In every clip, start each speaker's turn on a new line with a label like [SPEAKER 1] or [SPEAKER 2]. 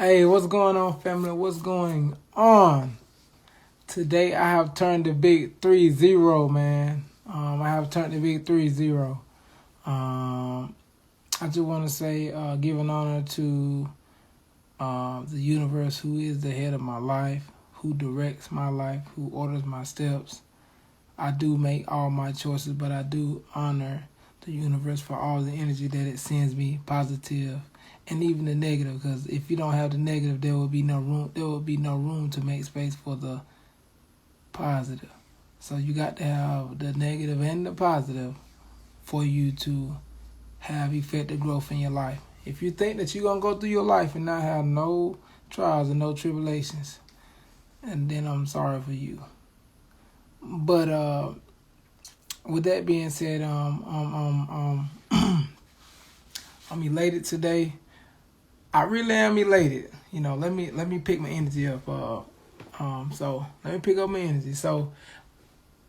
[SPEAKER 1] Hey, what's going on, family? What's going on? Today I have turned the big 3-0, man. I have turned the big 3-0. I just want to say, give an honor to the universe, who is the head of my life, who directs my life, who orders my steps. I do make all my choices, but I do honor the universe for all the energy that it sends me, positive and even the negative. Because if you don't have the negative, there will be no room. There will be no room to make space for the positive. So you got to have the negative and the positive for you to have effective growth in your life. If you think that you're gonna go through your life and not have no trials and no tribulations, and then I'm sorry for you. But with that being said, I'm elated today. I really am elated. You know, let me pick my energy up. So let me pick up my energy. So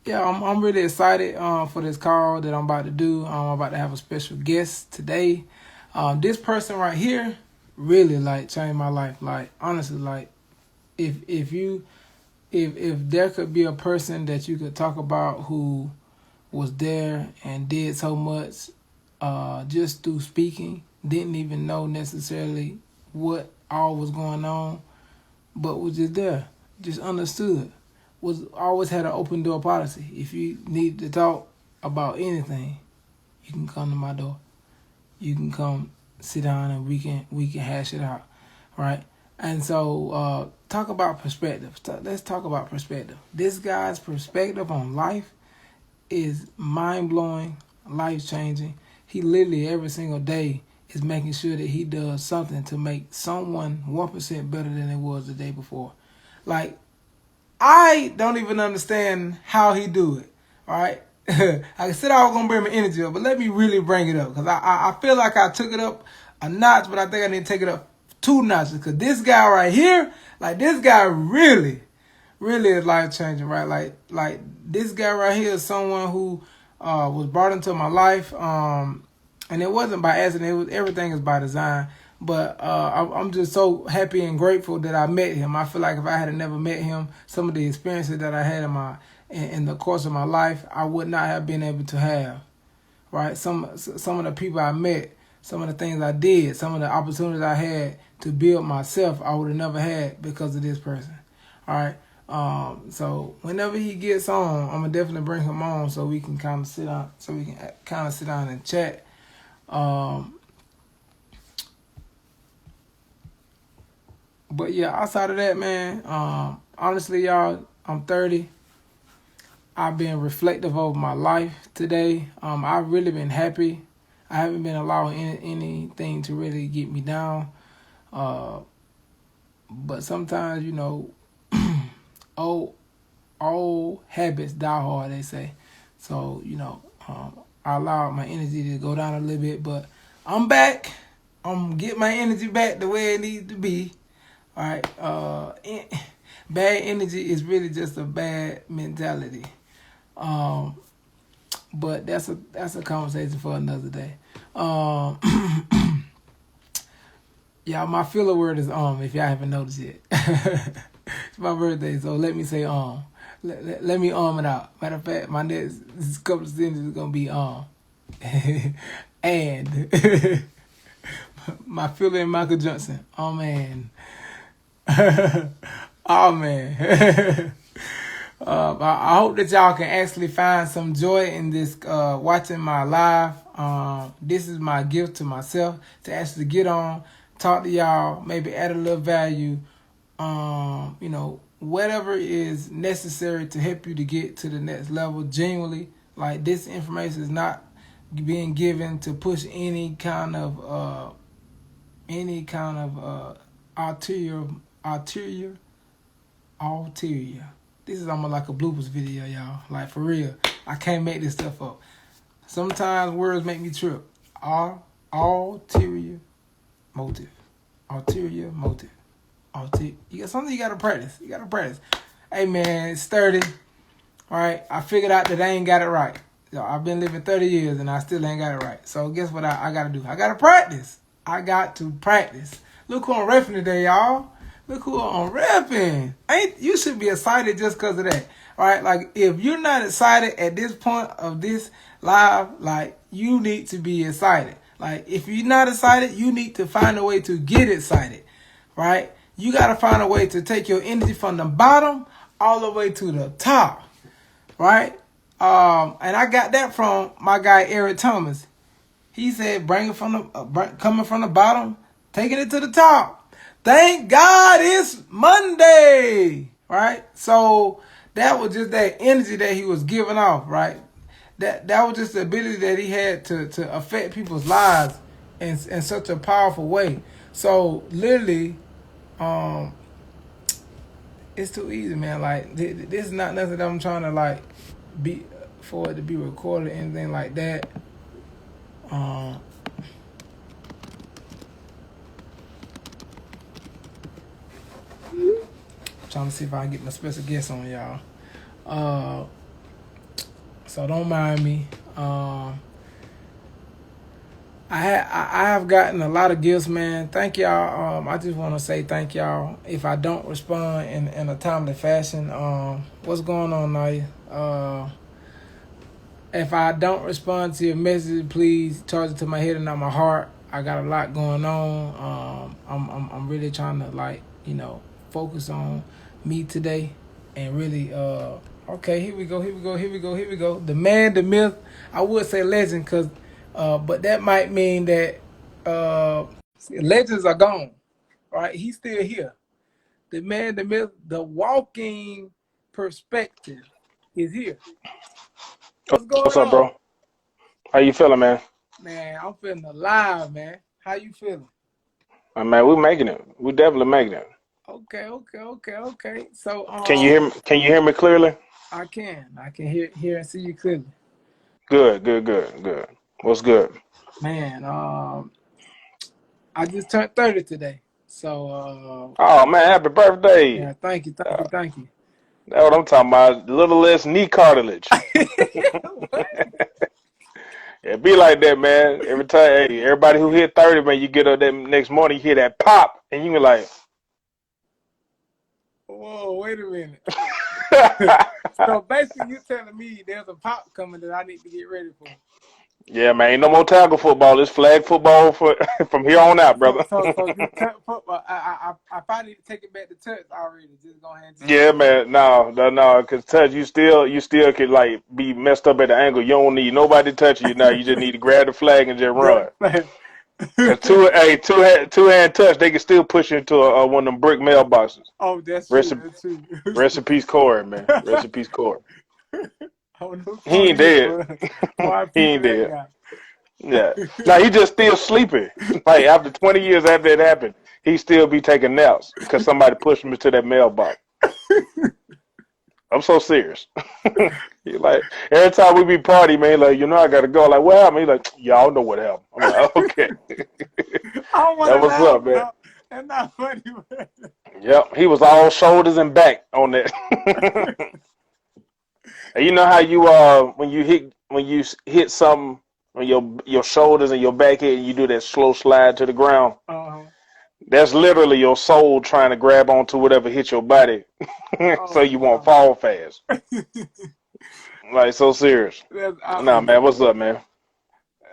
[SPEAKER 1] yeah, I'm really excited for this call that I'm about to do. I'm about to have a special guest today. This person right here really changed my life. Honestly, if there could be a person that you could talk about who was there and did so much just through speaking, didn't even know necessarily what all was going on, but was just there, just understood, always had an open door policy. If you need to talk about anything, you can come to my door. You can come sit down and we can hash it out, right? And so talk about perspective. Let's talk about perspective. This guy's perspective on life is mind-blowing, life-changing. He literally every single day is making sure that he does something to make someone 1% better than it was the day before. I don't even understand how he do it, all right? I said I was going to bring my energy up, but let me really bring it up, because I feel like I took it up a notch, but I think I need to take it up 2 notches, because this guy right here, this guy really is life-changing, right? Like this guy right here is someone who was brought into my life, and it wasn't by accident. Everything is by design. But I'm just so happy and grateful that I met him. I feel like if I had never met him, some of the experiences that I had in the course of my life, I would not have been able to have. Right? Some of the people I met, some of the things I did, some of the opportunities I had to build myself, I would have never had because of this person. All right. So whenever he gets on, I'm gonna definitely bring him on so we can kind of sit down and chat. But yeah, outside of that, man, honestly, y'all, I'm 30. I've been reflective over my life today. I've really been happy. I haven't been allowing anything to really get me down. But sometimes, you know, old habits die hard, they say. So, you know, I allowed my energy to go down a little bit, but I'm back. I'm getting my energy back the way it needs to be. All right. Bad energy is really just a bad mentality. But that's a conversation for another day. Yeah, my filler word is if y'all haven't noticed yet. It's my birthday, so let me say Let me it out. Matter of fact, my next couple of sentences is gonna be and my filler in Michael Johnson. Oh man. Oh man. I hope that y'all can actually find some joy in this watching my live. This is my gift to myself to actually get on, talk to y'all, maybe add a little value. You know, whatever is necessary to help you to get to the next level. Genuinely, this information is not being given to push any kind of ulterior. This is almost like a bloopers video, y'all. For real, I can't make this stuff up. Sometimes words make me trip. Ulterior motive. Ulterior motive. You got something you gotta practice. Hey man, it's 30. All right, I figured out that I ain't got it right. I've been living 30 years and I still ain't got it right. So guess what I gotta do? I gotta practice. I got to practice. Look who I'm repping today, y'all. Look who I'm repping. You should be excited just because of that. All right, like if you're not excited at this point of this live, like you need to be excited. Like if you're not excited, you need to find a way to get excited. Right? You got to find a way to take your energy from the bottom all the way to the top. Right? And I got that from my guy Eric Thomas. He said, "Bring it from the coming from the bottom, taking it to the top." Thank God it's Monday, right? So that was just that energy that he was giving off, right? That was just the ability that he had to affect people's lives in such a powerful way. So literally, it's too easy, man. Like this is not nothing that I'm trying to like be for it to be recorded or anything like that. Trying to see if I can get my special guest on, y'all. So don't mind me. I have gotten a lot of gifts, man. Thank y'all. I just want to say thank y'all. If I don't respond in a timely fashion, what's going on, Naya? If I don't respond to your message, please charge it to my head and not my heart. I got a lot going on. I'm really trying to focus on me today and really okay, here we go. The man, the myth, I would say legend, but that might mean that legends are gone, right? He's still here. The man, the myth, the walking perspective is here.
[SPEAKER 2] What's up, bro? How you feeling, man?
[SPEAKER 1] Man, I'm feeling alive, man. How you feeling?
[SPEAKER 2] Man, we're making it. We're definitely making it.
[SPEAKER 1] Okay. So
[SPEAKER 2] can you hear me? Can you hear me clearly?
[SPEAKER 1] I can hear and see you clearly.
[SPEAKER 2] Good. What's good?
[SPEAKER 1] Man, I just turned 30 today. So
[SPEAKER 2] oh man, happy birthday.
[SPEAKER 1] Yeah, thank you.
[SPEAKER 2] That's what I'm talking about. A little less knee cartilage.
[SPEAKER 1] What?
[SPEAKER 2] It be like that, man. Every time, hey, everybody who hit 30, man, you get up that next morning, you hear that pop, and you be like,
[SPEAKER 1] whoa, wait a minute. So basically, you telling me there's a pop coming that I need to get ready for.
[SPEAKER 2] Yeah, man, ain't no more tackle football. It's flag football from here on out, brother.
[SPEAKER 1] So this touch football, I probably need to take it back to touch already. Just go ahead and
[SPEAKER 2] yeah, man, no, because touch, you still could like be messed up at the ankle. You don't need nobody touching you now. You just need to grab the flag and just run. Cause two hand touch, they can still push you into one of them brick mailboxes.
[SPEAKER 1] Oh, that's true.
[SPEAKER 2] Rest in peace, Corey, man. Rest in peace, Corey. He ain't dead. He ain't dead.
[SPEAKER 1] Guy.
[SPEAKER 2] Yeah. Now he just still sleeping. Like after 20 years after it happened, he still be taking naps because somebody pushed him into that mailbox. I'm so serious. He like every time we be party, man, like I gotta go. Like what happened? He like y'all know what happened. I'm like okay.
[SPEAKER 1] That
[SPEAKER 2] was up, man.
[SPEAKER 1] That's not funny, man.
[SPEAKER 2] Yep, he was all shoulders and back on that. You know how you when you hit something on your shoulders and your back head and you do that slow slide to the ground. That's literally your soul trying to grab onto whatever hit your body, so you won't fall fast. Like so serious. No, man, what's up, man?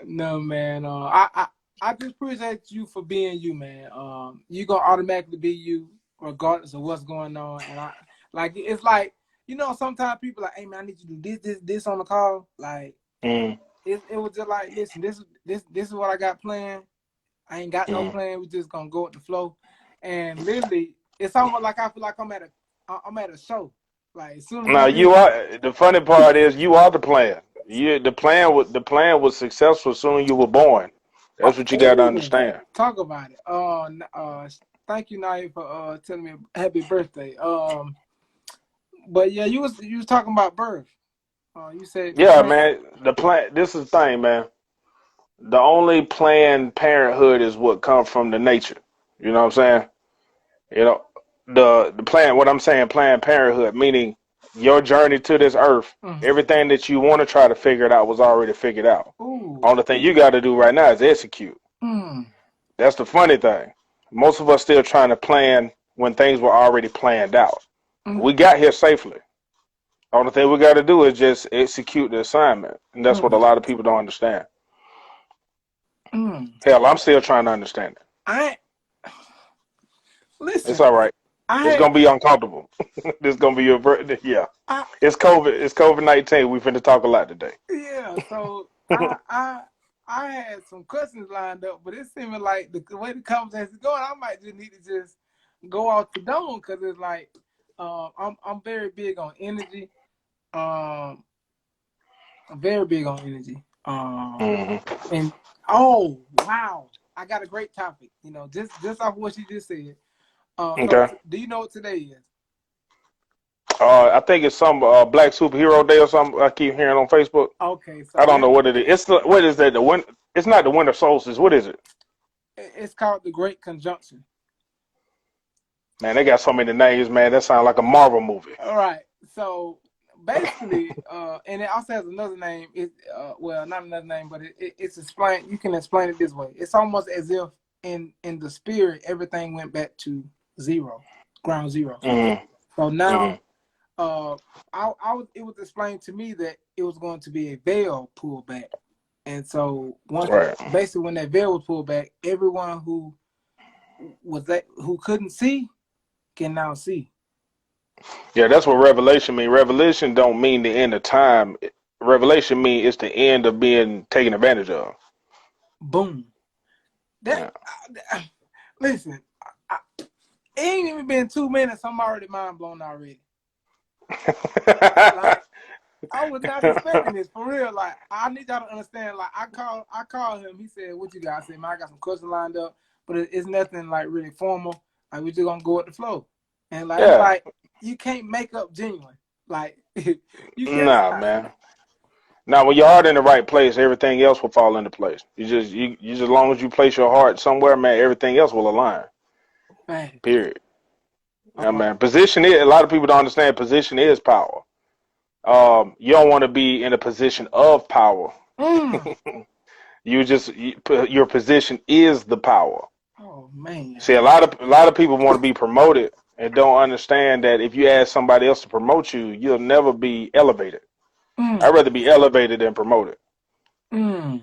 [SPEAKER 1] No, man. I just appreciate you for being you, man. You gonna automatically be you regardless of what's going on, and it's like. Sometimes people like, hey man, I need you to do this on the call. Like, it was just like, listen, this is what I got planned. I ain't got no plan. We just gonna go with the flow. And literally, it's almost like I feel like I'm at a show. Like, as soon as
[SPEAKER 2] you are. The funny part is you are the plan. The plan was successful as soon as you were born. That's what you got to understand.
[SPEAKER 1] Talk about it. Thank you, Naya, for telling me happy birthday. But yeah, you was talking about birth. You said
[SPEAKER 2] man. The plan. This is the thing, man. The only planned parenthood is what comes from the nature. You know what I'm saying? The plan. What I'm saying, planned parenthood, meaning your journey to this earth. Everything that you want to try to figure it out was already figured out. Only thing you got to do right now is execute. That's the funny thing. most of us still trying to plan when things were already planned out.
[SPEAKER 1] Mm.
[SPEAKER 2] We got here safely. Only thing we got to do is just execute the assignment, and that's what a lot of people don't understand. Hell, I'm still trying to understand it.
[SPEAKER 1] Listen.
[SPEAKER 2] It's all right. It's gonna be uncomfortable. This gonna be yeah. It's COVID. It's COVID-19. We finna talk a lot today.
[SPEAKER 1] Yeah. So I had some questions lined up, but it seemed like the way the conversation is going, I might just need to just go off the dome because it's like I'm very big on energy. I'm very big on energy. And oh wow, I got a great topic. You know, just off what you just said.
[SPEAKER 2] Okay.
[SPEAKER 1] So do you know what today is?
[SPEAKER 2] I think it's some Black Superhero Day or something. I keep hearing on Facebook.
[SPEAKER 1] Okay, so
[SPEAKER 2] I don't know what it is. What is that? It's not the winter solstice. What is it?
[SPEAKER 1] It's called the Great Conjunction.
[SPEAKER 2] Man, they got so many names, man. That sounds like a Marvel movie.
[SPEAKER 1] All right. So basically, and it also has another name. Well, not another name, but it's explained. You can explain it this way. It's almost as if in the spirit, everything went back to zero, ground zero. So now, it was explained to me that it was going to be a veil pulled back, and so basically when that veil was pulled back, everyone who couldn't see can now see.
[SPEAKER 2] Yeah, that's what revelation means. Revelation don't mean the end of time. Revelation means it's the end of being taken advantage of.
[SPEAKER 1] Boom. Listen, it ain't even been 2 minutes. I'm already mind blown already. Like, I was not expecting this for real. Like, I need y'all to understand. Like, I called him. He said, "What you got?" I said, "Man, I got some questions lined up, but it's nothing like really formal. Like, we just gonna go with the flow." And like, it's like you can't make up genuine. Like, you can't.
[SPEAKER 2] Nah, man. Now, when your heart in the right place, everything else will fall into place. You just as long as you place your heart somewhere, man, everything else will align.
[SPEAKER 1] Man.
[SPEAKER 2] Period. Yeah, man. Position is, a lot of people don't understand. Position is power. You don't want to be in a position of power. Your position is the power.
[SPEAKER 1] Oh man.
[SPEAKER 2] See, a lot of people want to be promoted and don't understand that if you ask somebody else to promote you, you'll never be elevated. I'd rather be elevated than promoted. Yeah.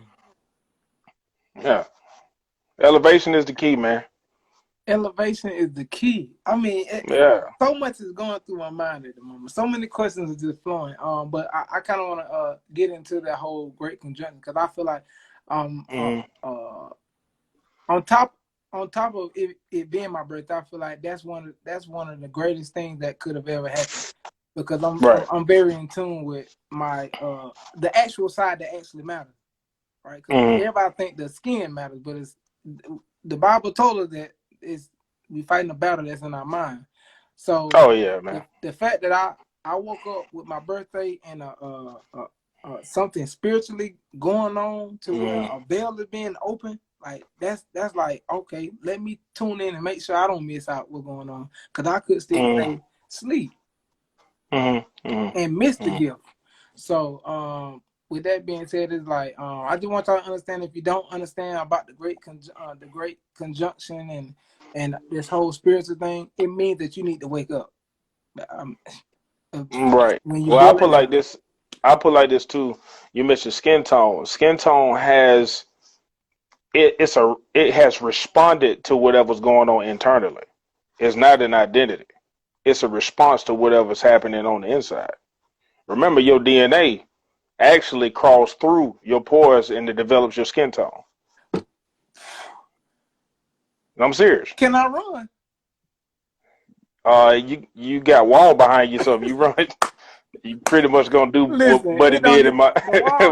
[SPEAKER 2] Elevation is the key, man.
[SPEAKER 1] Elevation is the key. I mean, so much is going through my mind at the moment. So many questions are just flowing. But I kind of want to get into that whole Great Conjunction because I feel like on top of it being my birthday, I feel like that's one of the greatest things that could have ever happened because I'm very in tune with my the actual side that actually matters, right? Because everybody think the skin matters, but it's the Bible told us that we fighting a battle that's in our mind. So
[SPEAKER 2] man.
[SPEAKER 1] The fact that I woke up with my birthday and something spiritually going on to where a veil is being open, like that's like, okay, let me tune in and make sure I don't miss out what's going on because I could still stay sleep and miss the gift. So with that being said, it's like I just want y'all to understand, if you don't understand about the Great Conjunction and this whole spiritual thing, it means that you need to wake up.
[SPEAKER 2] Right. Well, I put like this too. You mentioned skin tone. Skin tone has it has responded to whatever's going on internally. It's not an identity. It's a response to whatever's happening on the inside. Remember, your DNA actually crawls through your pores and it develops your skin tone. I'm serious.
[SPEAKER 1] Can I run?
[SPEAKER 2] You got wall behind you, so if you run, you pretty much gonna do what Buddy did in my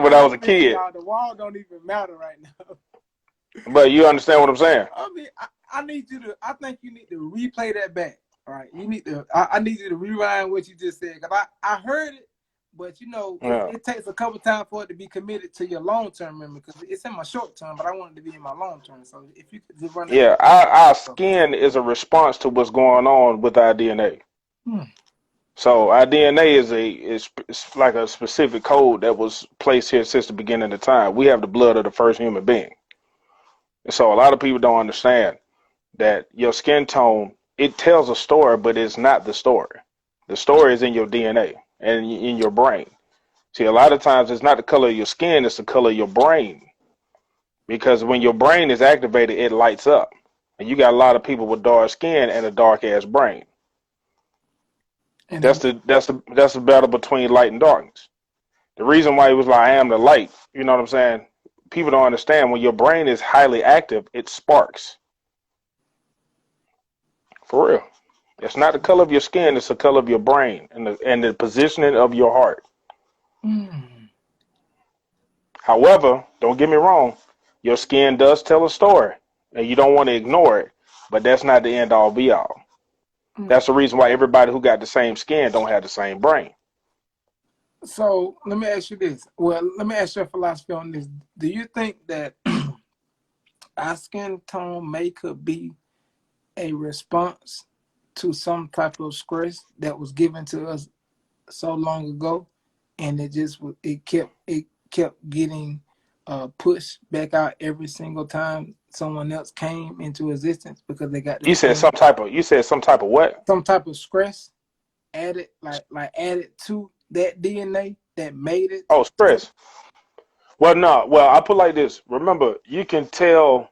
[SPEAKER 2] when I was a kid.
[SPEAKER 1] The wall don't even matter right now.
[SPEAKER 2] But you understand what I'm saying?
[SPEAKER 1] I mean, I need you to. I think you need to replay that back. All right, you need to. I need you to rewind what you just said because I heard it, but you know it takes a couple times for it to be committed to your long term memory because it's in my short term, but I want it to be in my long term. So if you could just run it.
[SPEAKER 2] Our skin is a response to what's going on with our DNA. So our DNA is like a specific code that was placed here since the beginning of time. We have the blood of the first human being. And so a lot of people don't understand that your skin tone, it tells a story, but it's not the story. The story is in your DNA and in your brain. See, a lot of times it's not the color of your skin, it's the color of your brain. Because when your brain is activated, it lights up. And you got a lot of people with dark skin and a dark ass brain.
[SPEAKER 1] And
[SPEAKER 2] That's the battle between light and darkness. The reason why he was like, I am the light, you know what I'm saying? People don't understand when your brain is highly active, it sparks. For real. It's not the color of your skin, it's the color of your brain and the positioning of your heart. However, don't get me wrong, your skin does tell a story, and you don't want to ignore it, but that's not the end all be all. That's the reason why everybody who got the same skin don't have the same brain.
[SPEAKER 1] So let me ask you this. Well, let me ask your philosophy on this. Do you think that our skin tone could be a response to some type of stress that was given to us so long ago, and it kept getting pushed back out every single time someone else came into existence because they got
[SPEAKER 2] You said some type of what?
[SPEAKER 1] some type of stress added added to that DNA that made it.
[SPEAKER 2] Oh, stress. Well, no. Well, I put it like this. Remember, you can tell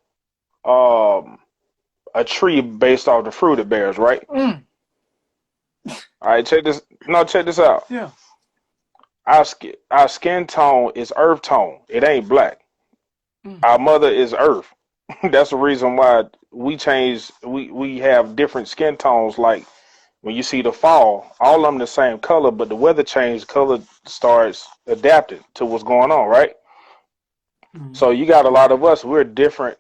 [SPEAKER 2] a tree based off the fruit it bears, right? All right, check this. No, check this out.
[SPEAKER 1] Yeah.
[SPEAKER 2] Our skin tone is earth tone. It ain't black. Our mother is earth. That's the reason why we change. We have different skin tones. Like when you see the fall, all of them the same color, but the weather change, color starts adapting to what's going on, right? So you got a lot of us. We're different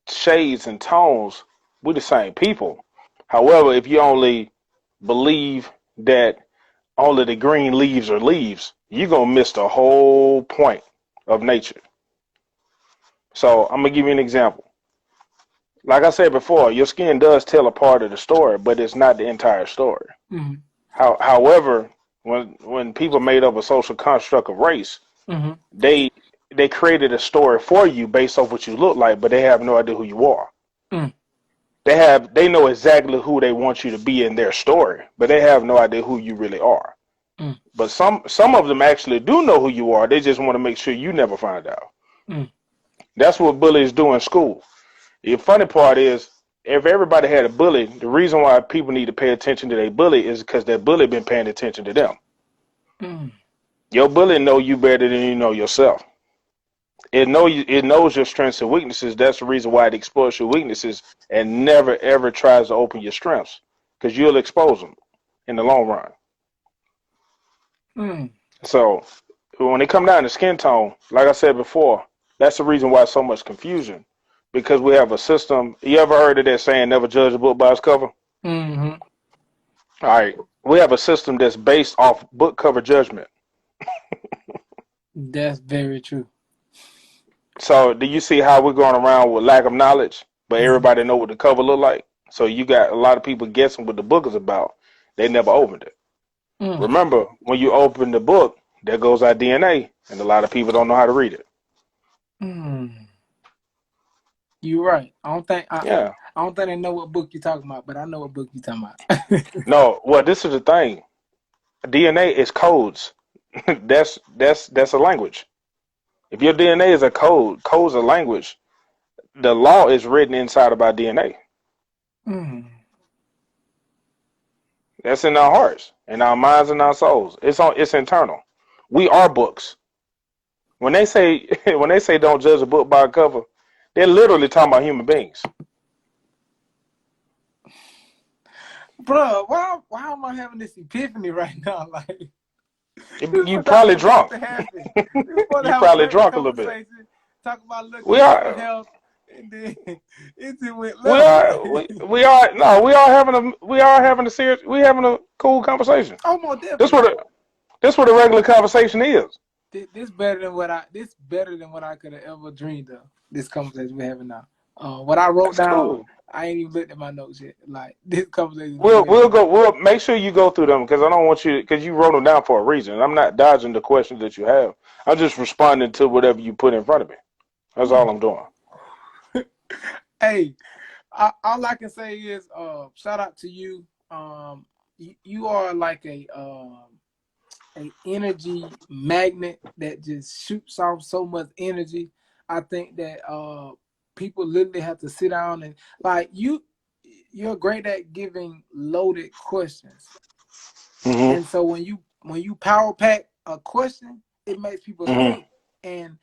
[SPEAKER 2] shades and tones. We're the same people. However, if you only believe that only the green leaves are leaves, you're going to miss the whole point of nature. So I'm going to give you an example. Like I said before, your skin does tell a part of the story, but it's not the entire story. However, when people made up a social construct of race, they created a story for you based off what you look like, but they have no idea who you are. They know exactly who they want you to be in their story, but they have no idea who you really are. But some of them actually do know who you are. They just want to make sure you never find out. That's what bullies do in school. The funny part is, if everybody had a bully, the reason why people need to pay attention to their bully is because their bully been paying attention to them. Your bully know you better than you know yourself. It knows your strengths and weaknesses. That's the reason why it exploits your weaknesses and never ever tries to open your strengths, because you'll expose them in the long run. So when it come down to skin tone, like I said before, that's the reason why so much confusion, because we have a system. You ever heard of that saying, never judge a book by its cover? All right. We have a system that's based off book cover judgment.
[SPEAKER 1] That's very true.
[SPEAKER 2] So do you see how we're going around with lack of knowledge, but everybody know what the cover look like? So you got a lot of people guessing what the book is about. They never opened it. Remember, when you open the book, there goes our DNA, and a lot of people don't know how to read it.
[SPEAKER 1] You're right. I don't think they know what book you're talking about, but I know what book you're talking about.
[SPEAKER 2] No, well, this is the thing. DNA is codes. That's a language. If your DNA is a code, code's a language. The law is written inside of our DNA. That's in our hearts, in our minds, and our souls. It's internal. We are books. When they say don't judge a book by a cover, they're literally talking about human beings.
[SPEAKER 1] Bro, why am I having this epiphany right now? Like,
[SPEAKER 2] you probably drunk. You probably drunk a little bit.
[SPEAKER 1] Talk about
[SPEAKER 2] we are
[SPEAKER 1] health, and then it went left.
[SPEAKER 2] We are having a cool conversation.
[SPEAKER 1] Oh, more definitely.
[SPEAKER 2] This what a regular conversation is.
[SPEAKER 1] This better than what I could have ever dreamed of. This conversation we're having now. What I wrote down, cool. I ain't even looked at my notes yet. Like, this conversation.
[SPEAKER 2] We'll make sure you go through them, because I don't want you, because you wrote them down for a reason. I'm not dodging the questions that you have. I'm just responding to whatever you put in front of me. That's all I'm doing.
[SPEAKER 1] Hey, all I can say is shout out to you. You are like a energy magnet that just shoots off so much energy. I think that people literally have to sit down and like you're great at giving loaded questions.
[SPEAKER 2] Mm-hmm.
[SPEAKER 1] And so when you power pack a question, it makes people
[SPEAKER 2] Mm-hmm.
[SPEAKER 1] think. And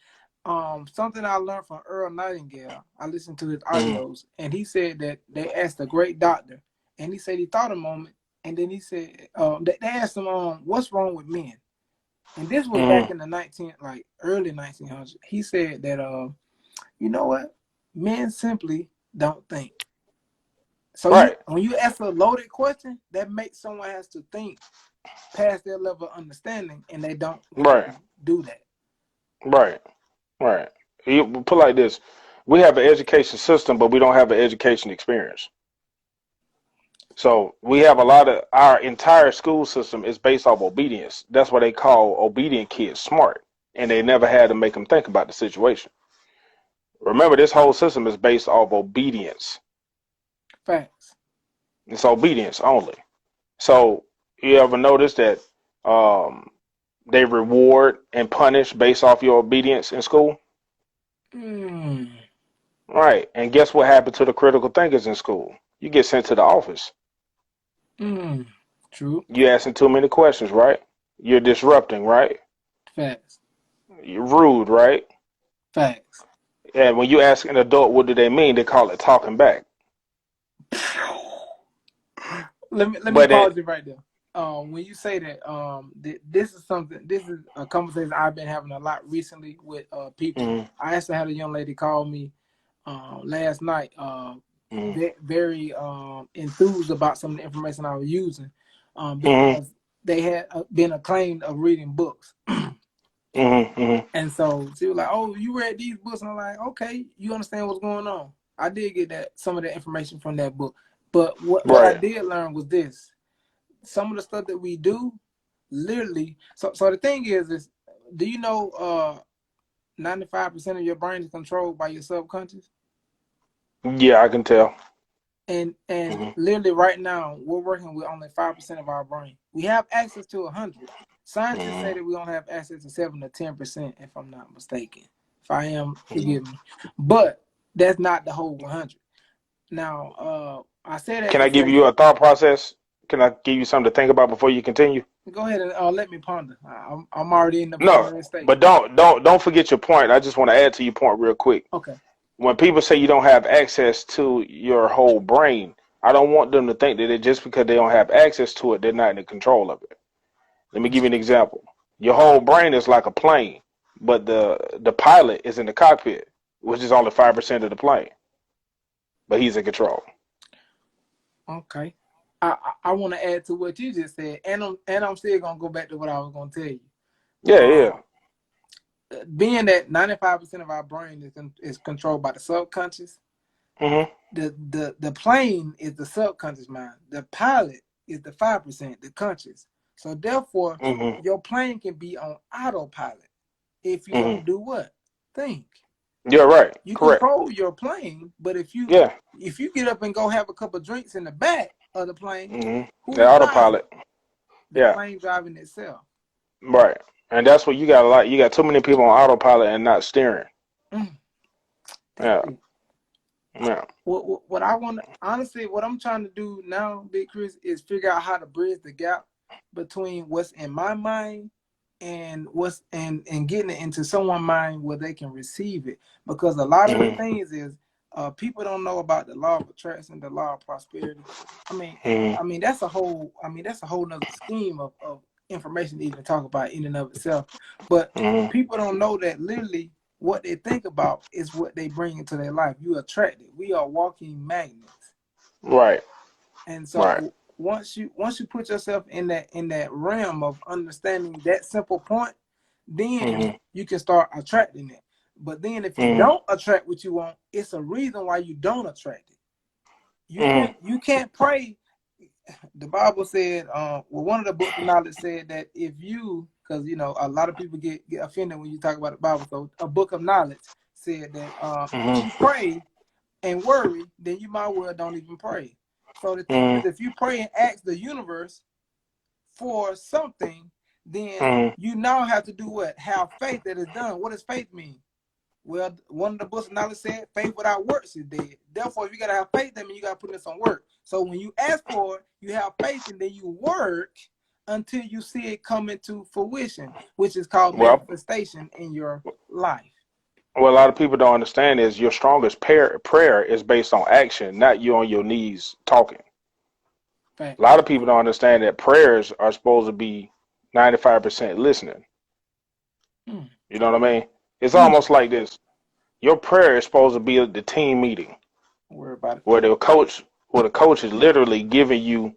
[SPEAKER 1] something I learned from Earl Nightingale, I listened to his
[SPEAKER 2] Mm-hmm.
[SPEAKER 1] audios, and he said that they asked a great doctor, and he said he thought a moment, and then he said they asked him what's wrong with men, and this was back
[SPEAKER 2] Mm-hmm.
[SPEAKER 1] in the early 1900s. He said that you know what, men simply don't think. So
[SPEAKER 2] Right.
[SPEAKER 1] when you ask a loaded question, that makes someone has to think past their level of understanding, and they don't
[SPEAKER 2] Right.
[SPEAKER 1] really do that.
[SPEAKER 2] Right. Right. You put like this: we have an education system, but we don't have an education experience. So we have a lot of our entire school system is based off obedience. That's why they call obedient kids smart, and they never had to make them think about the situation. Remember, this whole system is based off obedience.
[SPEAKER 1] Facts.
[SPEAKER 2] It's obedience only. So you ever notice that um, they reward and punish based off your obedience in school?
[SPEAKER 1] Mm,
[SPEAKER 2] Right. And guess what happened to the critical thinkers in school? You get sent to the office.
[SPEAKER 1] mm, true.
[SPEAKER 2] You asking too many questions, right? You're disrupting, right?
[SPEAKER 1] Facts.
[SPEAKER 2] You're rude, right?
[SPEAKER 1] Facts.
[SPEAKER 2] And when you ask an adult what do they mean, they call it talking back.
[SPEAKER 1] Let me
[SPEAKER 2] But
[SPEAKER 1] pause
[SPEAKER 2] it,
[SPEAKER 1] you right there. When you say that, this is something. This is a conversation I've been having a lot recently with people.
[SPEAKER 2] mm,
[SPEAKER 1] I actually had a young lady call me last night,
[SPEAKER 2] mm,
[SPEAKER 1] very enthused about some of the information I was using,
[SPEAKER 2] mm,
[SPEAKER 1] because they had been acclaimed of reading books.
[SPEAKER 2] mm, mm,
[SPEAKER 1] And so she was like, "Oh, you read these books?" And I'm like, "Okay, you understand what's going on." I did get some of the information from that book, but what I
[SPEAKER 2] right.
[SPEAKER 1] did learn was this: some of the stuff that we do, literally. So the thing is, do you know 95% of your brain is controlled by your subconscious?
[SPEAKER 2] Yeah, I can tell.
[SPEAKER 1] And
[SPEAKER 2] Mm,
[SPEAKER 1] literally right now we're working with only 5% of our brain. We have access to 100. Scientists say
[SPEAKER 2] mm,
[SPEAKER 1] that we only have access to 7 to 10%, if I'm not mistaken. If I am,
[SPEAKER 2] mm.
[SPEAKER 1] forgive me. But that's not the whole 100. Now, I say that
[SPEAKER 2] Can
[SPEAKER 1] to
[SPEAKER 2] I give
[SPEAKER 1] say,
[SPEAKER 2] you a thought process? Can I give you something to think about before you continue?
[SPEAKER 1] go ahead and let me ponder. I'm already in the
[SPEAKER 2] No,
[SPEAKER 1] pondering state.
[SPEAKER 2] but don't forget your point. I just want to add to your point real quick.
[SPEAKER 1] Okay.
[SPEAKER 2] When people say you don't have access to your whole brain, I don't want them to think that just because they don't have access to it, they're not in control of it. Let me give you an example. Your whole brain is like a plane, but the pilot is in the cockpit, which is only 5% of the plane, but he's in control.
[SPEAKER 1] Okay. I want to add to what you just said, and I'm still gonna go back to what I was gonna tell you.
[SPEAKER 2] Yeah, yeah.
[SPEAKER 1] Um, Being that 95% of our brain is controlled by the subconscious,
[SPEAKER 2] Mhm.
[SPEAKER 1] the plane is the subconscious mind. The pilot is the 5%, the conscious. So therefore,
[SPEAKER 2] Mhm.
[SPEAKER 1] your plane can be on autopilot if you
[SPEAKER 2] Mhm.
[SPEAKER 1] don't do what? Think.
[SPEAKER 2] You're right.
[SPEAKER 1] You
[SPEAKER 2] Correct.
[SPEAKER 1] control your plane, but
[SPEAKER 2] Yeah.
[SPEAKER 1] if you get up and go have a couple of drinks in the back of the plane,
[SPEAKER 2] Mhm. The
[SPEAKER 1] who's driving?
[SPEAKER 2] autopilot.
[SPEAKER 1] The
[SPEAKER 2] Yeah.
[SPEAKER 1] plane driving itself.
[SPEAKER 2] Right. And that's what you got a lot. You got too many people on autopilot and not steering.
[SPEAKER 1] Mm, that's
[SPEAKER 2] Yeah.
[SPEAKER 1] it.
[SPEAKER 2] Yeah.
[SPEAKER 1] What I want, honestly, what I'm trying to do now, Big Chris, is figure out how to bridge the gap between what's in my mind and what's and getting it into someone's mind where they can receive it. Because a lot of the
[SPEAKER 2] Mhm.
[SPEAKER 1] things is people don't know about the law of attraction, the law of prosperity. I mean,
[SPEAKER 2] Mhm.
[SPEAKER 1] that's a whole nother scheme of information to even talk about in and of itself. But
[SPEAKER 2] Mhm.
[SPEAKER 1] people don't know that literally what they think about is what they bring into their life. You attract it. We are walking magnets.
[SPEAKER 2] Right.
[SPEAKER 1] And
[SPEAKER 2] Right.
[SPEAKER 1] so once you put yourself in that realm of understanding that simple point, then
[SPEAKER 2] Mhm.
[SPEAKER 1] you can start attracting it. But then if you
[SPEAKER 2] Mhm.
[SPEAKER 1] don't attract what you want, it's a reason why you don't attract it. You
[SPEAKER 2] Mhm.
[SPEAKER 1] can't pray. The Bible said, well, one of the books of knowledge said that if you, because a lot of people get offended when you talk about the Bible. So a book of knowledge said that if
[SPEAKER 2] Mhm.
[SPEAKER 1] you pray and worry, then you might well don't even pray. So the thing is,
[SPEAKER 2] Mm-hmm.
[SPEAKER 1] if you pray and ask the universe for something, then
[SPEAKER 2] Mm-hmm.
[SPEAKER 1] you now have to do what? Have faith that it's done. What does faith mean? Well, one of the books of knowledge said, faith without works is dead. Therefore, if you gotta have faith, that means you gotta put in some work. So when you ask for it, you have faith and then you work until you see it come into fruition, which is called
[SPEAKER 2] Well,
[SPEAKER 1] manifestation in your life.
[SPEAKER 2] what a lot of people don't understand is your strongest prayer is based on action, not you on your knees talking. A
[SPEAKER 1] Facts.
[SPEAKER 2] lot of people don't understand that prayers are supposed to be 95% listening.
[SPEAKER 1] Mm.
[SPEAKER 2] You know what I mean? It's
[SPEAKER 1] Mm.
[SPEAKER 2] almost like this. Your prayer is supposed to be the team meeting
[SPEAKER 1] Don't worry about it.
[SPEAKER 2] where the coach is literally giving you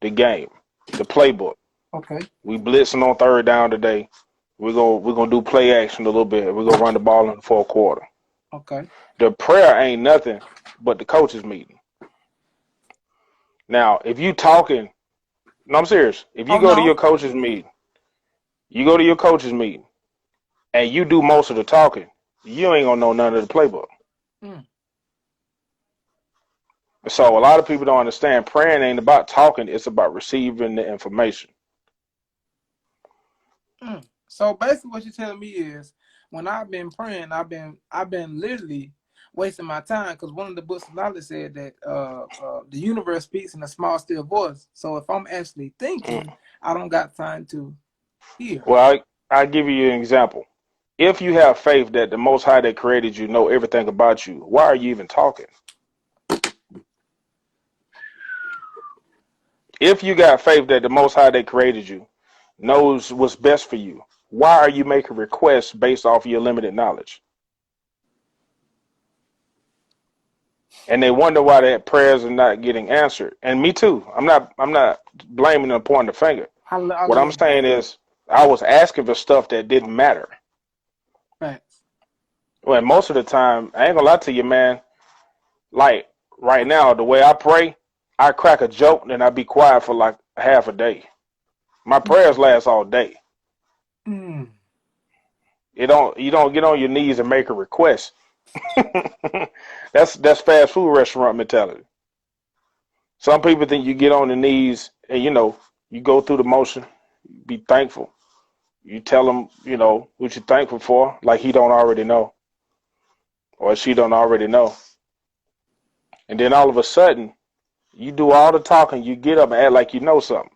[SPEAKER 2] the game, the playbook.
[SPEAKER 1] Okay.
[SPEAKER 2] We blitzing on third down today. We're gonna do play action a little bit. We're gonna run the ball in the fourth quarter.
[SPEAKER 1] Okay.
[SPEAKER 2] The prayer ain't nothing but the coaches meeting. Now, if you talking, no, I'm serious. If you
[SPEAKER 1] Oh
[SPEAKER 2] go to
[SPEAKER 1] no.
[SPEAKER 2] your coaches meeting, and you do most of the talking, you ain't gonna know none of the playbook.
[SPEAKER 1] Mm.
[SPEAKER 2] So a lot of people don't understand praying ain't about talking, it's about receiving the information.
[SPEAKER 1] Mm. So basically, what you're telling me is, when I've been praying, I've been literally wasting my time because one of the books of knowledge said that the universe speaks in a small, still voice. So if I'm actually thinking,
[SPEAKER 2] Mm.
[SPEAKER 1] I don't got time to hear.
[SPEAKER 2] Well, I give you an example. If you have faith that the Most High that created you know everything about you, why are you even talking? If you got faith that the Most High that created you knows what's best for you, why are you making requests based off your limited knowledge? And they wonder why their prayers are not getting answered. And me too. I'm not blaming and pointing the finger.
[SPEAKER 1] I
[SPEAKER 2] What I'm
[SPEAKER 1] love
[SPEAKER 2] saying is I was asking for stuff that didn't matter.
[SPEAKER 1] facts.
[SPEAKER 2] Well, most of the time, I ain't gonna lie to you, man. Like right now, the way I pray, I crack a joke, then I be quiet for like half a day. My prayers last all day.
[SPEAKER 1] Mm.
[SPEAKER 2] You don't get on your knees and make a request. That's fast food restaurant mentality. Some people think you get on the knees and you go through the motion, be thankful. You tell them what you're thankful for, like he don't already know or she don't already know, and then all of a sudden you do all the talking, you get up and act like you know something.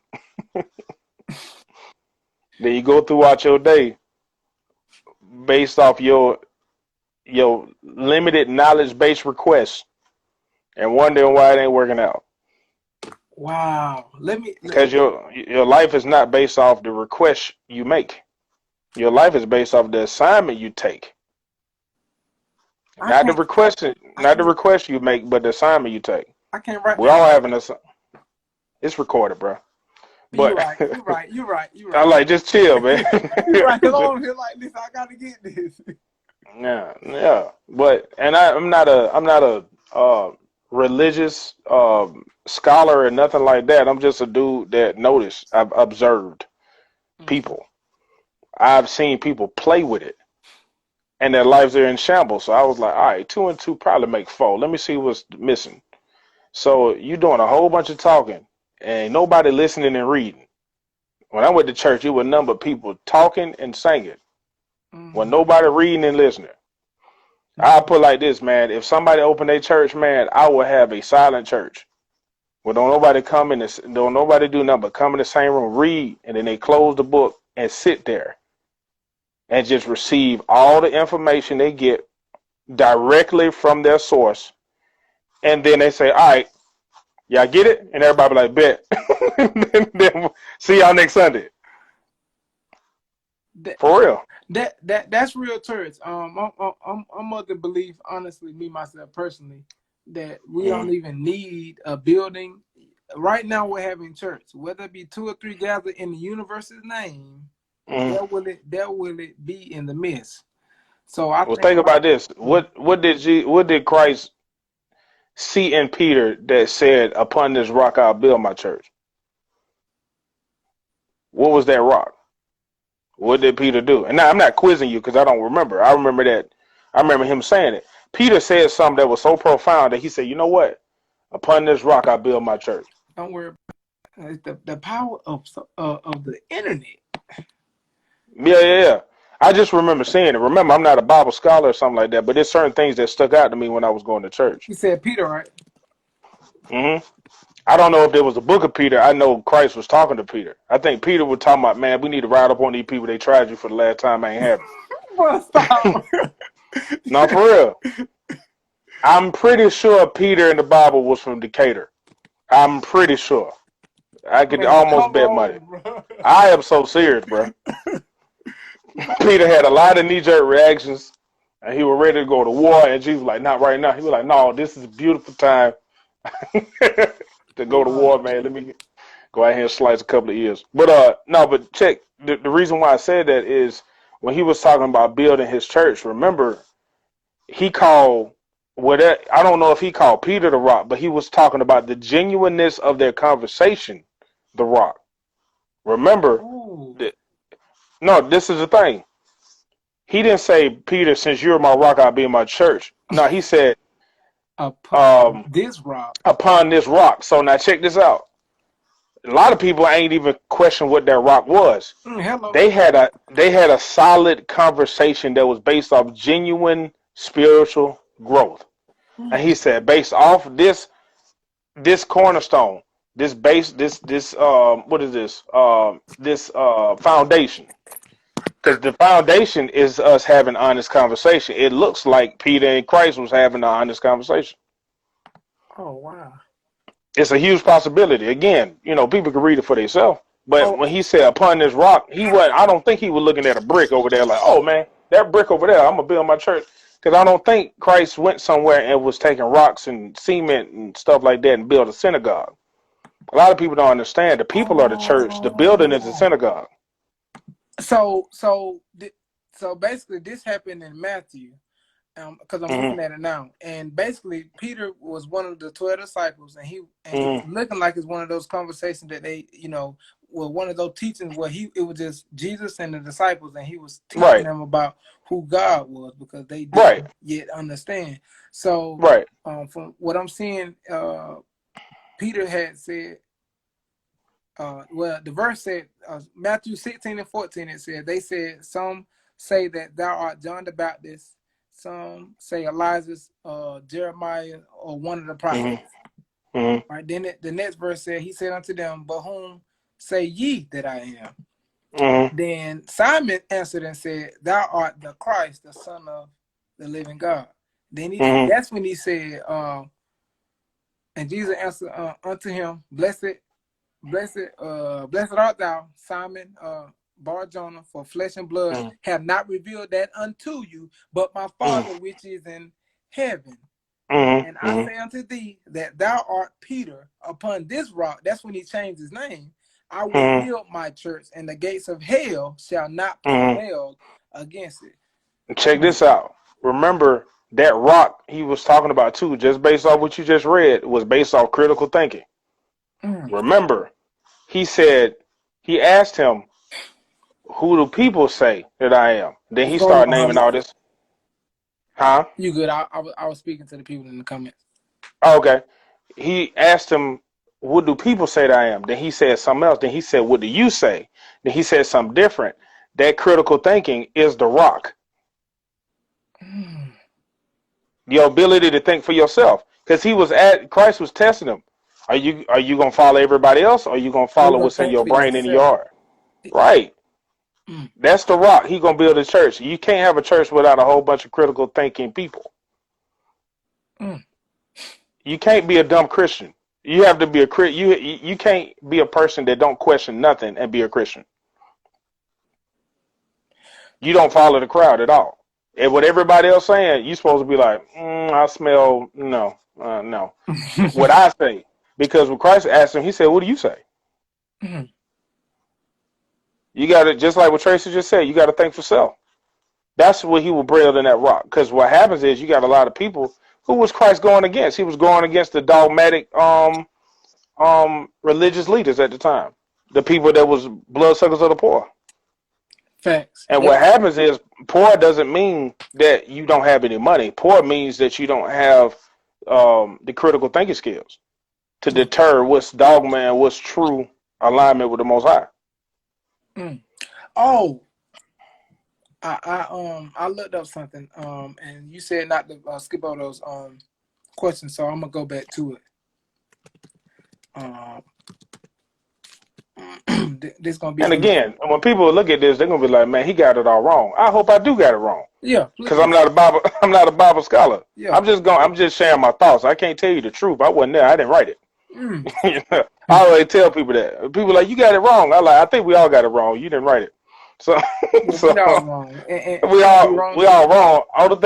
[SPEAKER 2] Then you go throughout your day based off your limited knowledge based requests and wondering why it ain't working out.
[SPEAKER 1] Wow.
[SPEAKER 2] Because your life is not based off the requests you make. Your life is based off the assignment you take.
[SPEAKER 1] I
[SPEAKER 2] Not the
[SPEAKER 1] can't.
[SPEAKER 2] request,
[SPEAKER 1] I
[SPEAKER 2] not the
[SPEAKER 1] can't.
[SPEAKER 2] request you make, but the assignment you take.
[SPEAKER 1] I can't write
[SPEAKER 2] We
[SPEAKER 1] that
[SPEAKER 2] all
[SPEAKER 1] down.
[SPEAKER 2] have an assignment. It's recorded, bro.
[SPEAKER 1] You're
[SPEAKER 2] But
[SPEAKER 1] right. You're right. You're right. You're
[SPEAKER 2] I'm
[SPEAKER 1] right.
[SPEAKER 2] like, just chill, man.
[SPEAKER 1] You're right. Cause I'm here like this. I gotta get this.
[SPEAKER 2] Yeah, yeah. But I'm not a religious scholar or nothing like that. I'm just a dude that noticed. I've observed
[SPEAKER 1] Mm-hmm.
[SPEAKER 2] people. I've seen people play with it, and their lives are in shambles. So I was like, all right, two and two probably make four. Let me see what's missing. So you doing a whole bunch of talking, and nobody listening and reading. When I went to church, it was a number of people talking and singing. When
[SPEAKER 1] Mm-hmm.
[SPEAKER 2] nobody reading and listening. I'll put like this, man. If somebody opened a church, man, I will have a silent church. Well, don't nobody come in this, don't nobody do nothing but come in the same room, read, and then they close the book and sit there and just receive all the information they get directly from their source. And then they say, all right, y'all get it? And everybody be like, bet. Then see y'all next Sunday.
[SPEAKER 1] That,
[SPEAKER 2] For real.
[SPEAKER 1] that's real church. I'm of the belief, honestly, me myself personally, that we don't
[SPEAKER 2] Mm,
[SPEAKER 1] even need a building. Right now, we're having church, whether it be two or three gathered in the universe's name.
[SPEAKER 2] mm.
[SPEAKER 1] There will it be in the midst. So I
[SPEAKER 2] Well,
[SPEAKER 1] think
[SPEAKER 2] think
[SPEAKER 1] right.
[SPEAKER 2] about this. What did Christ see in Peter that said, upon this rock I'll build my church? What was that rock? What did Peter do? And now I'm not quizzing you because I don't remember. I remember him saying it. Peter said something that was so profound that he said, "You know what? Upon this rock I build my church."
[SPEAKER 1] Don't worry about it. It's the power of the internet.
[SPEAKER 2] Yeah. I just remember seeing it. Remember, I'm not a Bible scholar or something like that, but there's certain things that stuck out to me when I was going to church.
[SPEAKER 1] You said Peter, right?
[SPEAKER 2] Mm-hmm. I don't know if there was a book of Peter. I know Christ was talking to Peter. I think Peter was talking about, man, we need to ride up on these people. They tried you for the last time. I ain't having.
[SPEAKER 1] Well, stop.
[SPEAKER 2] No, for real. I'm pretty sure Peter in the Bible was from Decatur. I'm pretty sure. I could almost bet money.
[SPEAKER 1] Bro.
[SPEAKER 2] I am so serious, bro. Peter had a lot of knee-jerk reactions, and he was ready to go to war, and Jesus was like, not right now. He was like, no, this is a beautiful time to go to war, man. Let me go out here and slice a couple of ears. But no, but check, the reason why I said that is when he was talking about building his church, remember, he called, I don't know if he called Peter the rock, but he was talking about the genuineness of their conversation, the rock. Remember, no, this is the thing. He didn't say, Peter, since you're my rock, I'll be in my church. No, he said,
[SPEAKER 1] upon this rock.
[SPEAKER 2] Upon this rock. So now check this out. A lot of people ain't even question what that rock was.
[SPEAKER 1] Hello.
[SPEAKER 2] They had a solid conversation that was based off genuine spiritual growth. And he said, based off this cornerstone, this base, what is this? This foundation. Because the foundation is us having honest conversation. It looks like Peter and Christ was having an honest conversation.
[SPEAKER 1] Oh, wow.
[SPEAKER 2] It's a huge possibility. Again, people can read it for themselves. But when he said upon this rock, I don't think he was looking at a brick over there like, oh man, that brick over there, I'm going to build my church. Because I don't think Christ went somewhere and was taking rocks and cement and stuff like that and build a synagogue. A lot of people don't understand. The people are the church. The building is the synagogue.
[SPEAKER 1] So basically, this happened in Matthew, because I'm looking at it now. And basically, Peter was one of the 12 disciples, and it's looking like it's one of those conversations that they, one of those teachings where it was just Jesus and the disciples, and he was teaching them about who God was because they didn't yet understand. So, from what I'm seeing, Peter had said. The verse said, Matthew 16 and 14, it said, they said, some say that thou art John the Baptist, some say Elijah, Jeremiah, or one of the prophets. Right. Then the next verse said, he said unto them, but whom say ye that I am? Then Simon answered and said, thou art the Christ, the Son of the living God. Then that's when he said, and Jesus answered unto him, Blessed art thou, Simon Bar-Jonah, for flesh and blood have not revealed that unto you, but my Father which is in heaven. And I say unto thee that thou art Peter, upon this rock. That's when he changed his name. I will build my church, and the gates of hell shall not prevail against it.
[SPEAKER 2] Check this out. Remember, that rock he was talking about too, just based off what you just read, was based off critical thinking. Remember, he asked him, who do people say that I am? Then he started naming all this. Huh?
[SPEAKER 1] You good? I was speaking to the people in the comments.
[SPEAKER 2] Okay. He asked him, what do people say that I am? Then he said something else. Then he said, what do you say? Then he said something different. That critical thinking is the rock. Your ability to think for yourself. Because Christ was testing him. Are you gonna follow everybody else, or are you gonna follow what's in your brain and in your heart? Right. That's the rock. He gonna build a church. You can't have a church without a whole bunch of critical thinking people. You can't be a dumb Christian. You have to be you can't be a person that don't question nothing and be a Christian. You don't follow the crowd at all. And what everybody else saying, you supposed to be like, I smell no. What I say. Because when Christ asked him, he said, what do you say? You got to, just like what Tracy just said, you got to think for self. That's what he will build in that rock. Because what happens is you got a lot of people. Who was Christ going against? He was going against the dogmatic religious leaders at the time. The people that was bloodsuckers of the poor.
[SPEAKER 1] Facts.
[SPEAKER 2] And
[SPEAKER 1] Yep.
[SPEAKER 2] what happens is poor doesn't mean that you don't have any money. Poor means that you don't have the critical thinking skills to deter what's dogma and what's true alignment with the Most High.
[SPEAKER 1] Mm. Oh, I looked up something. And you said not to skip all those questions, so I'm gonna go back to it. This gonna be
[SPEAKER 2] And
[SPEAKER 1] easy.
[SPEAKER 2] again, when people look at this, they're gonna be like, "Man, he got it all wrong." I hope I do got it wrong,
[SPEAKER 1] Yeah,
[SPEAKER 2] because I'm not a Bible. I'm not a Bible scholar.
[SPEAKER 1] yeah.
[SPEAKER 2] I'm just sharing my thoughts. I can't tell you the truth. I wasn't there. I didn't write it.
[SPEAKER 1] Mm.
[SPEAKER 2] I always tell people that. People are like, "You got it wrong." I think we all got it wrong. You didn't write it, so
[SPEAKER 1] Yeah,
[SPEAKER 2] so
[SPEAKER 1] we all wrong, and
[SPEAKER 2] we
[SPEAKER 1] we
[SPEAKER 2] all
[SPEAKER 1] wrong
[SPEAKER 2] we
[SPEAKER 1] too.
[SPEAKER 2] all wrong. All the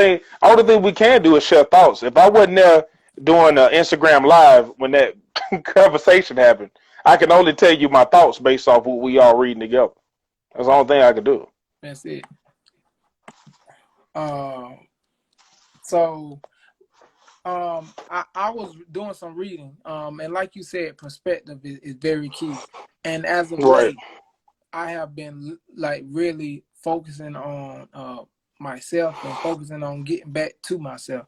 [SPEAKER 2] thing we can do is share thoughts. If I wasn't there doing Instagram live when that conversation happened, I can only tell you my thoughts based off what we all reading together. That's the only thing I can do.
[SPEAKER 1] That's it. So I was doing some reading, and like you said, perspective is very key. And as of
[SPEAKER 2] Right.
[SPEAKER 1] late, I have been like really focusing on myself and focusing on getting back to myself.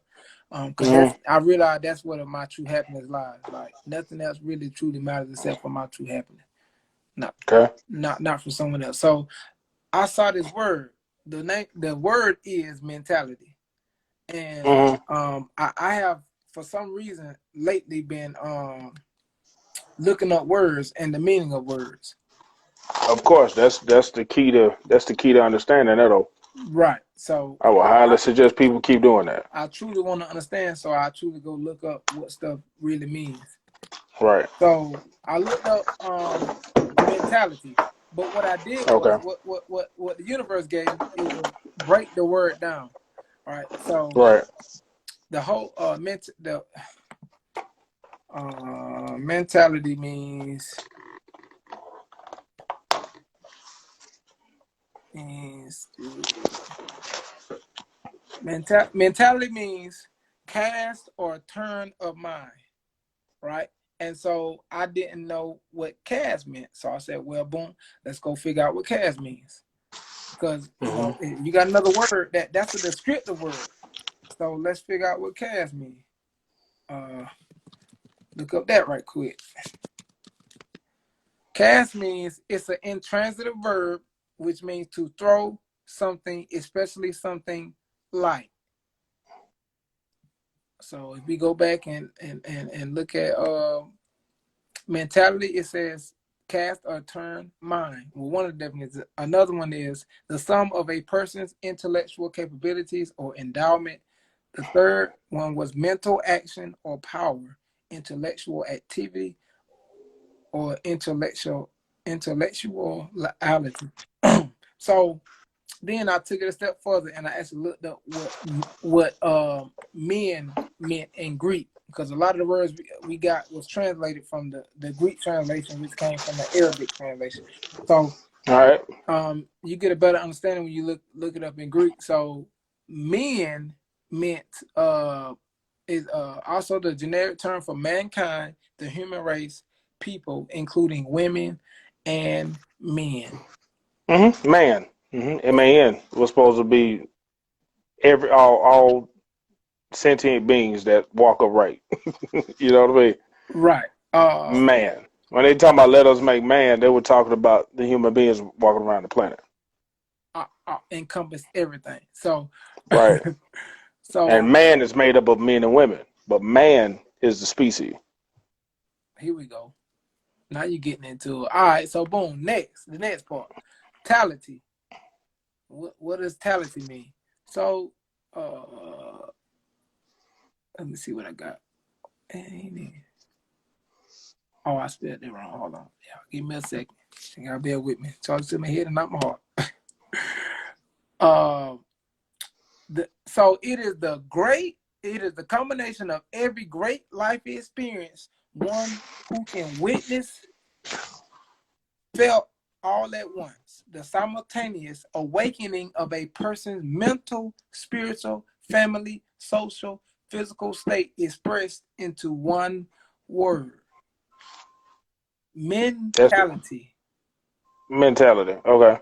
[SPEAKER 1] Because I realize that's where my true happiness lies. Like nothing else really truly matters except for my true happiness. Not for someone else. So I saw this word. The word is mentality. And I have for some reason lately been looking up words and the meaning of words.
[SPEAKER 2] Of course, that's the key to understanding that.
[SPEAKER 1] Right. So
[SPEAKER 2] I would highly suggest people keep doing that.
[SPEAKER 1] I truly want to understand, so I truly go look up what stuff really means.
[SPEAKER 2] Right.
[SPEAKER 1] So I looked up mentality, but what I did was
[SPEAKER 2] Okay.
[SPEAKER 1] what the universe gave me, it was break the word down. All right. So
[SPEAKER 2] Right.
[SPEAKER 1] the whole mentality means mentality means cast or turn of mind, right? And so I didn't know what cast meant, so I said, well, boom, let's go figure out what cast means, because you know you got another word that's a descriptive word. So let's figure out what cast means. Look up that right quick. Cast means it's an intransitive verb, which means to throw something, especially something light. So if we go back and look at mentality, it says cast or turn mind. Well, one of the definitions. Another one is the sum of a person's intellectual capabilities or endowment. The third one was mental action or power, intellectual activity, or intellectuality. So then I took it a step further and I actually looked up what men meant in Greek, because a lot of the words we got was translated from the Greek translation, which came from the Arabic translation. So
[SPEAKER 2] All right.
[SPEAKER 1] You get a better understanding when you look it up in Greek. So men meant is also the generic term for mankind, the human race, people, including women and men.
[SPEAKER 2] Man. MAN was supposed to be all sentient beings that walk upright. You know what I mean?
[SPEAKER 1] Right.
[SPEAKER 2] Man. When they talking about let us make man, they were talking about the human beings walking around the planet.
[SPEAKER 1] Encompass everything. So,
[SPEAKER 2] Right.
[SPEAKER 1] so
[SPEAKER 2] And man is made up of men and women, but man is the species.
[SPEAKER 1] here we go. Now you're getting into it. All right. So boom. The next part. Tality. What does tality mean? So, let me see what I got. Oh, I spelled it wrong. Hold on. Yeah, give me a second. You gotta bear with me. Talk to my head and not my heart. So it is the combination of every great life experience, one who can witness, felt all at once, the simultaneous awakening of a person's mental, spiritual, family, social, physical state expressed into one word.
[SPEAKER 2] That's
[SPEAKER 1] Mentality.
[SPEAKER 2] mentality. Okay.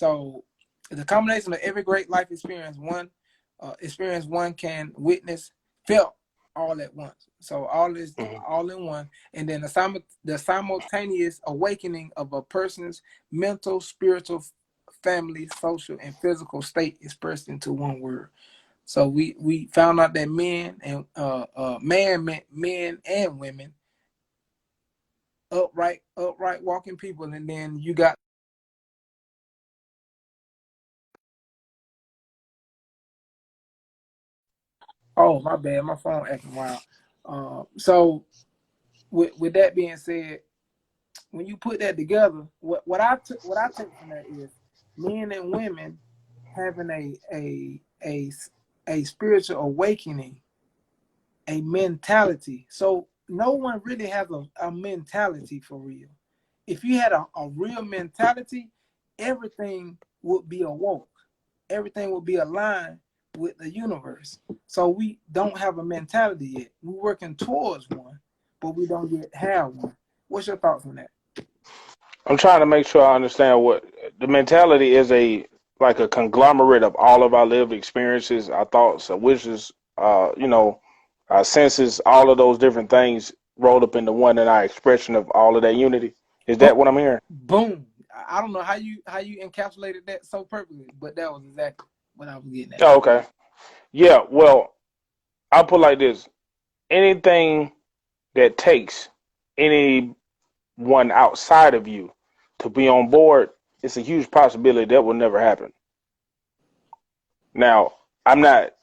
[SPEAKER 1] So the combination of every great life experience one can witness, felt all at once. So all is all in one, and then the simultaneous awakening of a person's mental, spiritual, family, social, and physical state expressed into one word. So we found out that men and man meant men and women, upright walking people, and then you got, oh my bad, my phone acting wild. So with that being said, when you put that together, what I take from that is men and women having a spiritual awakening, a mentality. So no one really has a mentality for real. If you had a real mentality, everything would be awoke. Everything would be aligned with the universe. So we don't have a mentality yet. We're working towards one, but we don't yet have one. What's your thoughts on that?
[SPEAKER 2] I'm trying to make sure I understand what the mentality is, like a conglomerate of all of our lived experiences, our thoughts, our wishes, our senses, all of those different things rolled up into one, and our expression of all of that unity. Is
[SPEAKER 1] Boom.
[SPEAKER 2] that what I'm hearing?
[SPEAKER 1] Boom. I don't know how you encapsulated that so perfectly, but that was exactly what I was getting at.
[SPEAKER 2] Oh, okay. Yeah. Well, I'll put it like this: anything that takes anyone outside of you to be on board, it's a huge possibility that will never happen. Now, I'm not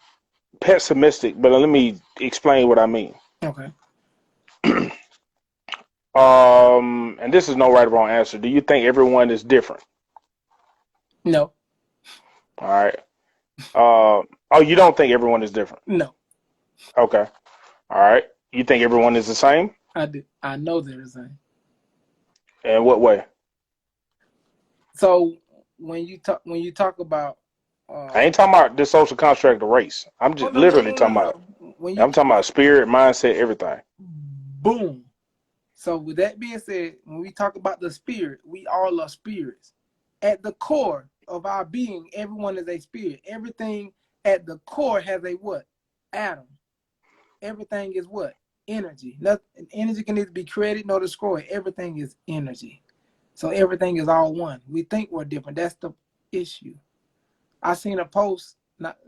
[SPEAKER 2] pessimistic, but let me explain what I mean.
[SPEAKER 1] Okay.
[SPEAKER 2] And this is no right or wrong answer. Do you think everyone is different?
[SPEAKER 1] No.
[SPEAKER 2] All right. Oh, you don't think everyone is different?
[SPEAKER 1] No.
[SPEAKER 2] Okay. All right. You think everyone is the same?
[SPEAKER 1] I do. I know they're the same.
[SPEAKER 2] In what way?
[SPEAKER 1] So when you talk about
[SPEAKER 2] I ain't talking about the social construct of race. I'm
[SPEAKER 1] oh
[SPEAKER 2] just
[SPEAKER 1] no no
[SPEAKER 2] literally
[SPEAKER 1] no no
[SPEAKER 2] talking about.
[SPEAKER 1] no. When you
[SPEAKER 2] I'm talking about spirit, mindset, everything.
[SPEAKER 1] boom. So with that being said, when we talk about the spirit, we all are spirits. At the core of our being, everyone is a spirit. Everything at the core has a what? Atom. Everything is what? Energy. Nothing, energy can neither be created nor destroyed. Everything is energy. So everything is all one. We think we're different. That's the issue. I seen a post, not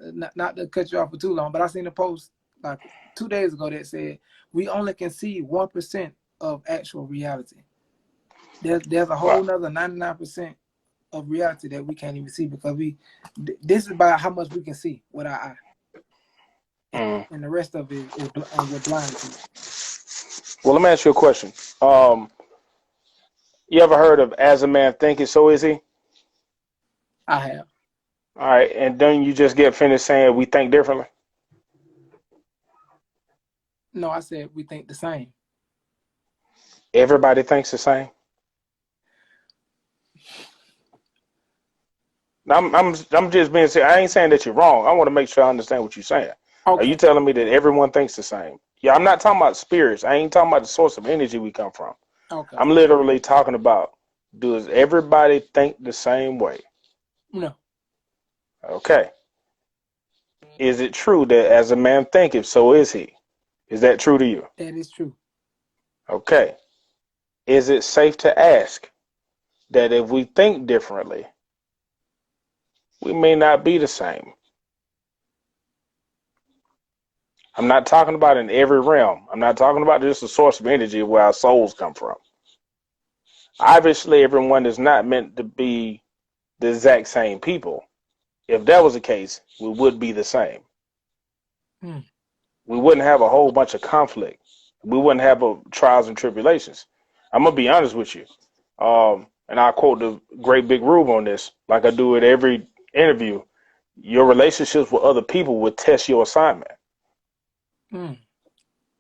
[SPEAKER 1] to cut you off for too long, but I seen a post like 2 days ago that said we only can see 1% of actual reality. There's a whole
[SPEAKER 2] Wow.
[SPEAKER 1] nother 99% of reality that we can't even see because this is about how much we can see with our eye,
[SPEAKER 2] Mm.
[SPEAKER 1] and the rest of it is we're blinded to.
[SPEAKER 2] Well, let me ask you a question. Um, you ever heard of "As a man thinketh, so is he"?
[SPEAKER 1] I have.
[SPEAKER 2] All right, and then you just get finished saying we think differently.
[SPEAKER 1] No, I said we think the same.
[SPEAKER 2] Everybody thinks the same. I'm just being serious. I ain't saying that you're wrong. I want to make sure I understand what you're saying. Are you
[SPEAKER 1] Okay.
[SPEAKER 2] telling me that everyone thinks the same? Yeah, I'm not talking about spirits. I ain't talking about the source of energy we come from.
[SPEAKER 1] Okay.
[SPEAKER 2] I'm literally talking about, does everybody think the same way?
[SPEAKER 1] No,
[SPEAKER 2] Okay. Is it true that as a man thinketh, so is he? Is that true to you?
[SPEAKER 1] that is true.
[SPEAKER 2] Okay. Is it safe to ask that if we think differently, we may not be the same? I'm not talking about in every realm. I'm not talking about just the source of energy where our souls come from. Obviously, everyone is not meant to be the exact same people. If that was the case, we would be the same.
[SPEAKER 1] Hmm.
[SPEAKER 2] We wouldn't have a whole bunch of conflict. We wouldn't have trials and tribulations. I'm gonna be honest with you, and I'll quote the great big Rube on this, like I do at every interview. Your relationships with other people will test your assignment.
[SPEAKER 1] Hmm.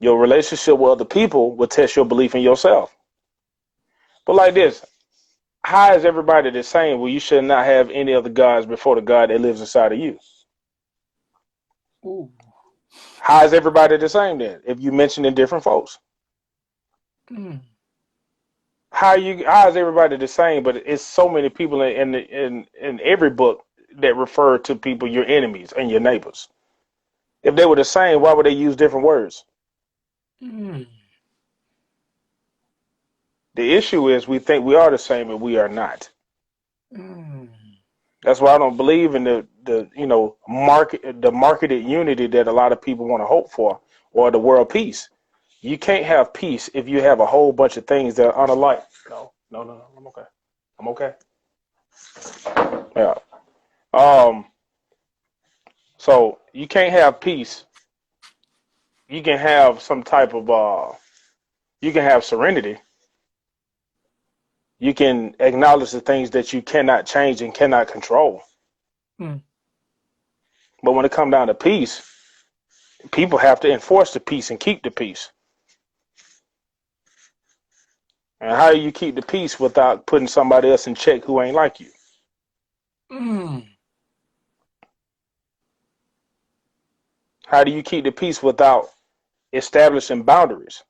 [SPEAKER 2] Your relationship with other people will test your belief in yourself. But like this, how is everybody the same? Well, you should not have any other gods before the God that lives inside of you.
[SPEAKER 1] Ooh.
[SPEAKER 2] How is everybody the same then? If you mention in different folks,
[SPEAKER 1] Hmm.
[SPEAKER 2] how is everybody the same? But it's so many people in every book that refer to people your enemies and your neighbors. If they were the same, why would they use different words?
[SPEAKER 1] Mm.
[SPEAKER 2] The issue is we think we are the same, and we are not.
[SPEAKER 1] Mm.
[SPEAKER 2] That's why I don't believe in the marketed unity that a lot of people want to hope for, or the world peace. You can't have peace if you have a whole bunch of things that are unalike. No. I'm okay. I'm okay. Yeah. Um. So you can't have peace. You can have some type of You can have serenity. You can acknowledge the things that you cannot change and cannot control.
[SPEAKER 1] Mm.
[SPEAKER 2] But when it comes down to peace, people have to enforce the peace and keep the peace. And how do you keep the peace without putting somebody else in check who ain't like you?
[SPEAKER 1] Mm.
[SPEAKER 2] How do you keep the peace without establishing boundaries?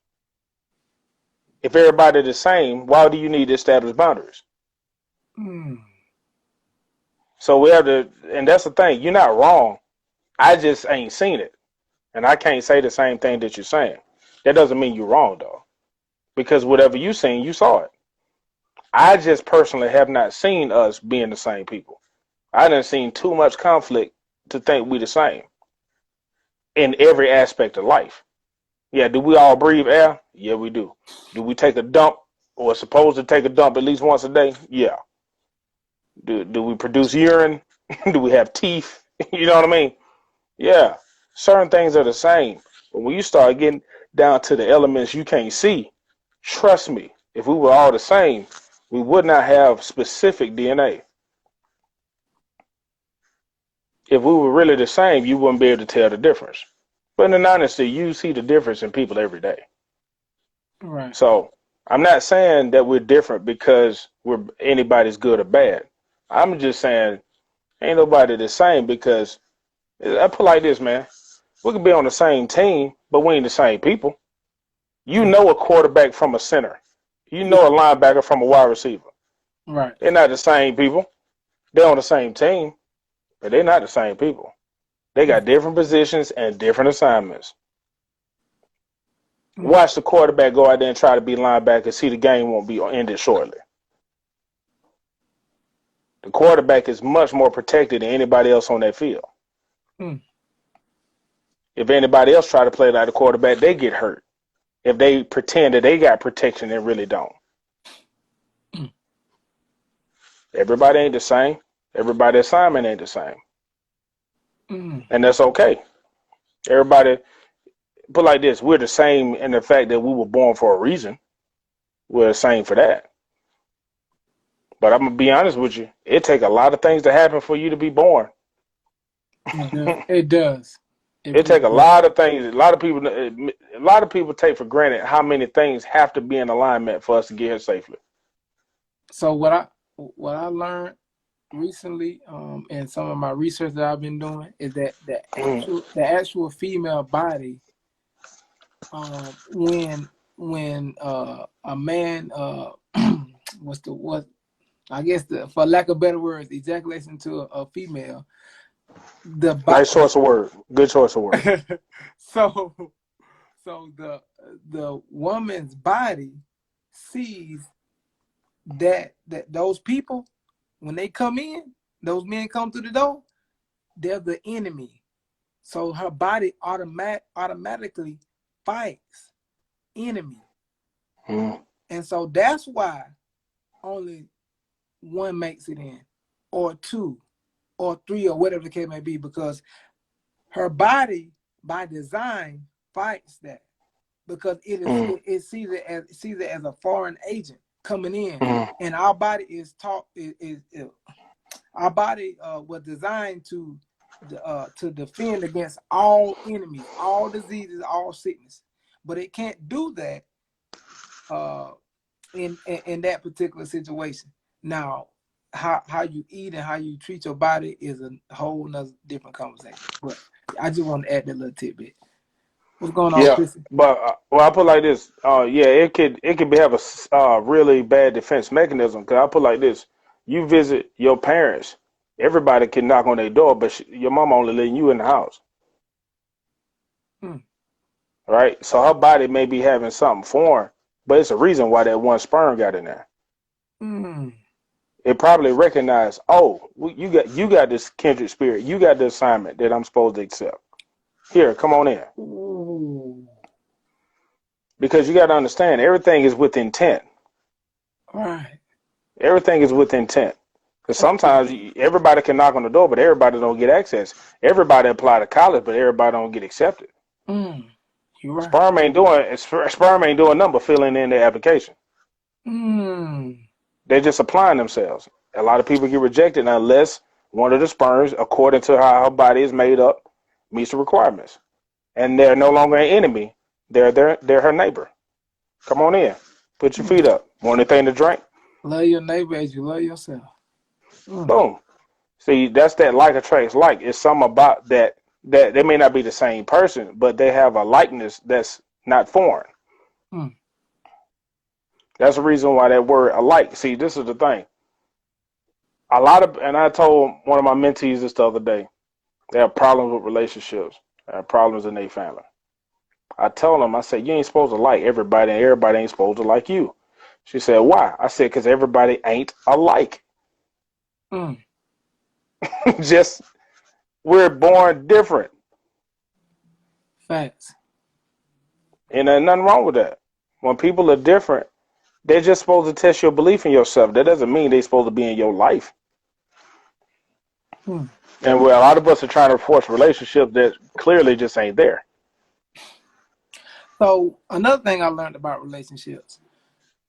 [SPEAKER 2] If everybody the same, why do you need to establish boundaries?
[SPEAKER 1] Mm.
[SPEAKER 2] So we have to, and that's the thing. You're not wrong. I just ain't seen it, and I can't say the same thing that you're saying. That doesn't mean you're wrong though, because whatever you seen, you saw it. I just personally have not seen us being the same people. I done seen too much conflict to think we the same in every aspect of life. Yeah, do we all breathe air? Yeah, we do. Do we take a dump or supposed to take a dump at least once a day? Yeah. Do we produce urine? Do we have teeth? You know what I mean? Yeah. Certain things are the same. But when you start getting down to the elements you can't see, trust me, if we were all the same, we would not have specific DNA. If we were really the same, you wouldn't be able to tell the difference. But in honesty, you see the difference in people every day.
[SPEAKER 1] Right.
[SPEAKER 2] So I'm not saying that we're different because we're anybody's good or bad. I'm just saying ain't nobody the same because I put it like this, man. We could be on the same team, but we ain't the same people. You
[SPEAKER 1] True.
[SPEAKER 2] know a quarterback from a center. You
[SPEAKER 1] Yeah.
[SPEAKER 2] know a linebacker from a wide receiver.
[SPEAKER 1] Right.
[SPEAKER 2] They're not the same people. They're on the same team, but they're not the same people. They got different positions and different assignments.
[SPEAKER 1] Mm.
[SPEAKER 2] Watch the quarterback go out there and try to be linebacker and see the game won't be ended shortly. The quarterback is much more protected than anybody else on that field.
[SPEAKER 1] Mm.
[SPEAKER 2] If anybody else try to play like the quarterback, they get hurt. If they pretend that they got protection, they really don't.
[SPEAKER 1] Mm.
[SPEAKER 2] Everybody ain't the same. Everybody's assignment ain't the same.
[SPEAKER 1] Mm.
[SPEAKER 2] And that's okay. Everybody, put like this, we're the same in the fact that we were born for a reason. We're the same for that. But I'm going to be honest with you. It take a lot of things to happen for you to be born.
[SPEAKER 1] It does. It does. It
[SPEAKER 2] It
[SPEAKER 1] really
[SPEAKER 2] take a
[SPEAKER 1] does.
[SPEAKER 2] lot of things. A lot of people take for granted how many things have to be in alignment for us to get here safely.
[SPEAKER 1] So what I learned recently, and some of my research that I've been doing is that
[SPEAKER 2] Mm,
[SPEAKER 1] the actual female body, when a man what I guess for lack of better words, ejaculation to a female, the
[SPEAKER 2] nice
[SPEAKER 1] body.
[SPEAKER 2] choice of word. Good choice of word.
[SPEAKER 1] so so the woman's body sees that those people, when they come in, those men come through the door, they're the enemy. So her body automatically fights enemy.
[SPEAKER 2] Mm,
[SPEAKER 1] And so that's why only one makes it in, or two, or three, or whatever the case may be, because her body by design fights that, because
[SPEAKER 2] mm,
[SPEAKER 1] it sees it as a foreign agent coming in.
[SPEAKER 2] mm,
[SPEAKER 1] And our body is taught is our body was designed to defend against all enemies, all diseases, all sickness. But it can't do that uh, in that particular situation. Now, how you eat and how you treat your body is a whole nother different conversation. But I just want to add that little tidbit. What's going on,
[SPEAKER 2] Yeah,
[SPEAKER 1] Chrissy?
[SPEAKER 2] but well, I put it like this. Yeah, have a really bad defense mechanism. Because I put it like this: you visit your parents, everybody can knock on their door, but your mama only letting you in the house,
[SPEAKER 1] Hmm.
[SPEAKER 2] right? So her body may be having something foreign, but it's a reason why that one sperm got in there.
[SPEAKER 1] Hmm.
[SPEAKER 2] It probably recognized, oh, you got this kindred spirit, you got the assignment that I'm supposed to accept. Here, come on in,
[SPEAKER 1] Ooh.
[SPEAKER 2] because you got to understand everything is with intent.
[SPEAKER 1] All right.
[SPEAKER 2] Everything is with intent. Because
[SPEAKER 1] That's good.
[SPEAKER 2] sometimes everybody can knock on the door, but everybody don't get access. Everybody apply to college, but everybody don't get accepted.
[SPEAKER 1] Mm. You're right.
[SPEAKER 2] Sperm ain't doing nothing but filling in their application.
[SPEAKER 1] Mm.
[SPEAKER 2] They're just applying themselves. A lot of people get rejected unless one of the sperms, according to how her body is made up, meets the requirements. And they're no longer an enemy. They're her neighbor. Come on in. Put your
[SPEAKER 1] Mm.
[SPEAKER 2] feet up. Want anything to drink?
[SPEAKER 1] Love your neighbor as you love yourself. Mm.
[SPEAKER 2] Boom. See, that's that like attracts like. It's something about that they may not be the same person, but they have a likeness that's not foreign.
[SPEAKER 1] Mm.
[SPEAKER 2] That's the reason why that word alike. See, this is the thing. And I told one of my mentees this the other day, they have problems with relationships. They have problems in their family. I told them, I said, you ain't supposed to like everybody, and everybody ain't supposed to like you. She said, why? I said, because everybody ain't alike.
[SPEAKER 1] Mm.
[SPEAKER 2] Just we're born different.
[SPEAKER 1] Facts.
[SPEAKER 2] And there's nothing wrong with that. When people are different, they're just supposed to test your belief in yourself. That doesn't mean they're supposed to be in your life.
[SPEAKER 1] Mm.
[SPEAKER 2] And a lot of us are trying to force relationships that clearly just ain't there.
[SPEAKER 1] So another thing I learned about relationships,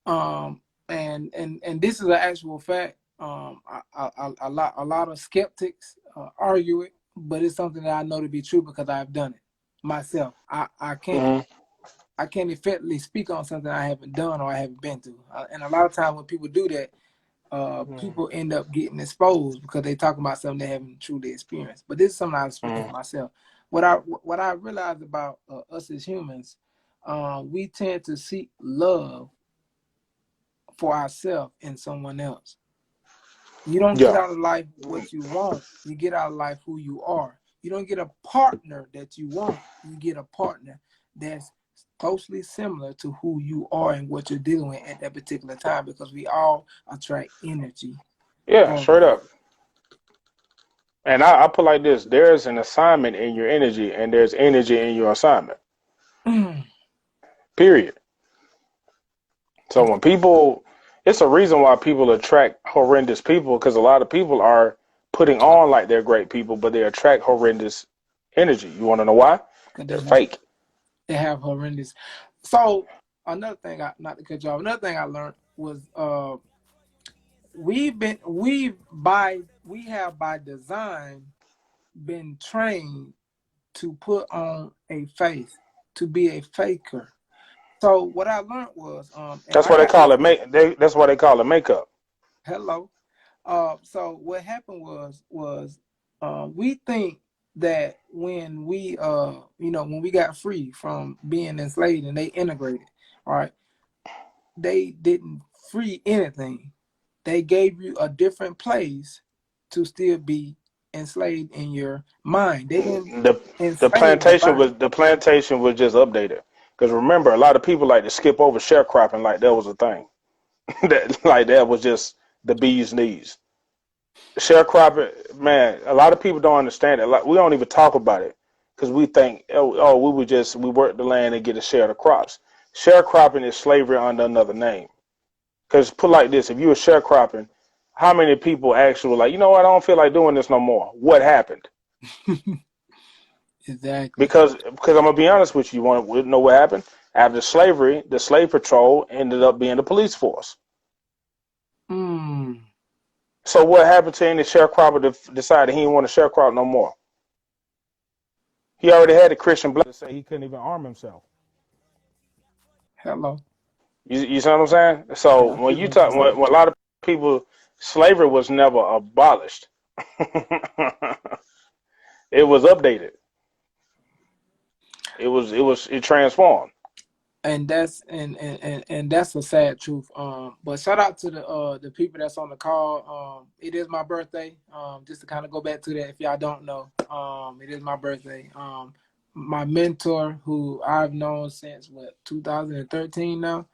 [SPEAKER 1] and this is an actual fact. A lot of skeptics argue it, but it's something that I know to be true because I've done it myself.
[SPEAKER 2] Mm-hmm.
[SPEAKER 1] I can't effectively speak on something I haven't done or I haven't been through. And a lot of times when people do that, people end up getting exposed because they talk about something they haven't truly experienced. But this is something I've experienced
[SPEAKER 2] Mm-hmm.
[SPEAKER 1] myself. What I realized about us as humans, we tend to seek love for ourselves in someone else. You don't get
[SPEAKER 2] Yeah.
[SPEAKER 1] out of life what you want. You get out of life who you are. You don't get a partner that you want. You get a partner that's closely similar to who you are and what you're dealing with at that particular time because we all attract energy.
[SPEAKER 2] Yeah,
[SPEAKER 1] Um,
[SPEAKER 2] straight up. And I put like this: there's an assignment in your energy, and there's energy in your assignment. Period. So when people, it's a reason why people attract horrendous people because a lot of people are putting on like they're great people, but they attract horrendous energy. You want to know why? They're fake.
[SPEAKER 1] they have horrendous. So another thing, not to cut you off, another thing I learned was we have by design been trained to put on a face, to be a faker. So what I learned was, and
[SPEAKER 2] That's
[SPEAKER 1] I
[SPEAKER 2] why they
[SPEAKER 1] got
[SPEAKER 2] call
[SPEAKER 1] this.
[SPEAKER 2] it that's why they call it makeup.
[SPEAKER 1] Hello. So what happened was we think that when when we got free from being enslaved and they integrated, all right, they didn't free anything. They gave you a different place to still be enslaved in your mind. They didn't
[SPEAKER 2] The the
[SPEAKER 1] enslave your
[SPEAKER 2] plantation
[SPEAKER 1] body.
[SPEAKER 2] was the plantation was just updated. Because remember, a lot of people like to skip over sharecropping like that was a thing. that was just the bee's knees. Sharecropping, man, a lot of people don't understand it. Like we don't even talk about it because we think, we work the land and get a share of the crops. Sharecropping is slavery under another name. Because put like this, if you were sharecropping, how many people actually were like, you know what, I don't feel like doing this no more. What happened?
[SPEAKER 1] Exactly.
[SPEAKER 2] Because I'm gonna be honest with you, you want to know what happened? After slavery, the slave patrol ended up being the police force.
[SPEAKER 1] Mm.
[SPEAKER 2] So what happened to any sharecropper that decided he didn't want to sharecrop no more? He already had the Christian blood to say he couldn't even arm himself.
[SPEAKER 1] Hello.
[SPEAKER 2] You see what I'm saying? So
[SPEAKER 1] Yeah, I
[SPEAKER 2] when
[SPEAKER 1] see
[SPEAKER 2] you
[SPEAKER 1] what you're
[SPEAKER 2] talk,
[SPEAKER 1] saying.
[SPEAKER 2] when a lot of people, slavery was never abolished. It was updated. It transformed.
[SPEAKER 1] And that's a sad truth. But shout out to the people that's on the call. It is my birthday. Just to kind of go back to that, if y'all don't know, it is my birthday. My mentor, who I've known since 2013 now.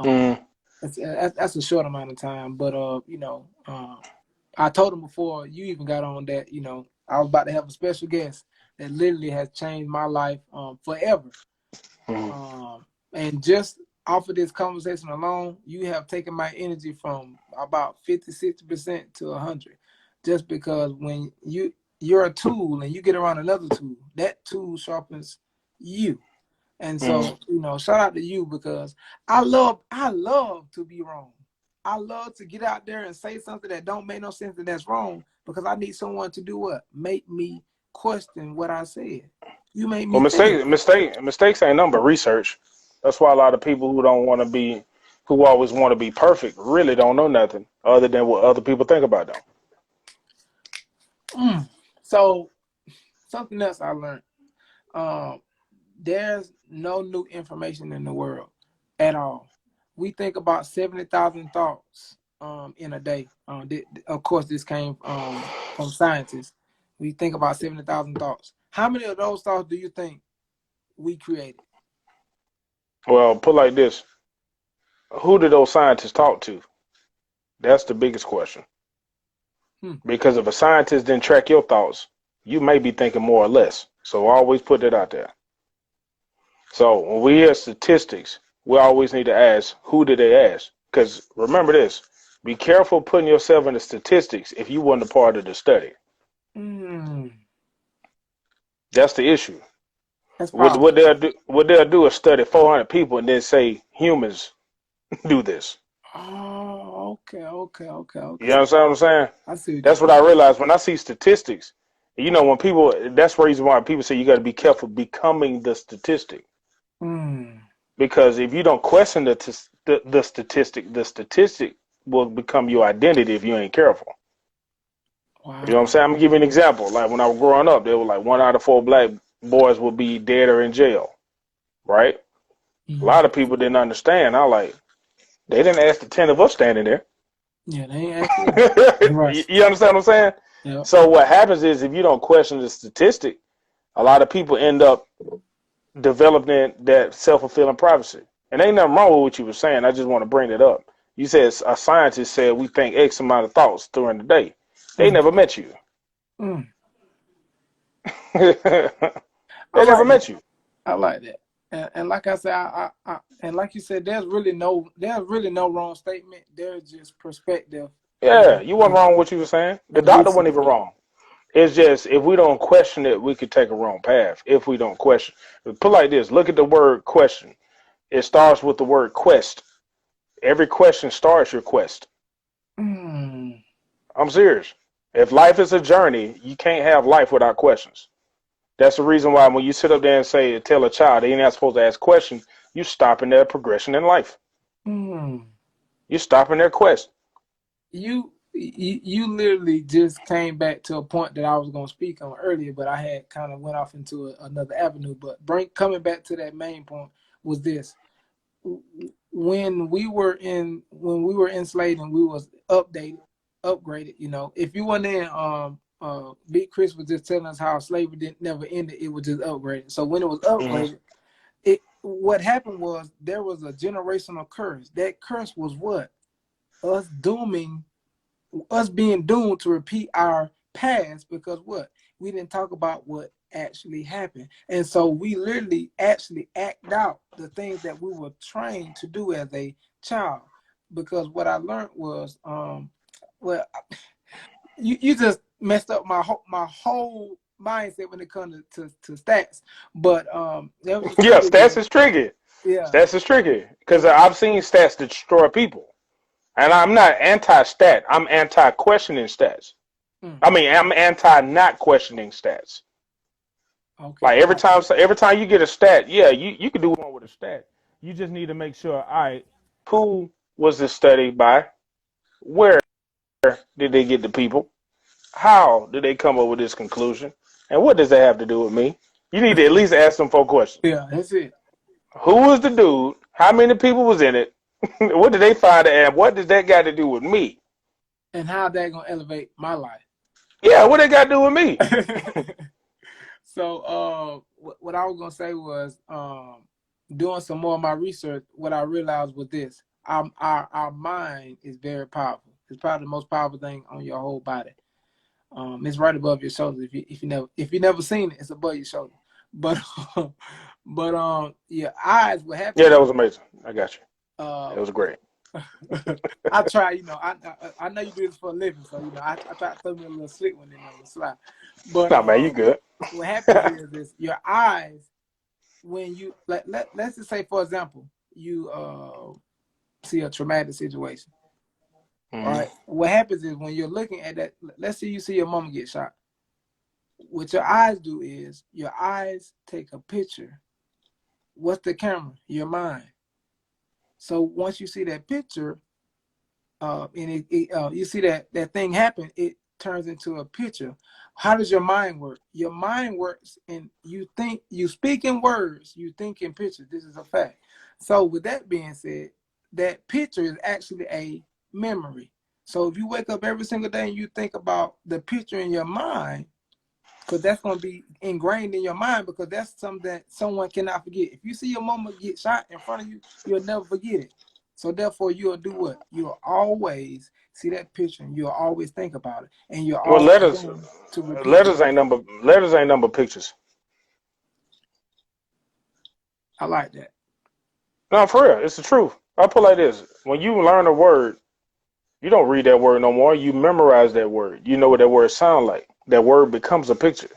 [SPEAKER 2] Mm.
[SPEAKER 1] That's a short amount of time, but I told him before you even got on that, I was about to have a special guest that literally has changed my life forever.
[SPEAKER 2] Mm.
[SPEAKER 1] And just off of this conversation alone, you have taken my energy from about 50, 60% to 100. Just because when you're a tool and you get around another tool, that tool sharpens you. And so, shout out to you, because I love to be wrong. I love to get out there and say something that don't make no sense and that's wrong, because I need someone to do what? Make me question what I said. You make
[SPEAKER 2] Well,
[SPEAKER 1] me think.
[SPEAKER 2] mistakes ain't nothing but research. That's why a lot of people who always want to be perfect, really don't know nothing other than what other people think about them.
[SPEAKER 1] So something else I learned. There's no new information in the world at all. We think about 70,000 thoughts in a day. Of course, this came from scientists. We think about 70,000 thoughts. How many of those thoughts do you think we created?
[SPEAKER 2] Well, put like this: who did those scientists talk to? That's the biggest question. Because if a scientist didn't track your thoughts, you may be thinking more or less. So always put that out there. So when we hear statistics, we always need to ask, who did they ask? Because remember this: be careful putting yourself in the statistics if you weren't a part of the study. That's the issue.
[SPEAKER 1] That's powerful.
[SPEAKER 2] What they'll do is study 400 people and then say humans do this.
[SPEAKER 1] Oh, okay.
[SPEAKER 2] You understand what I'm saying?
[SPEAKER 1] I see.
[SPEAKER 2] That's what I realized when I see statistics. When people, that's the reason why people say you got to be careful becoming the statistic. Because if you don't question the statistic will become your identity if you ain't careful.
[SPEAKER 1] Wow.
[SPEAKER 2] You know what I'm saying? I'm gonna give you an example. Like when I was growing up, there were like 1 out of 4 black boys would be dead or in jail, right? A lot of people didn't understand. I like, they didn't ask the 10 of us standing there.
[SPEAKER 1] Yeah, they ain't asking. Right.
[SPEAKER 2] You understand what I'm saying?
[SPEAKER 1] Yep.
[SPEAKER 2] So what happens is if you don't question the statistic, a lot of people end up developing that self-fulfilling prophecy. And ain't nothing wrong with what you were saying. I just want to bring it up. You said a scientist said we think X amount of thoughts during the day. They never met you. They never met you.
[SPEAKER 1] I like that. And like I said, I and like you said, there's really no wrong statement. There's just perspective.
[SPEAKER 2] Yeah, you weren't wrong with what you were saying. The doctor wasn't even wrong. It's just if we don't question it, we could take a wrong path. If we don't question, put like this: look at the word question. It starts with the word quest. Every question starts your quest. I'm serious. If life is a journey, you can't have life without questions. That's the reason why when you sit up there and tell a child they ain't not supposed to ask questions, you stopping their progression in life. You're stopping their quest.
[SPEAKER 1] You literally just came back to a point that I was going to speak on earlier, but I had kind of went off into another avenue. But coming back to that main point was this: when we were enslaved and we was upgraded. If you went in, Big Chris was just telling us how slavery didn't never ended; it was just upgraded. So when it was upgraded, what happened was there was a generational curse. That curse was what? Us being doomed to repeat our past, because what? We didn't talk about what actually happened. And so we literally actually act out the things that we were trained to do as a child. Because what I learned was, you just messed up my whole mindset when it comes to stats. But
[SPEAKER 2] Stats is tricky.
[SPEAKER 1] Yeah,
[SPEAKER 2] stats is tricky because I've seen stats destroy people, and I'm not anti-stat. I'm anti-questioning stats. I mean, I'm anti-not questioning stats.
[SPEAKER 1] Okay.
[SPEAKER 2] Like every time you get a stat, yeah, you can do one with a stat. You just need to make sure, all right, who was this study by? Where did they get the people? How did they come up with this conclusion? And what does that have to do with me? You need to at least ask them 4 questions.
[SPEAKER 1] Yeah, that's it.
[SPEAKER 2] Who was the dude? How many people was in it? What did they find out? What does that got to do with me?
[SPEAKER 1] And how that gonna elevate my life?
[SPEAKER 2] Yeah, what they got to do with me?
[SPEAKER 1] So, what I was gonna say was, doing some more of my research. What I realized was this: our mind is very powerful. It's probably the most powerful thing on your whole body. It's right above your shoulder. If you never seen it, it's above your shoulder. But your eyes. What happens?
[SPEAKER 2] Yeah, that was amazing. I got you.
[SPEAKER 1] Uh,
[SPEAKER 2] It was great.
[SPEAKER 1] I try, I know you do this for a living, so I try to throw me a little slick one in on the slide. But
[SPEAKER 2] No, man, you good.
[SPEAKER 1] what happens is your eyes, when you let's just say, for example, you see a traumatic situation.
[SPEAKER 2] Mhm.
[SPEAKER 1] All right. What happens is when you're looking at that, let's say you see your mama get shot. What your eyes do is your eyes take a picture. What's the camera? Your mind. So once you see that picture, and you see that thing happen, it turns into a picture. How does your mind work? Your mind works, and you speak in words, you think in pictures. This is a fact. So with that being said, that picture is actually a memory. So if you wake up every single day and you think about the picture in your mind, because that's going to be ingrained in your mind, because that's something that someone cannot forget. If you see your mama get shot in front of you, you'll never forget it. So therefore, you'll do what? You'll always see that picture, and you'll always think about it, and you're
[SPEAKER 2] Well,
[SPEAKER 1] always going to repeat it.
[SPEAKER 2] letters ain't number. Letters ain't number pictures.
[SPEAKER 1] I like that.
[SPEAKER 2] No, for real, it's the truth. I put it like this: when you learn a word, you don't read that word no more. You memorize that word. You know what that word sounds like. That word becomes a picture.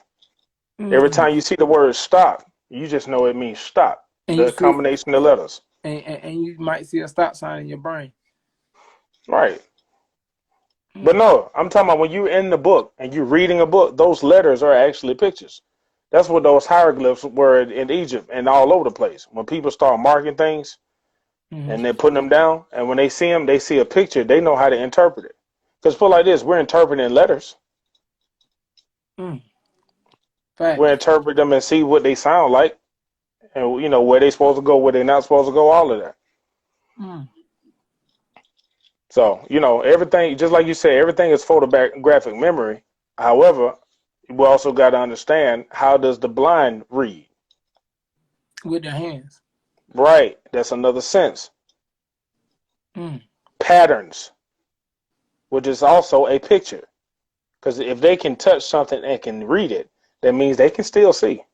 [SPEAKER 2] Every time you see the word stop, you just know it means stop.
[SPEAKER 1] And you
[SPEAKER 2] The
[SPEAKER 1] see,
[SPEAKER 2] combination of letters.
[SPEAKER 1] and you might see a stop sign in your brain.
[SPEAKER 2] Right. But no, I'm talking about when you're in the book and you're reading a book, those letters are actually pictures. That's what those hieroglyphs were in Egypt and all over the place. When people start marking things and they're putting them down, and when they see a picture, they know how to interpret it. Because put it like this, we're interpreting letters. We interpret them and see what they sound like, and where they supposed to go, where they're not supposed to go, all of that. So everything, just like you said, everything is photographic memory. However, we also got to understand, how does the blind read?
[SPEAKER 1] With their hands.
[SPEAKER 2] Right. That's another sense. Patterns, which is also a picture. Because if they can touch something and can read it, that means they can still see.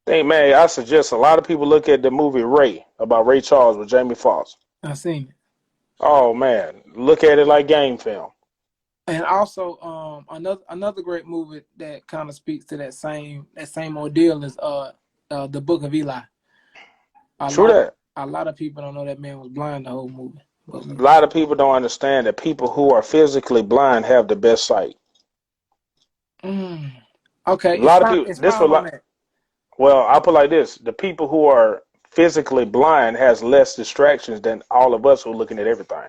[SPEAKER 2] Hey, man, I suggest a lot of people look at the movie Ray, about Ray Charles with Jamie Foxx.
[SPEAKER 1] I've seen it.
[SPEAKER 2] Oh, man. Look at it like game film.
[SPEAKER 1] And also, another great movie that kind of speaks to that same ordeal is the Book of Eli. A lot of people don't know that man was blind the whole movie.
[SPEAKER 2] A lot of people don't understand that people who are physically blind have the best sight.
[SPEAKER 1] Okay,
[SPEAKER 2] a lot of people. Well, I'll put it like this: the people who are physically blind has less distractions than all of us who are looking at everything.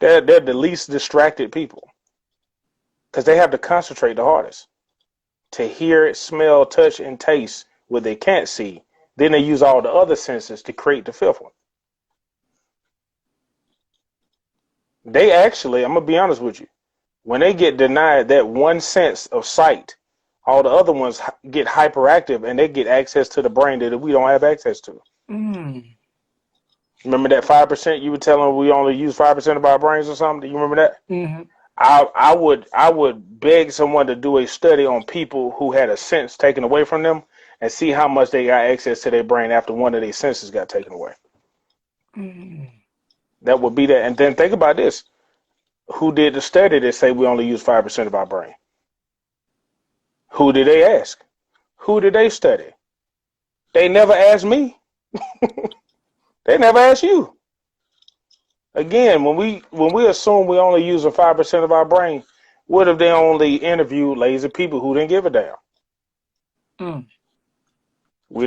[SPEAKER 2] They're the least distracted people because they have to concentrate the hardest to hear, smell, touch, and taste what they can't see. Then they use all the other senses to create the fifth one. They actually, I'm gonna be honest with you, when they get denied that one sense of sight, all the other ones get hyperactive and they get access to the brain that we don't have access to. Remember that 5% you were telling we only use 5% of our brains or something? Do you remember that? I would beg someone to do a study on people who had a sense taken away from them and see how much they got access to their brain after one of their senses got taken away. That would be that. And then think about this. Who did the study that say we only use 5% of our brain? Who did they ask? Who did they study? They never asked me. They never asked you. Again, when we assume we only use 5% of our brain, what if they only interviewed lazy people who didn't give a damn? We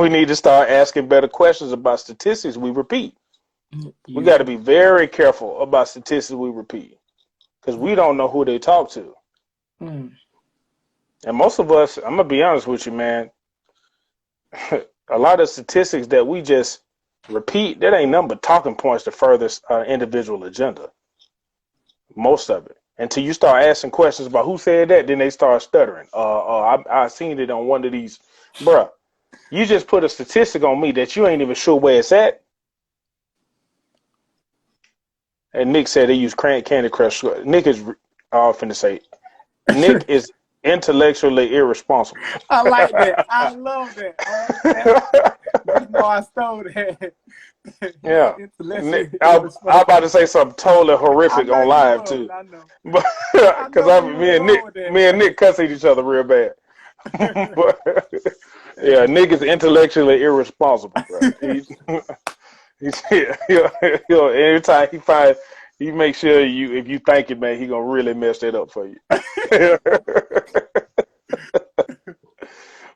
[SPEAKER 2] need to start asking better questions about statistics we repeat. We got to be very careful about statistics we repeat. because we don't know who they talk to.
[SPEAKER 1] Mm.
[SPEAKER 2] And most of us, I'm gonna be honest with you, man. A lot of statistics that we just repeat, that ain't nothing but talking points to further individual agenda. Most of it. Until you start asking questions about who said that, then they start stuttering. I seen it on one of these, bruh. You just put a statistic on me that you ain't even sure where it's at. And Nick said they use Candy Crush. Nick is, finna say, Nick is intellectually irresponsible.
[SPEAKER 1] I like that. I love that. You know I stole that.
[SPEAKER 2] Yeah.
[SPEAKER 1] Intellectually
[SPEAKER 2] I'm
[SPEAKER 1] irresponsible.
[SPEAKER 2] about to say something totally horrific
[SPEAKER 1] I know
[SPEAKER 2] on
[SPEAKER 1] you
[SPEAKER 2] live
[SPEAKER 1] was.
[SPEAKER 2] too.
[SPEAKER 1] I know.
[SPEAKER 2] But
[SPEAKER 1] I
[SPEAKER 2] because
[SPEAKER 1] know you was going with that.
[SPEAKER 2] me and Nick cussing each other real bad. But yeah, Nick is intellectually irresponsible, bro. Every time he make sure if you think it, man, he gonna really mess that up for you.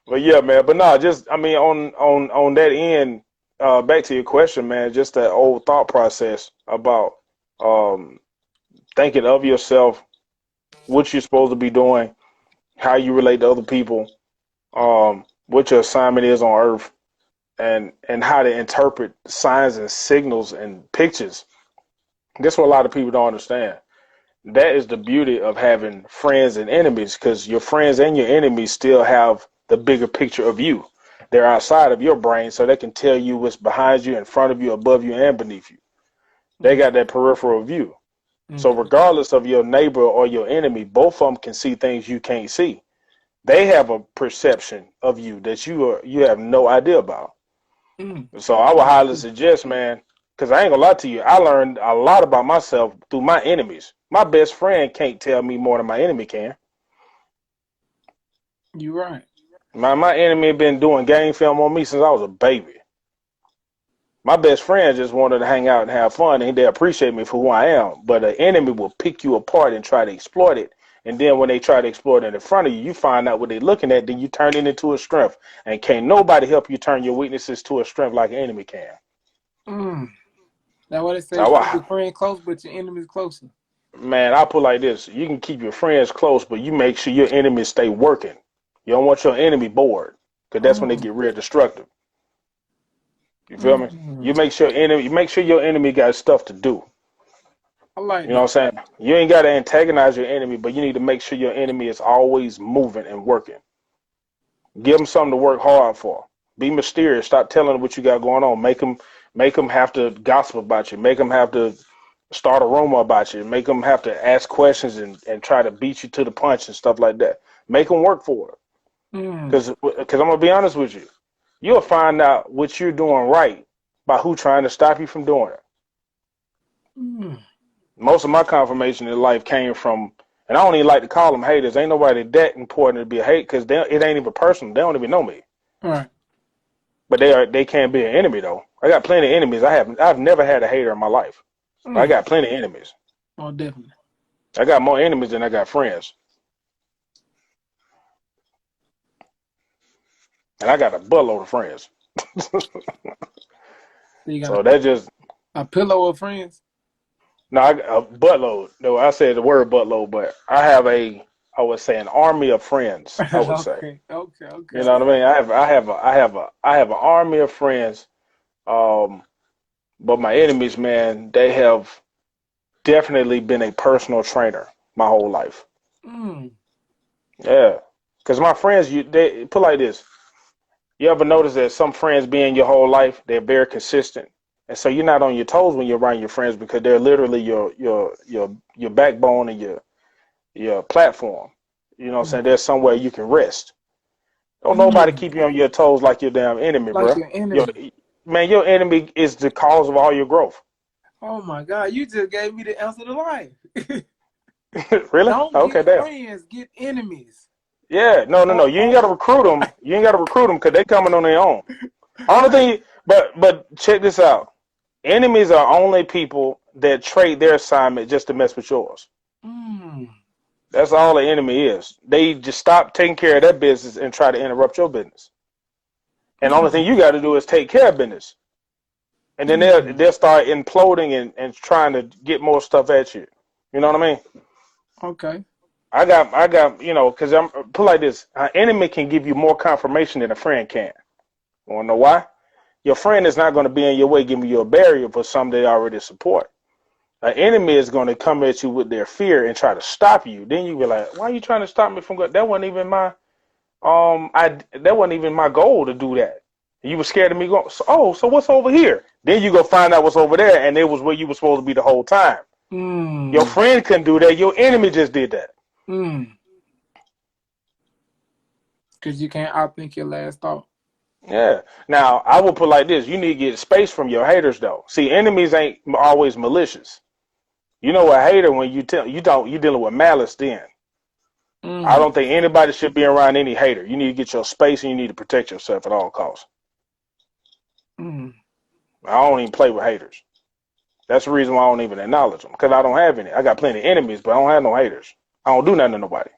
[SPEAKER 2] But yeah, man. But no, just I mean, on that end, back to your question, man. Just that old thought process about thinking of yourself, what you're supposed to be doing, how you relate to other people, what your assignment is on Earth, and how to interpret signs and signals and pictures. That's what a lot of people don't understand. That is the beauty of having friends and enemies, because your friends and your enemies still have the bigger picture of you. They're outside of your brain, so they can tell you what's behind you, in front of you, above you, and beneath you. They got that peripheral view. So regardless of your neighbor or your enemy, both of them can see things you can't see. They have a perception of you that you have no idea about. So I would highly suggest, man, because I ain't gonna lie to you, I learned a lot about myself through my enemies. My best friend can't tell me more than my enemy can.
[SPEAKER 1] You're right.
[SPEAKER 2] My enemy been doing game film on me since I was a baby. My best friend just wanted to hang out and have fun, and they appreciate me for who I am. But an enemy will pick you apart and try to exploit it. And then when they try to exploit it in front of you, you find out what they're looking at, then you turn it into a strength. And can't nobody help you turn your weaknesses to a strength like an enemy can.
[SPEAKER 1] That's what they say. Keep your friend close, but your enemy's closer.
[SPEAKER 2] Man, I put it like this. You can keep your friends close, but you make sure your enemies stay working. You don't want your enemy bored, because that's when they get real destructive. You feel me? You make sure your enemy got stuff to do.
[SPEAKER 1] I like
[SPEAKER 2] You know what I'm saying? You ain't got to antagonize your enemy, but you need to make sure your enemy is always moving and working. Give them something to work hard for. Be mysterious. Stop telling them what you got going on. Make them have to gossip about you. Make them have to start a rumor about you. Make them have to ask questions and try to beat you to the punch and stuff like that. Make them work for it. Because I'm going to be honest with you. You'll find out what you're doing right by who trying to stop you from doing it. Most of my confirmation in life came from, and I don't even like to call them haters. Ain't nobody that important to be a hate, because it ain't even personal. They don't even know me.
[SPEAKER 1] Right.
[SPEAKER 2] But they can't be an enemy though. I got plenty of enemies. I've never had a hater in my life. I got plenty of enemies.
[SPEAKER 1] Oh, definitely.
[SPEAKER 2] I got more enemies than I got friends. And I got a buttload of friends. So that just
[SPEAKER 1] a pillow of friends.
[SPEAKER 2] No, a buttload. No, I said the word buttload, but I would say an army of friends. I would say.
[SPEAKER 1] Okay.
[SPEAKER 2] You know what I mean? I have an army of friends. But my enemies, man, they have definitely been a personal trainer my whole life. Yeah, because my friends, they put like this. You ever notice that some friends be in your whole life, they're very consistent, and so you're not on your toes when you're around your friends, because they're literally your backbone and your platform. You know what I'm saying? There's somewhere you can rest. Don't nobody keep you on your toes like your damn enemy,
[SPEAKER 1] like
[SPEAKER 2] bro.
[SPEAKER 1] Your enemy.
[SPEAKER 2] Your enemy is the cause of all your growth.
[SPEAKER 1] Oh my God, you just gave me the answer to life.
[SPEAKER 2] Really?
[SPEAKER 1] Don't
[SPEAKER 2] Okay,
[SPEAKER 1] get
[SPEAKER 2] damn.
[SPEAKER 1] friends, get enemies.
[SPEAKER 2] Yeah, no. You ain't got to recruit them. You ain't got to recruit them, because they coming on their own. Only thing, but check this out. Enemies are only people that trade their assignment just to mess with yours. That's all an enemy is. They just stop taking care of their business and try to interrupt your business. And the only thing you got to do is take care of business. And then they'll start imploding and trying to get more stuff at you. You know what I mean?
[SPEAKER 1] Okay.
[SPEAKER 2] I got, because I'm put like this: an enemy can give you more confirmation than a friend can. You wanna know why? Your friend is not going to be in your way, giving you a barrier for something they already support. An enemy is going to come at you with their fear and try to stop you. Then you be like, "Why are you trying to stop me from going? That wasn't even my that wasn't even my goal to do that. You were scared of me going. So what's over here? Then you go find out what's over there, and it was where you were supposed to be the whole time. Your
[SPEAKER 1] Mm.
[SPEAKER 2] friend couldn't do that. Your enemy just did that.
[SPEAKER 1] Mm. Because you can't outthink your last thought.
[SPEAKER 2] Yeah. Now I will put like this: you need to get space from your haters, though. See, enemies ain't always malicious. You know a hater when you tell you don't you dealing with malice. Then I
[SPEAKER 1] Mm.
[SPEAKER 2] don't think anybody should be around any hater. You need to get your space and you need to protect yourself at all costs.
[SPEAKER 1] Mm.
[SPEAKER 2] I don't even play with haters. That's the reason why I don't even acknowledge them because I don't have any. I got plenty of enemies, but I don't have no haters. I don't do nothing to nobody.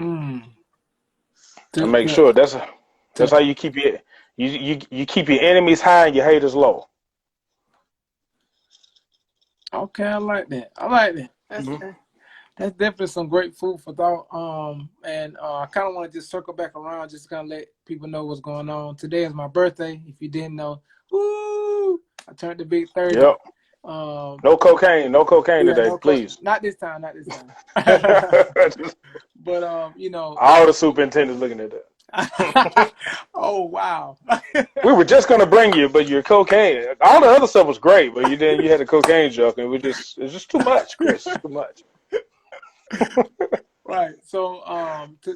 [SPEAKER 1] Mm.
[SPEAKER 2] I
[SPEAKER 1] To,
[SPEAKER 2] make
[SPEAKER 1] to,
[SPEAKER 2] sure that's
[SPEAKER 1] to,
[SPEAKER 2] how you keep you keep your enemies high and your haters low.
[SPEAKER 1] okay, I like that. I like that.
[SPEAKER 2] Mm-hmm.
[SPEAKER 1] That's definitely some great food for thought. And I kind of want to just circle back around, just to kind of let people know what's going on. Today is my birthday. If you didn't know, woo! I turned the big 30.
[SPEAKER 2] Yep. No cocaine
[SPEAKER 1] Yeah,
[SPEAKER 2] today,
[SPEAKER 1] no coach.
[SPEAKER 2] please.
[SPEAKER 1] Not this time. Not this time. But
[SPEAKER 2] All the superintendents looking at that.
[SPEAKER 1] oh wow.
[SPEAKER 2] We were just gonna bring you, but your cocaine, all the other stuff was great, but you had a cocaine joke, and it's just too much, Chris. It's too much.
[SPEAKER 1] Right. So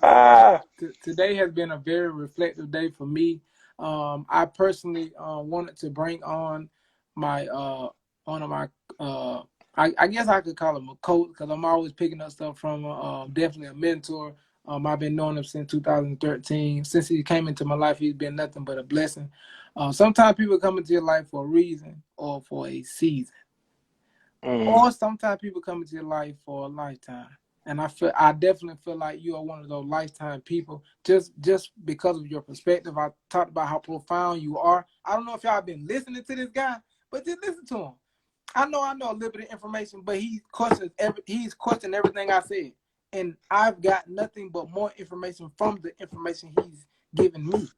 [SPEAKER 2] Ah,
[SPEAKER 1] today has been a very reflective day for me. I personally wanted to bring on my one of my I guess I could call him a coach because I'm always picking up stuff from definitely a mentor. I've been knowing him since 2013. Since he came into my life, he's been nothing but a blessing. Sometimes people come into your life for a reason or for a season.
[SPEAKER 2] mm,
[SPEAKER 1] Or sometimes people come into your life for a lifetime. And I definitely feel like you are one of those lifetime people just because of your perspective. I talked about how profound you are. I don't know if y'all been listening to this guy, but just listen to him. I know a little bit of information, but he's questioned everything I said. And I've got nothing but more information from the information he's given me.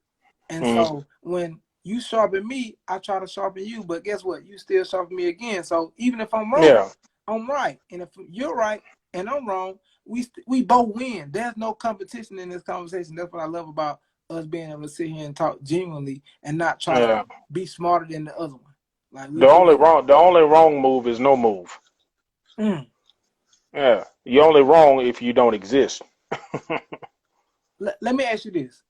[SPEAKER 1] And
[SPEAKER 2] mm,
[SPEAKER 1] so when you sharpen me, I try to sharpen you. But guess what? You still sharpen me again. So even if I'm wrong,
[SPEAKER 2] yeah,
[SPEAKER 1] I'm right. And if you're right and I'm wrong, we both win. There's no competition in this conversation. That's what I love about us being able to sit here and talk genuinely and not try to
[SPEAKER 2] yeah.
[SPEAKER 1] be smarter than the other one. Like
[SPEAKER 2] The only wrong move is no move.
[SPEAKER 1] mm.
[SPEAKER 2] Yeah, you're only wrong if you don't exist.
[SPEAKER 1] Let me ask you this.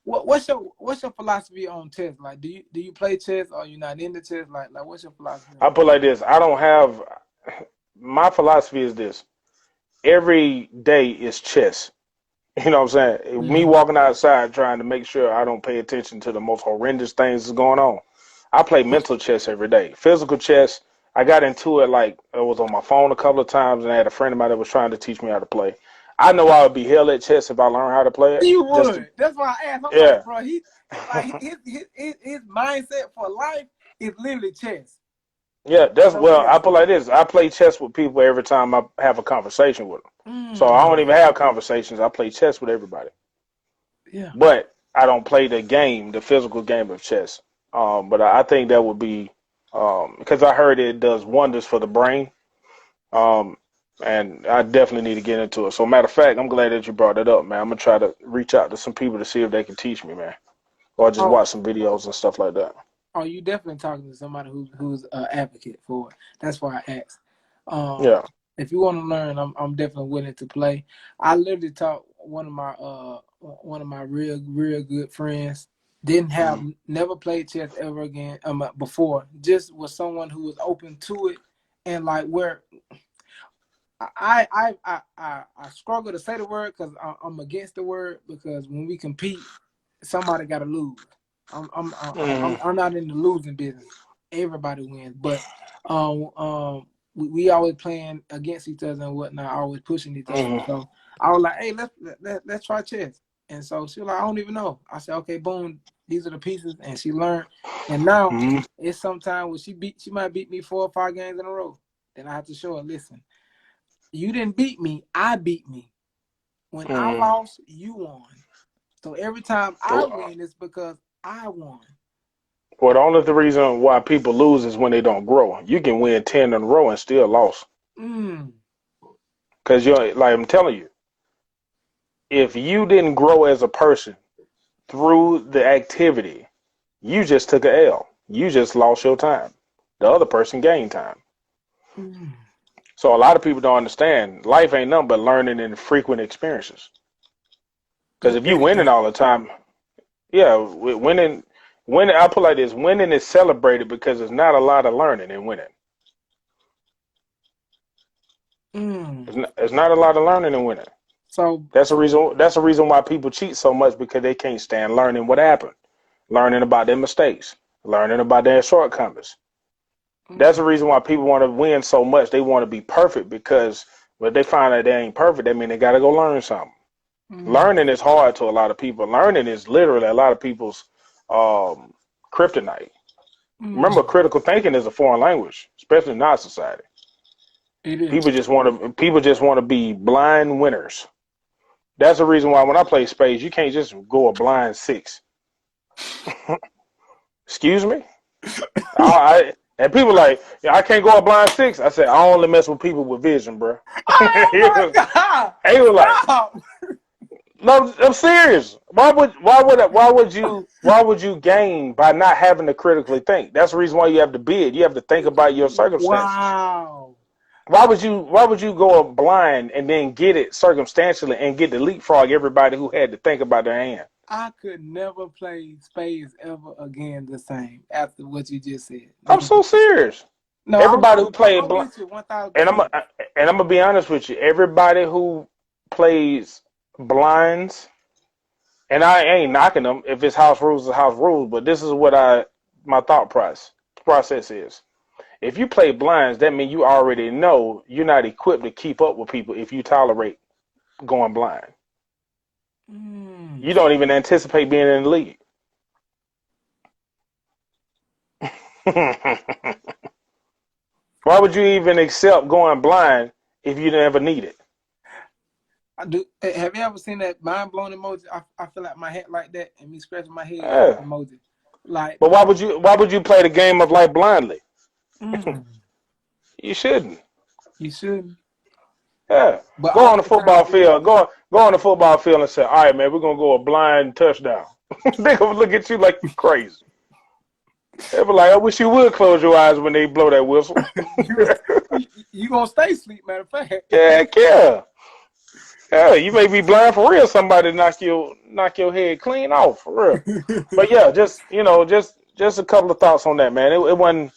[SPEAKER 1] What's your philosophy on chess? Like do you play chess or you not into chess? Like what's your philosophy
[SPEAKER 2] I
[SPEAKER 1] on
[SPEAKER 2] put
[SPEAKER 1] it?
[SPEAKER 2] like this. I don't have my philosophy is this. Every day is chess. You know what I'm saying? Me
[SPEAKER 1] Mm-hmm.
[SPEAKER 2] walking outside trying to make sure I don't pay attention to the most horrendous things that's going on. I play mental chess every day. Physical chess, I got into it like I was on my phone a couple of times and I had a friend of mine that was trying to teach me how to play. I know I would be hell at chess if I learned how to play it.
[SPEAKER 1] You
[SPEAKER 2] Just to,
[SPEAKER 1] would. That's why I asked. I'm
[SPEAKER 2] yeah.
[SPEAKER 1] like, bro, like his mindset for life is literally chess.
[SPEAKER 2] Yeah, that's
[SPEAKER 1] So
[SPEAKER 2] well,
[SPEAKER 1] yeah.
[SPEAKER 2] I put like this. I play chess with people every time I have a conversation with them. So I don't
[SPEAKER 1] Mm,
[SPEAKER 2] even have conversations. I play chess with everybody.
[SPEAKER 1] yeah.
[SPEAKER 2] But I don't play the game, the physical game of chess. But I think that would be because I heard it does wonders for the brain. Um, and I definitely need to get into it. So, matter of fact, I'm glad that you brought it up, man. I'm gonna try to reach out to some people to see if they can teach me, man, or just
[SPEAKER 1] Oh,
[SPEAKER 2] watch some videos and stuff like that.
[SPEAKER 1] oh, you definitely talking to somebody who's an advocate for it. That's why I asked. Um,
[SPEAKER 2] Yeah.
[SPEAKER 1] if you want to learn, I'm definitely willing to play. I literally taught one of my real good friends. Didn't have
[SPEAKER 2] Mm-hmm.
[SPEAKER 1] never played chess ever again before. Just was someone who was open to it and like where I struggle to say the word because I'm against the word because when we compete, somebody got to lose. I'm not in the losing business. Everybody wins, but we always playing against each other and whatnot, always pushing each other.
[SPEAKER 2] Mm-hmm.
[SPEAKER 1] So I was like, hey, let's try chess. And so she was like, I don't even know. I said, okay, boom, these are the pieces, and she learned. And now
[SPEAKER 2] Mm-hmm.
[SPEAKER 1] it's sometimes when she might beat me 4 or 5 games in a row. Then I have to show her, listen. You didn't beat me. I beat me. When I
[SPEAKER 2] Mm.
[SPEAKER 1] lost, you won. So every time I win, it's because I won.
[SPEAKER 2] Well, the only reason why people lose is when they don't grow. You can win 10 in a row and still lost.
[SPEAKER 1] Mm.
[SPEAKER 2] Because you're like I'm telling you, if you didn't grow as a person through the activity, you just took a L. You just lost your time. The other person gained time.
[SPEAKER 1] Mm.
[SPEAKER 2] So a lot of people don't understand life ain't nothing but learning and frequent experiences. Because if you winning all the time, yeah, winning. I put it like this: winning is celebrated because there's not a lot of learning in winning.
[SPEAKER 1] Mm.
[SPEAKER 2] There's not a lot of learning in winning.
[SPEAKER 1] So
[SPEAKER 2] That's a reason. That's a reason why people cheat so much because they can't stand learning what happened, learning about their mistakes, learning about their shortcomings. That's the reason why people want to win so much. They want to be perfect because when they find that they ain't perfect, that means they got to go learn something.
[SPEAKER 1] mm.
[SPEAKER 2] Learning is hard to a lot of people. Learning is literally a lot of people's um, kryptonite. Remember,
[SPEAKER 1] Mm.
[SPEAKER 2] critical thinking is a foreign language, especially in our society.
[SPEAKER 1] It is.
[SPEAKER 2] People just want to be blind winners. That's the reason why when I play spades, you can't just go a blind six. Excuse me. And people like, yeah, I can't go a blind six. I said I only mess with people with vision, bro.
[SPEAKER 1] Oh my God!
[SPEAKER 2] They were like,
[SPEAKER 1] Stop!
[SPEAKER 2] no, I'm serious. Why would you gain by not having to critically think? That's the reason why you have to bid. You have to think about your circumstances.
[SPEAKER 1] Wow!
[SPEAKER 2] Why would you go up blind and then get it circumstantially and get to leapfrog everybody who had to think about their hand?
[SPEAKER 1] I could never play spades ever again the same after what you just said.
[SPEAKER 2] I'm so serious.
[SPEAKER 1] No,
[SPEAKER 2] Everybody who played
[SPEAKER 1] I'm
[SPEAKER 2] blind,
[SPEAKER 1] with you 1,000%.
[SPEAKER 2] and I'm gonna be honest with you. Everybody who plays blinds, and I ain't knocking them. If it's house rules, it's house rules. But this is what my thought process is. If you play blinds, that means you already know you're not equipped to keep up with people if you tolerate going blind.
[SPEAKER 1] Mm.
[SPEAKER 2] You don't even anticipate being in the league. Why would you even accept going blind if you never need it?
[SPEAKER 1] I do. Have you ever seen that mind blown emoji? I feel like my head like that and me scratching my head
[SPEAKER 2] Yeah.
[SPEAKER 1] emoji. Like,
[SPEAKER 2] But why would you play the game of life blindly?
[SPEAKER 1] mm,
[SPEAKER 2] You shouldn't.
[SPEAKER 1] you shouldn't.
[SPEAKER 2] Yeah.
[SPEAKER 1] But
[SPEAKER 2] Go on the football
[SPEAKER 1] oftentimes we do.
[SPEAKER 2] field. Go on the football field and say, all right, man, we're gonna go a blind touchdown. They gonna look at you like you crazy. They be like, I wish you would close your eyes when they blow that whistle.
[SPEAKER 1] you gonna stay asleep, matter of fact.
[SPEAKER 2] Yeah. Yeah, you may be blind for real. Somebody knock your head clean off for real. But yeah, just a couple of thoughts on that, man. It wasn't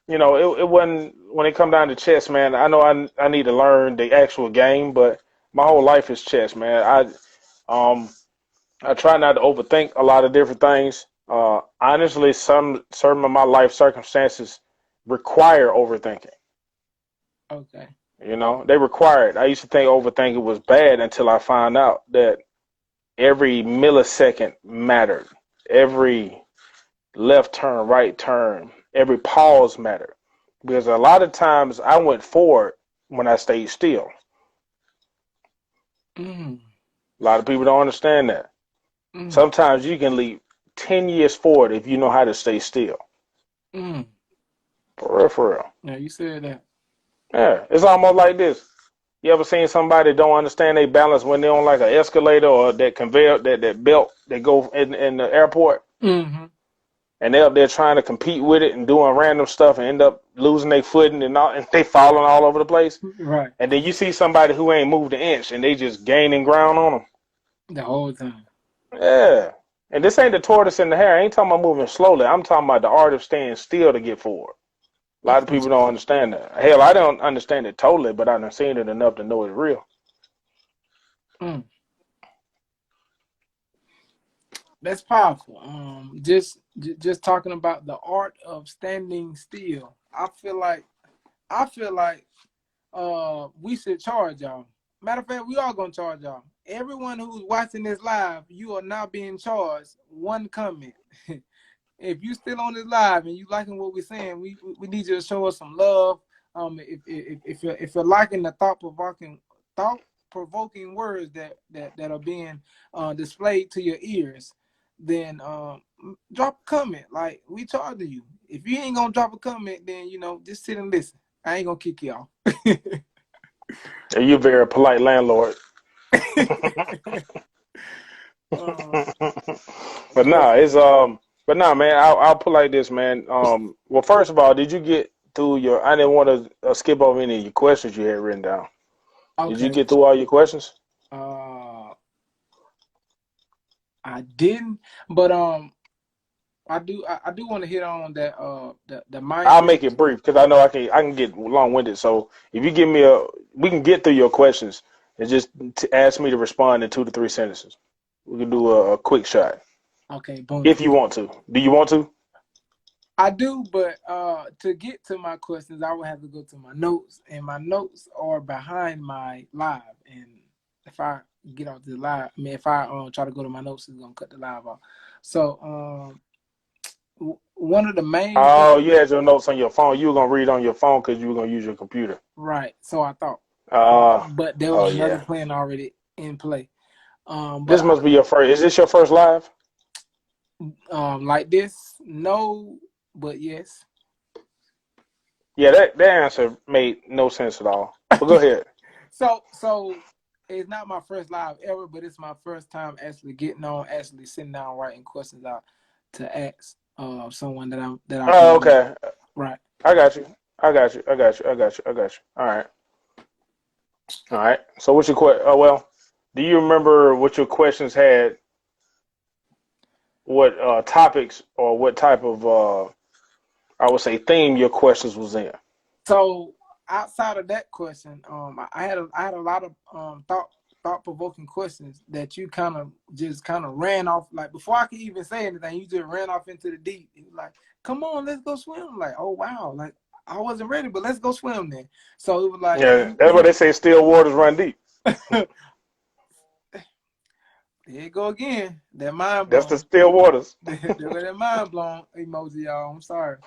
[SPEAKER 2] it wasn't when it come down to chess, man. I know I need to learn the actual game, but my whole life is chess, man. I try not to overthink a lot of different things. Honestly, certain of my life circumstances require overthinking.
[SPEAKER 1] Okay.
[SPEAKER 2] They require it. I used to think overthinking was bad until I found out that every millisecond mattered. Every left turn, right turn, every pause mattered. Because a lot of times I went forward when I stayed still.
[SPEAKER 1] Mm,
[SPEAKER 2] A lot of people don't understand that.
[SPEAKER 1] mm,
[SPEAKER 2] Sometimes you can leap 10 years forward if you know how to stay still.
[SPEAKER 1] mm.
[SPEAKER 2] For real, for real.
[SPEAKER 1] Yeah, you said that.
[SPEAKER 2] Yeah, it's almost like this. You ever seen somebody don't understand their balance when they're on like an escalator or that conveyor, that belt that go in the airport?
[SPEAKER 1] Mm-hmm.
[SPEAKER 2] And they're up there trying to compete with it and doing random stuff and end up losing their footing and they falling all over the place.
[SPEAKER 1] Right.
[SPEAKER 2] And then you see somebody who ain't moved an inch and they just gaining ground on them.
[SPEAKER 1] The whole time.
[SPEAKER 2] Yeah. And this ain't the tortoise in the hare. I ain't talking about moving slowly. I'm talking about the art of staying still to get forward. A lot of people don't understand that. Hell, I don't understand it totally, but I've seen it enough to know it's real.
[SPEAKER 1] Mm. That's powerful. Just talking about the art of standing still. I feel like we should charge y'all. Matter of fact, we are gonna charge y'all. Everyone who's watching this live, you are now being charged one comment. If you still on this live and you liking what we're saying, we need you to show us some love. if you're liking the thought provoking words that are being displayed to your ears, then drop a comment. Like, we charging you. If you ain't gonna drop a comment, then just sit and listen. I ain't gonna kick you off.
[SPEAKER 2] You're a very polite landlord.
[SPEAKER 1] uh,
[SPEAKER 2] But
[SPEAKER 1] but
[SPEAKER 2] nah, man. I'll put like this, man. Well, first of all, did you get through your? I didn't want to skip over any of your questions you had written down. Did you
[SPEAKER 1] okay.
[SPEAKER 2] get through all your questions?
[SPEAKER 1] I didn't, but I do want to hit on that the
[SPEAKER 2] I'll
[SPEAKER 1] mindset.
[SPEAKER 2] make it brief because I know I can get long winded. So if you give me we can get through your questions and just ask me to respond in 2 to 3 sentences. We can do a quick shot
[SPEAKER 1] Okay, boom.
[SPEAKER 2] if you want to. Do you want to?
[SPEAKER 1] I do, but to get to my questions, I would have to go to my notes, and my notes are behind my live. And if I get off the live, I mean, if I try to go to my notes, it's gonna cut the live off. So one of the main things,
[SPEAKER 2] Oh, you had your notes on your phone. You were gonna read on your phone because you were gonna use your computer.
[SPEAKER 1] right? So I thought,
[SPEAKER 2] Uh,
[SPEAKER 1] but there
[SPEAKER 2] oh
[SPEAKER 1] was another
[SPEAKER 2] yeah.
[SPEAKER 1] plan already in play.
[SPEAKER 2] This
[SPEAKER 1] But
[SPEAKER 2] must be your first. Is this your first live?
[SPEAKER 1] like this, no, but yes.
[SPEAKER 2] Yeah, that answer made no sense at all. But go ahead.
[SPEAKER 1] So it's not my first live ever, but it's my first time actually getting on, actually sitting down, writing questions out to ask someone that I
[SPEAKER 2] Oh,
[SPEAKER 1] believe.
[SPEAKER 2] okay.
[SPEAKER 1] Right.
[SPEAKER 2] I got you. I got you. I got you. I got you. I got you. All right. All right. So what's your question? Oh, well, do you remember what your questions had? What topics or what type of I would say theme your questions was in?
[SPEAKER 1] So outside of that question, I had a lot of thought provoking questions that you kind of ran off, like, before I could even say anything, you just ran off into the deep. You was like, "Come on, let's go swim." I'm like, oh wow, like, I wasn't ready, but let's go swim then. So it was like,
[SPEAKER 2] Yeah, that's what they say. Still waters run deep.
[SPEAKER 1] there you go again. That mind
[SPEAKER 2] That's the
[SPEAKER 1] blown.
[SPEAKER 2] still waters.
[SPEAKER 1] That mind blown emoji, y'all. I'm sorry.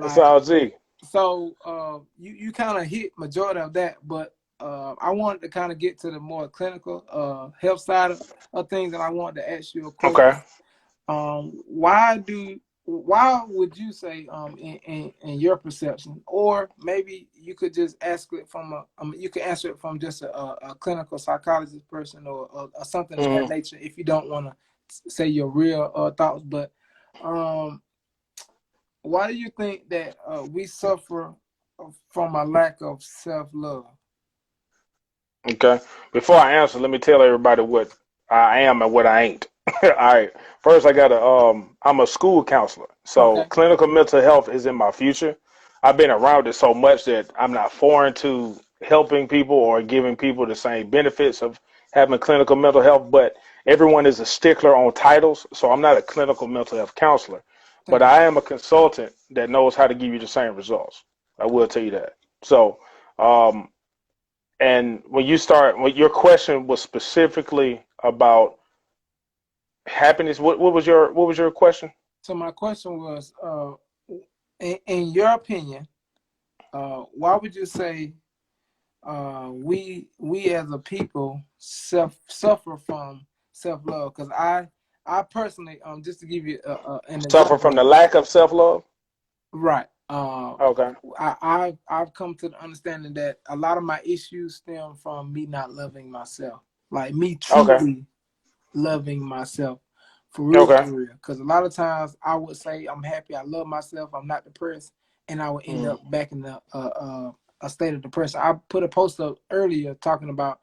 [SPEAKER 2] It's
[SPEAKER 1] Like,
[SPEAKER 2] all G.
[SPEAKER 1] so you kind of hit majority of that, but I wanted to kind of get to the more clinical health side of things, and I wanted to ask you a question.
[SPEAKER 2] Okay.
[SPEAKER 1] Why would you say, in your perception, or maybe you could just ask it from you can answer it from just a clinical psychologist person, or something of that
[SPEAKER 2] Mm-hmm.
[SPEAKER 1] nature, if you don't want to say your real thoughts. But um, why do you think that we suffer from a lack of self-love?
[SPEAKER 2] Okay. Before I answer, let me tell everybody what I am and what I ain't. All right. First, I'm a school counselor. So
[SPEAKER 1] Okay.
[SPEAKER 2] clinical mental health is in my future. I've been around it so much that I'm not foreign to helping people or giving people the same benefits of having clinical mental health, but everyone is a stickler on titles. So I'm not a clinical mental health counselor, but
[SPEAKER 1] Thank you.
[SPEAKER 2] I am a consultant that knows how to give you the same results. I will tell you that. So, um, and when your question was specifically about happiness, what was your question?
[SPEAKER 1] So my question was, in your opinion, why would you say we as a people suffer from self-love? Because I personally, just to give you an
[SPEAKER 2] Suffer from
[SPEAKER 1] example.
[SPEAKER 2] the lack of self love.
[SPEAKER 1] Right.
[SPEAKER 2] Okay.
[SPEAKER 1] I've come to the understanding that a lot of my issues stem from me not loving myself, like me
[SPEAKER 2] Okay.
[SPEAKER 1] truly loving myself, for real,
[SPEAKER 2] Okay.
[SPEAKER 1] for real. Because a lot of times I would say I'm happy, I love myself, I'm not depressed, and I would end
[SPEAKER 2] Mm-hmm.
[SPEAKER 1] up back in a state of depression. I put a post up earlier talking about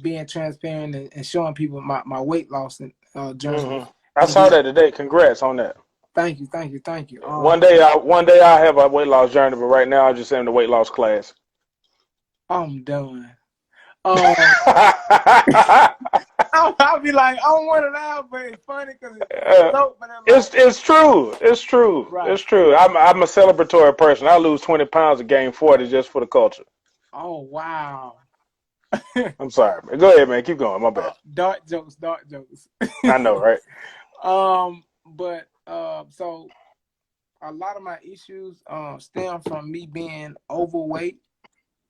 [SPEAKER 1] being transparent and showing people my weight loss and journey.
[SPEAKER 2] Mm-hmm. I
[SPEAKER 1] And
[SPEAKER 2] saw
[SPEAKER 1] then,
[SPEAKER 2] that today. Congrats on that.
[SPEAKER 1] thank you, thank you, thank you.
[SPEAKER 2] One day I have a weight loss journey, but right now I'm just in the weight loss class.
[SPEAKER 1] I'm done. Um, I'll be like, I don't want to laugh, but it's funny because it's
[SPEAKER 2] Uh,
[SPEAKER 1] dope. But it's like,
[SPEAKER 2] it's true. It's true.
[SPEAKER 1] right.
[SPEAKER 2] It's true. I'm a celebratory person. I lose 20 pounds and gain 40 just for the culture.
[SPEAKER 1] Oh wow.
[SPEAKER 2] I'm sorry, man. Go ahead, man. Keep going. My bad.
[SPEAKER 1] Dark jokes, dark jokes.
[SPEAKER 2] I know, right?
[SPEAKER 1] But so a lot of my issues stem from me being overweight,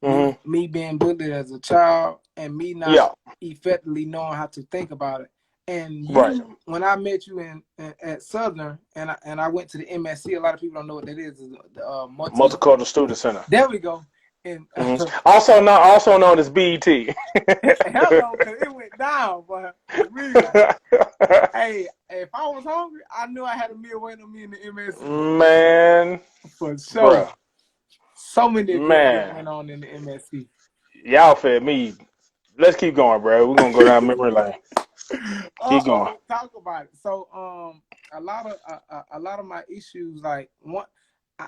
[SPEAKER 2] Mm-hmm.
[SPEAKER 1] me being bullied as a child, and me not
[SPEAKER 2] Yeah.
[SPEAKER 1] effectively knowing how to think about it. And
[SPEAKER 2] Right.
[SPEAKER 1] you, when I met you at Southern, and I went to the MSC, a lot of people don't know what that is. The multi.
[SPEAKER 2] Multicultural Student Center.
[SPEAKER 1] There we go. And
[SPEAKER 2] Also known as BET.
[SPEAKER 1] hello, because it went down, but for real. Hey, if I was hungry, I knew I had a meal waiting on me in the MSC.
[SPEAKER 2] Man,
[SPEAKER 1] For sure.
[SPEAKER 2] bruh.
[SPEAKER 1] So many events that
[SPEAKER 2] Man,
[SPEAKER 1] went on in the MSC.
[SPEAKER 2] y'all fed me. Let's keep going, bro. We're gonna go down memory lane. Keep going.
[SPEAKER 1] Talk about it. So a lot of my issues, like one,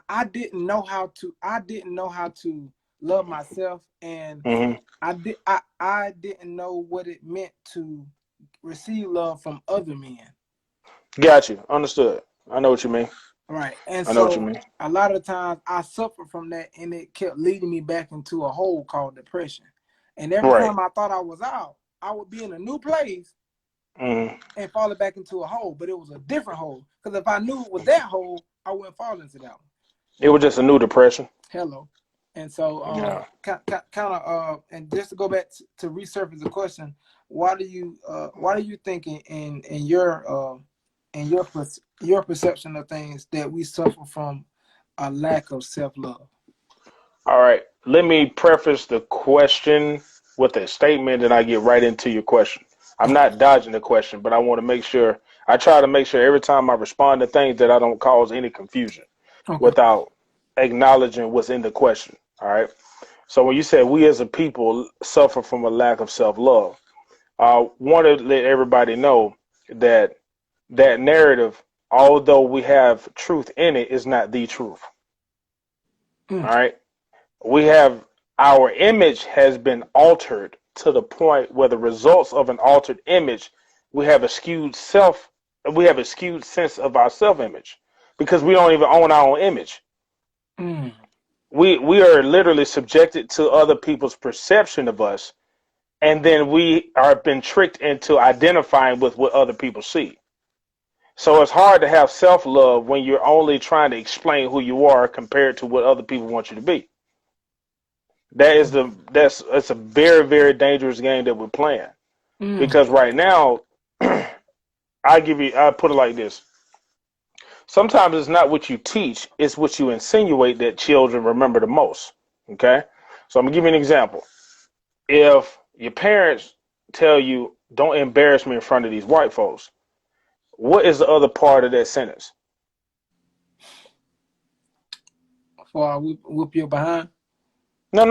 [SPEAKER 1] I didn't know how to love myself, and
[SPEAKER 2] Mm-hmm.
[SPEAKER 1] I didn't know what it meant to receive love from other men.
[SPEAKER 2] Got you. Understood. I know what you mean.
[SPEAKER 1] Right. And
[SPEAKER 2] I know what you
[SPEAKER 1] so
[SPEAKER 2] mean.
[SPEAKER 1] a lot of times I suffered from that, and it kept leading me back into a hole called depression. And every
[SPEAKER 2] Right.
[SPEAKER 1] time I thought I was out, I would be in a new place
[SPEAKER 2] Mm-hmm.
[SPEAKER 1] and falling back into a hole. But it was a different hole. Because if I knew it was that hole, I wouldn't fall into that one.
[SPEAKER 2] It was just a new depression.
[SPEAKER 1] Hello. And so
[SPEAKER 2] Yeah.
[SPEAKER 1] kind of and just to go back to resurface the question, why do you think in your perception of things that we suffer from a lack of self-love?
[SPEAKER 2] All right. Let me preface the question with a statement, and I get right into your question. I'm not dodging the question, but I want to make sure. I try to make sure every time I respond to things that I don't cause any confusion
[SPEAKER 1] Okay.
[SPEAKER 2] without acknowledging what's in the question. All right. So when you said we as a people suffer from a lack of self-love, I want to let everybody know that that narrative, although we have truth in it, is not the truth. All right. We have our image has been altered to the point where the results of an altered image, we have a skewed sense of our self-image because we don't even own our own image.
[SPEAKER 1] Mm.
[SPEAKER 2] We are literally subjected to other people's perception of us, and then we are been tricked into identifying with what other people see. So it's hard to have self-love when you're only trying to explain who you are compared to what other people want you to be. It's a very, very dangerous game that we're playing. Because right now, I put it like this. Sometimes it's not what you teach, it's what you insinuate that children remember the most. Okay? So I'm gonna give you an example. If your parents tell you, don't embarrass me in front of these white folks, what is the other part of that sentence?
[SPEAKER 1] For I whoop your behind.
[SPEAKER 2] No.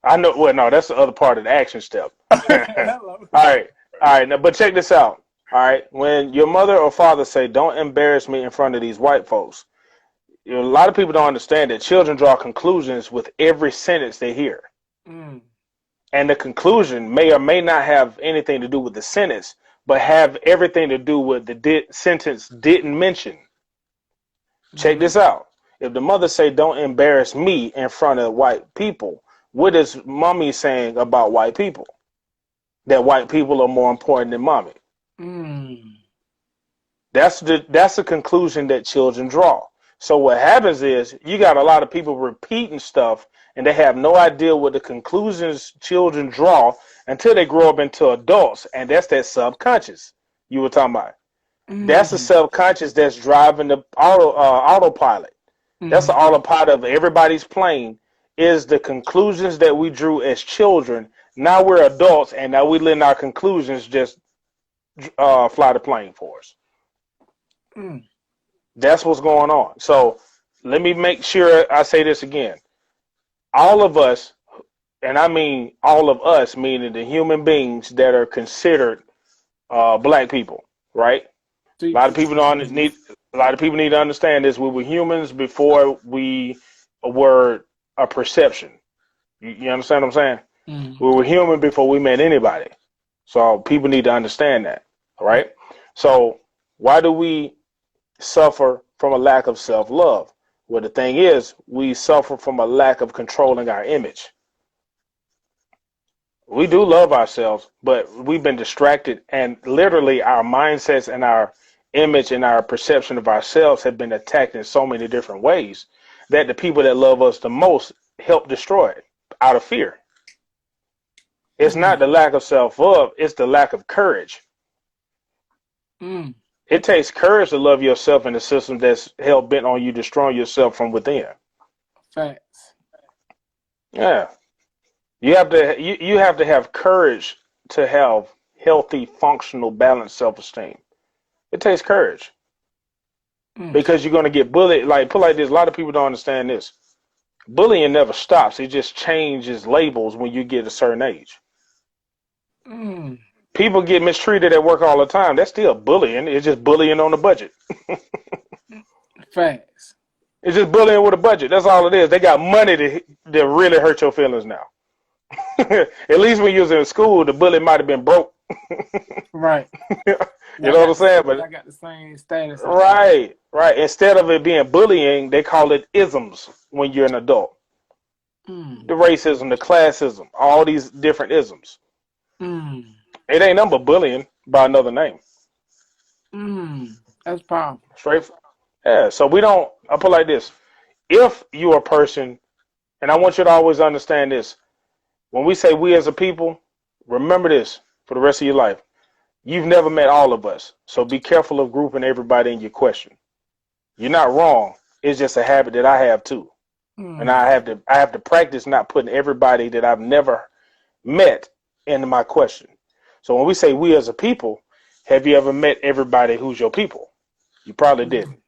[SPEAKER 2] I know. Well, no, that's the other part of the action step.
[SPEAKER 1] Hello.
[SPEAKER 2] All right. Now, but check this out. All right, when your mother or father say, "Don't embarrass me in front of these white folks," a lot of people don't understand that children draw conclusions with every sentence they hear, and the conclusion may or may not have anything to do with the sentence, but have everything to do with the sentence didn't mention. Check this out. If the mother say, "Don't embarrass me in front of white people," what is mommy saying about white people? That white people are more important than mommy. That's the conclusion that children draw. So what happens is you got a lot of people repeating stuff, and they have no idea what the conclusions children draw until they grow up into adults, and that's that subconscious you were talking about. That's the subconscious that's driving the autopilot. That's the autopilot of everybody's plane. Is the conclusions that we drew as children. Now we're adults, and now we letting our conclusions just fly the plane for us. That's what's going on. So let me make sure I say this again. All of us, and I mean all of us, meaning the human beings that are considered black people, right? A lot of people need to understand this. We were humans before we were a perception. You understand what I'm saying? We were human before we met anybody. So people need to understand that. All right. So why do we suffer from a lack of self-love? Well, the thing is, we suffer from a lack of controlling our image. We do love ourselves, but we've been distracted, and literally our mindsets and our image and our perception of ourselves have been attacked in so many different ways that the people that love us the most help destroy it out of fear. It's not the lack of self-love, it's the lack of courage. It takes courage to love yourself in a system that's hell bent on you destroying yourself from within.
[SPEAKER 1] Facts.
[SPEAKER 2] Yeah. You have to have courage to have healthy, functional, balanced self-esteem. It takes courage. Because you're going to get bullied. Like, put like this, a lot of people don't understand this. Bullying never stops. It just changes labels when you get a certain age. People get mistreated at work all the time. That's still bullying. It's just bullying on a budget.
[SPEAKER 1] Facts.
[SPEAKER 2] It's just bullying with a budget. That's all it is. They got money to really hurt your feelings now. At least when you was in school, the bully might have been broke.
[SPEAKER 1] Right.
[SPEAKER 2] You know what I'm saying? But
[SPEAKER 1] I got the same status.
[SPEAKER 2] Right. Instead of it being bullying, they call it isms when you're an adult. The racism, the classism, all these different isms. It ain't nothing but bullying by another name.
[SPEAKER 1] That's powerful.
[SPEAKER 2] Straight. Yeah. So I put it like this. If you're a person, and I want you to always understand this, when we say we as a people, remember this for the rest of your life. You've never met all of us, so be careful of grouping everybody in your question. You're not wrong. It's just a habit that I have too. And I have to practice not putting everybody that I've never met into my question. So when we say we as a people, have you ever met everybody who's your people? You probably didn't.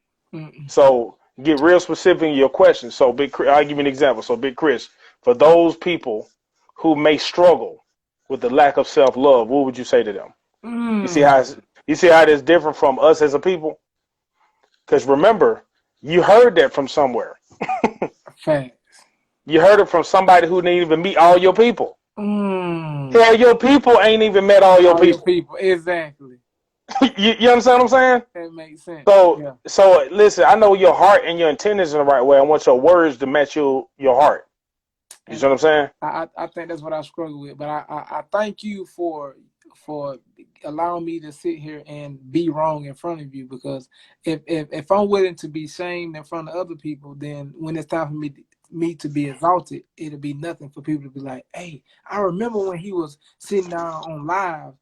[SPEAKER 2] So get real specific in your question. So I'll give you an example. So Big Chris, for those people who may struggle with the lack of self-love, what would you say to them? You see how it's different from us as a people? Because remember, you heard that from somewhere.
[SPEAKER 1] Facts.
[SPEAKER 2] You heard it from somebody who didn't even meet all your people. Hell, your people ain't even met all your people.
[SPEAKER 1] Exactly.
[SPEAKER 2] you understand what I'm saying?
[SPEAKER 1] That makes sense.
[SPEAKER 2] So listen, I know your heart and your intent is in the right way. I want your words to match your heart. You see what I'm saying?
[SPEAKER 1] I think that's what I struggle with. But I thank you for allowing me to sit here and be wrong in front of you, because if I'm willing to be shamed in front of other people, then when it's time for me to be exalted, it'll be nothing for people to be like, hey, I remember when he was sitting down on live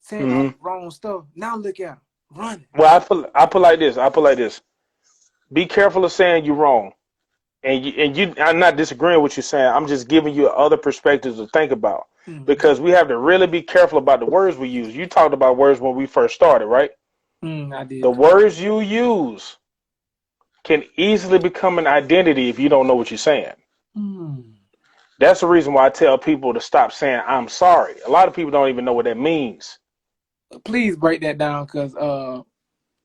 [SPEAKER 1] saying all the wrong stuff. Now look out, running.
[SPEAKER 2] Well, I put like this. Be careful of saying you're wrong. And I'm not disagreeing with you saying. I'm just giving you other perspectives to think about. Because we have to really be careful about the words we use. You talked about words when we first started, right?
[SPEAKER 1] I did.
[SPEAKER 2] The words you use can easily become an identity if you don't know what you're saying. That's the reason why I tell people to stop saying I'm sorry. A lot of people don't even know what that means.
[SPEAKER 1] Please break that down, because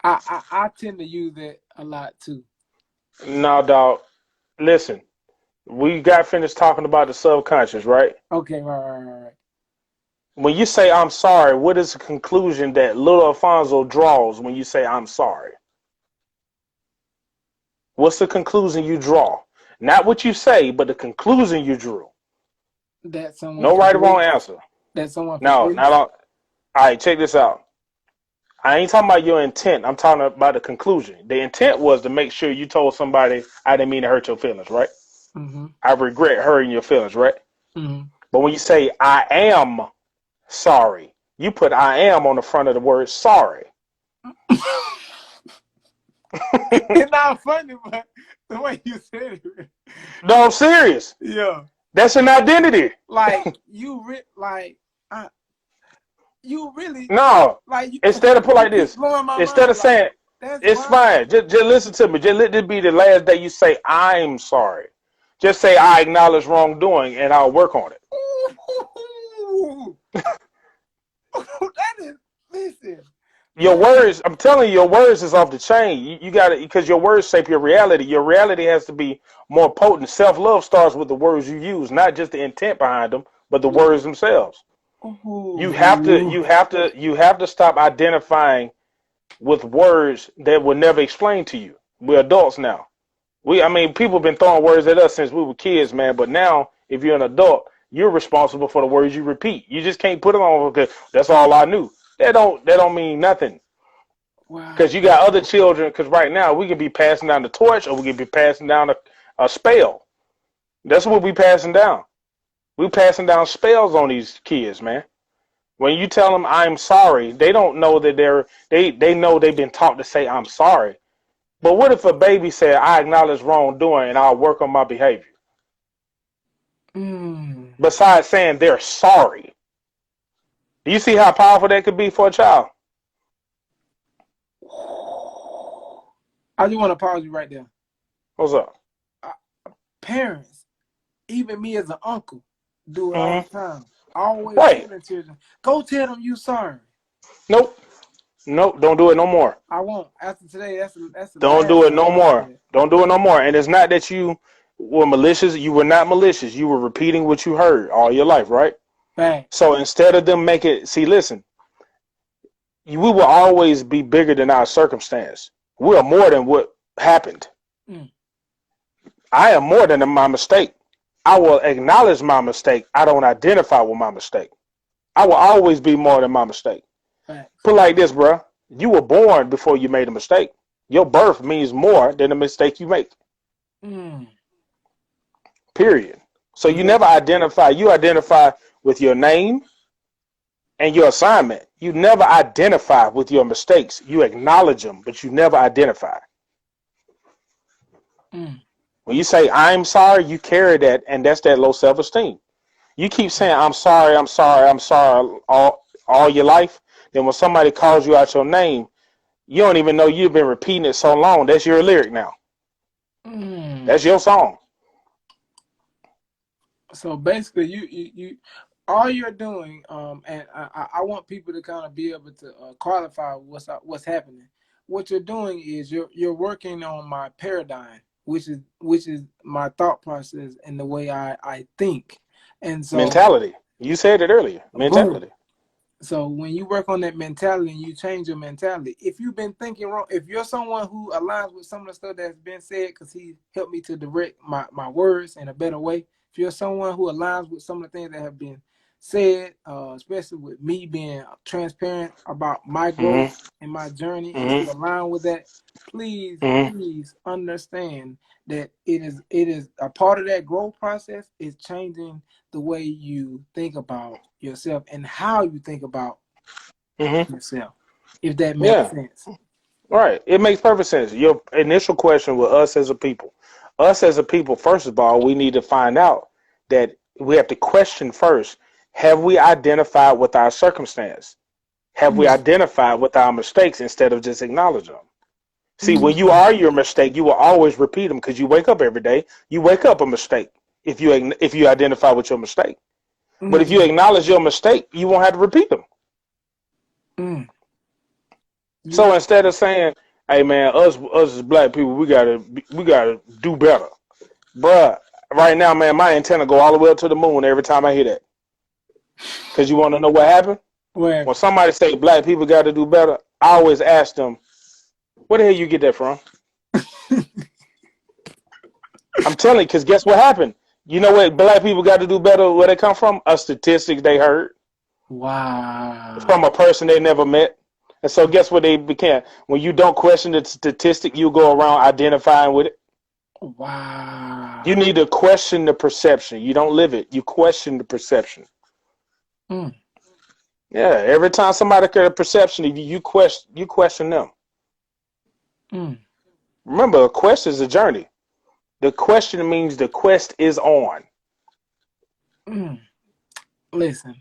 [SPEAKER 1] I tend to use it a lot too.
[SPEAKER 2] No, dog. Listen, we got finished talking about the subconscious, right?
[SPEAKER 1] Okay, right.
[SPEAKER 2] When you say I'm sorry, what is the conclusion that little Alphonso draws when you say I'm sorry? What's the conclusion you draw? Not what you say, but the conclusion you drew.
[SPEAKER 1] That someone.
[SPEAKER 2] No right or wrong answer.
[SPEAKER 1] That someone.
[SPEAKER 2] No, not all. All right, check this out. I ain't talking about your intent. I'm talking about the conclusion. The intent was to make sure you told somebody, I didn't mean to hurt your feelings, right? I regret hurting your feelings, right? But when you say I am sorry, you put I am on the front of the word sorry.
[SPEAKER 1] It's not funny, but the way you said it.
[SPEAKER 2] No, I'm serious.
[SPEAKER 1] Yeah.
[SPEAKER 2] That's an identity.
[SPEAKER 1] Like you really
[SPEAKER 2] no.
[SPEAKER 1] Like
[SPEAKER 2] instead of put like this. Instead of saying it's fine. Just listen to me. Just let this be the last day you say I'm sorry. Just say I acknowledge wrongdoing and I'll work on it.
[SPEAKER 1] That is, listen.
[SPEAKER 2] Your words, I'm telling you, your words is off the chain. You got it, because your words shape your reality. Your reality has to be more potent. Self-love starts with the words you use, not just the intent behind them, but the words themselves. You have to stop identifying with words that were never explained to you. We're adults now. People have been throwing words at us since we were kids, man. But now, if you're an adult, you're responsible for the words you repeat. You just can't put them on because that's all I knew. That don't mean nothing.
[SPEAKER 1] Wow.
[SPEAKER 2] Because you got other children. Because right now we can be passing down the torch, or we can be passing down a spell. That's what we passing down. We passing down spells on these kids, man. When you tell them I'm sorry, they don't know that they know they've been taught to say I'm sorry. But what if a baby said I acknowledge wrongdoing and I'll work on my behavior? Besides saying they're sorry. Do you see how powerful that could be for a child?
[SPEAKER 1] I just want to pause you right there.
[SPEAKER 2] What's up?
[SPEAKER 1] Parents, even me as an uncle, do it all the time. Always
[SPEAKER 2] Right.
[SPEAKER 1] telling children, go tell them you sorry.
[SPEAKER 2] Nope, don't do it no more.
[SPEAKER 1] I won't. After today, that's the
[SPEAKER 2] Don't do it no more. Don't do it no more. And it's not that you were malicious. You were not malicious. You were repeating what you heard all your life, right?
[SPEAKER 1] Right.
[SPEAKER 2] So instead of them listen, we will always be bigger than our circumstance. We are more than what happened. I am more than my mistake. I will acknowledge my mistake. I don't identify with my mistake. I will always be more than my mistake. Right. Put it like this, bro. You were born before you made a mistake. Your birth means more than the mistake you make. Period. So you never identify. You identify with your name and your assignment. You never identify with your mistakes. You acknowledge them, but you never identify. When you say, I'm sorry, you carry that, and that's that low self-esteem. You keep saying, I'm sorry all your life. Then when somebody calls you out your name, you don't even know you've been repeating it so long. That's your lyric now. That's your song.
[SPEAKER 1] So basically, you all you're doing, and I want people to kind of be able to qualify what's happening. What you're doing is you're working on my paradigm, which is my thought process and the way I think. And so
[SPEAKER 2] mentality. You said it earlier. Mentality.
[SPEAKER 1] Boom. So when you work on that mentality and you change your mentality, if you've been thinking wrong, if you're someone who aligns with some of the stuff that's been said, because he helped me to direct my words in a better way. If you're someone who aligns with some of the things that have been said, especially with me being transparent about my growth and my journey, if you align with that, please understand that it is a part of that growth process is changing the way you think about yourself and how you think about yourself, if that makes sense.
[SPEAKER 2] Right. It makes perfect sense. Your initial question with us as a people, first of all, we need to find out that we have to question first, have we identified with our circumstance? Have we identified with our mistakes instead of just acknowledging them? See, when you are your mistake, you will always repeat them because you wake up every day. You wake up a mistake if you identify with your mistake. But if you acknowledge your mistake, you won't have to repeat them. So instead of saying, "Hey man, us as black people, we gotta do better," bruh. Right now, man, my antenna go all the way up to the moon every time I hear that. Because you want to know what happened? When somebody say black people got to do better, I always ask them, "Where the hell you get that from?" I'm telling you, because guess what happened? You know what black people got to do better? Where they come from? A statistics they heard.
[SPEAKER 1] Wow.
[SPEAKER 2] From a person they never met. And so guess what they became? When you don't question the statistic, you go around identifying with it.
[SPEAKER 1] Wow.
[SPEAKER 2] You need to question the perception. You don't live it. You question the perception. Yeah, every time somebody get a perception, you question them. Remember, a quest is a journey. The question means the quest is on.
[SPEAKER 1] Listen,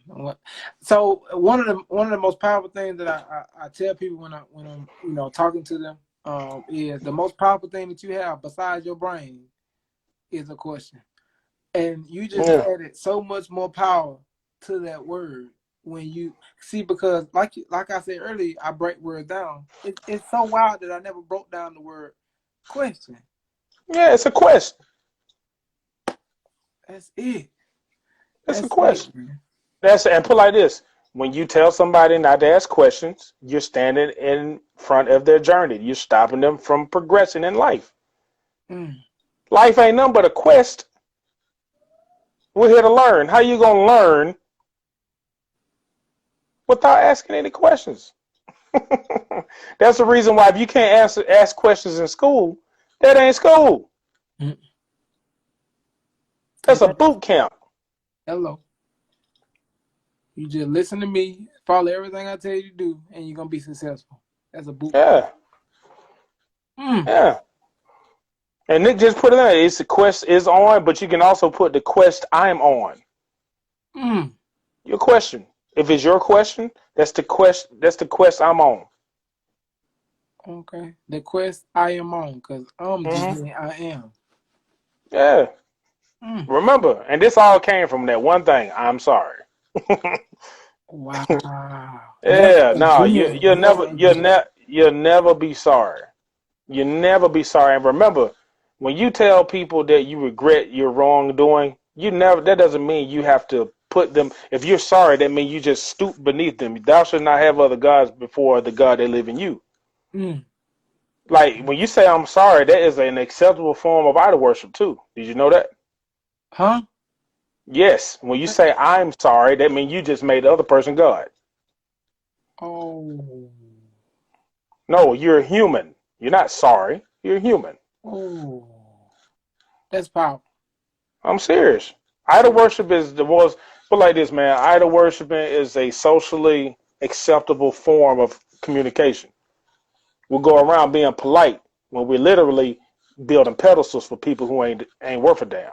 [SPEAKER 1] so one of the most powerful things that I tell people when I'm talking to them is the most powerful thing that you have besides your brain is a question, and you just added so much more power to that word when you see, because like I said earlier, I break words down. It's so wild that I never broke down the word question.
[SPEAKER 2] Yeah, it's a quest.
[SPEAKER 1] That's it.
[SPEAKER 2] That's a question. And put like this. When you tell somebody not to ask questions, you're standing in front of their journey. You're stopping them from progressing in life. Life ain't nothing but a quest. We're here to learn. How you going to learn without asking any questions? That's the reason why if you can't ask questions in school, that ain't school.
[SPEAKER 1] Mm.
[SPEAKER 2] That's a boot camp.
[SPEAKER 1] Hello. You just listen to me, follow everything I tell you to do, and you're gonna be successful. That's a boot camp.
[SPEAKER 2] Yeah. Yeah. And Nick just put it there. It's the quest is on, but you can also put the quest I'm on. Your question. If it's your question, that's the quest. That's the quest I'm on.
[SPEAKER 1] Okay. The quest I am on, because just mean I am.
[SPEAKER 2] Yeah. Remember, and this all came from that one thing. I'm sorry.
[SPEAKER 1] Wow.
[SPEAKER 2] Yeah. No, you'll never be sorry. You'll never be sorry. And remember, when you tell people that you regret your wrongdoing, that doesn't mean you have to put them. If you're sorry, that means you just stoop beneath them. Thou shalt not have other gods before the God that live in you. Like when you say I'm sorry, that is an acceptable form of idol worship too. Did you know that?
[SPEAKER 1] Huh?
[SPEAKER 2] Yes. When you say I'm sorry, that means you just made the other person God.
[SPEAKER 1] Oh.
[SPEAKER 2] No, you're human. You're not sorry. You're human.
[SPEAKER 1] Oh. That's powerful.
[SPEAKER 2] I'm serious. Idol worship is put like this, man. Idol worshiping is a socially acceptable form of communication. We'll go around being polite when we're literally building pedestals for people who ain't worth a damn.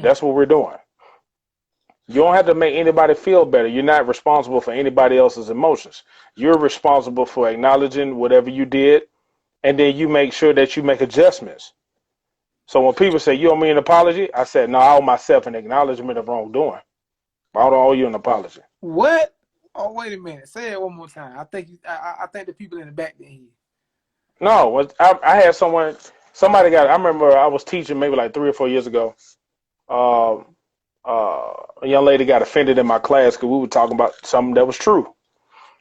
[SPEAKER 2] That's what we're doing. You don't have to make anybody feel better. You're not responsible for anybody else's emotions. You're responsible for acknowledging whatever you did, and then you make sure that you make adjustments. So when people say, you owe me an apology, I said, no, I owe myself an acknowledgement of wrongdoing. I don't owe you an apology.
[SPEAKER 1] What? Oh, wait a minute. Say it one more time. I think the people in the back didn't hear.
[SPEAKER 2] No, I had somebody got, I remember I was teaching maybe like 3 or 4 years ago. A young lady got offended in my class because we were talking about something that was true.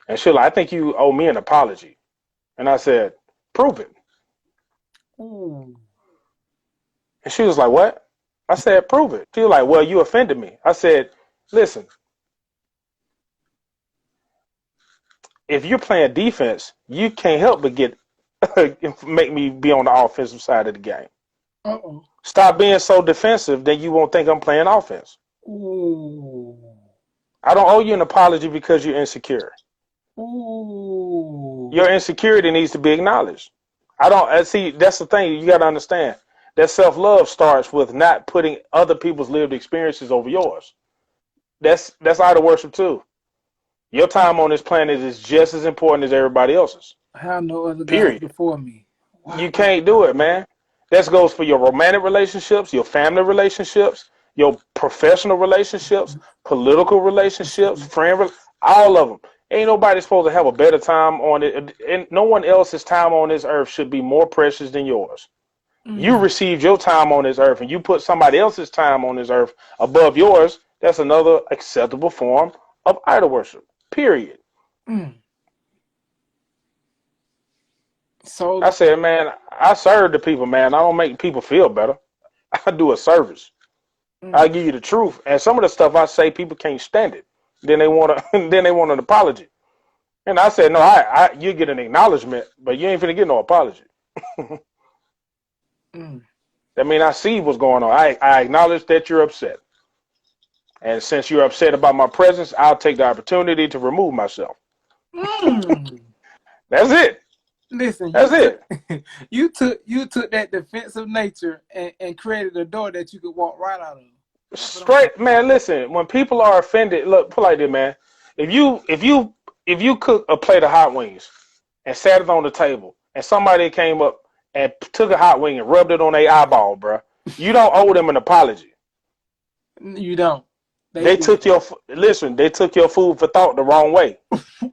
[SPEAKER 2] And she was like, I think you owe me an apology. And I said, prove it.
[SPEAKER 1] Ooh.
[SPEAKER 2] And she was like, what? I said, prove it. She was like, well, you offended me. I said, listen, if you're playing defense, you can't help but make me be on the offensive side of the game.
[SPEAKER 1] Uh-oh.
[SPEAKER 2] Stop being so defensive, then you won't think I'm playing offense.
[SPEAKER 1] Ooh.
[SPEAKER 2] I don't owe you an apology because you're insecure.
[SPEAKER 1] Ooh.
[SPEAKER 2] Your insecurity needs to be acknowledged. See, that's the thing you got to understand. That self-love starts with not putting other people's lived experiences over yours. That's idol worship too. Your time on this planet is just as important as everybody else's.
[SPEAKER 1] I have no other
[SPEAKER 2] Period.
[SPEAKER 1] God before me. Wow.
[SPEAKER 2] You can't do it, man. That goes for your romantic relationships, your family relationships, your professional relationships, political relationships, all of them. Ain't nobody supposed to have a better time on it, and no one else's time on this earth should be more precious than yours. You received your time on this earth, and you put somebody else's time on this earth above yours. That's another acceptable form of idol worship. Period.
[SPEAKER 1] So
[SPEAKER 2] I said, man, I serve the people, man. I don't make people feel better. I do a service. I give you the truth, and some of the stuff I say, people can't stand it. Then they want an apology. And I said, no, you get an acknowledgement, but you ain't finna get no apology. That mean I see what's going on. I acknowledge that you're upset. And since you're upset about my presence, I'll take the opportunity to remove myself. That's it.
[SPEAKER 1] Listen,
[SPEAKER 2] that's it.
[SPEAKER 1] You took that defensive nature and created a door that you could walk right out of.
[SPEAKER 2] Straight, man. Listen, when people are offended, look, put like this, man. If you cook a plate of hot wings and sat it on the table, and somebody came up and took a hot wing and rubbed it on their eyeball, bro, you don't owe them an apology.
[SPEAKER 1] You don't.
[SPEAKER 2] They took your food for thought the wrong way.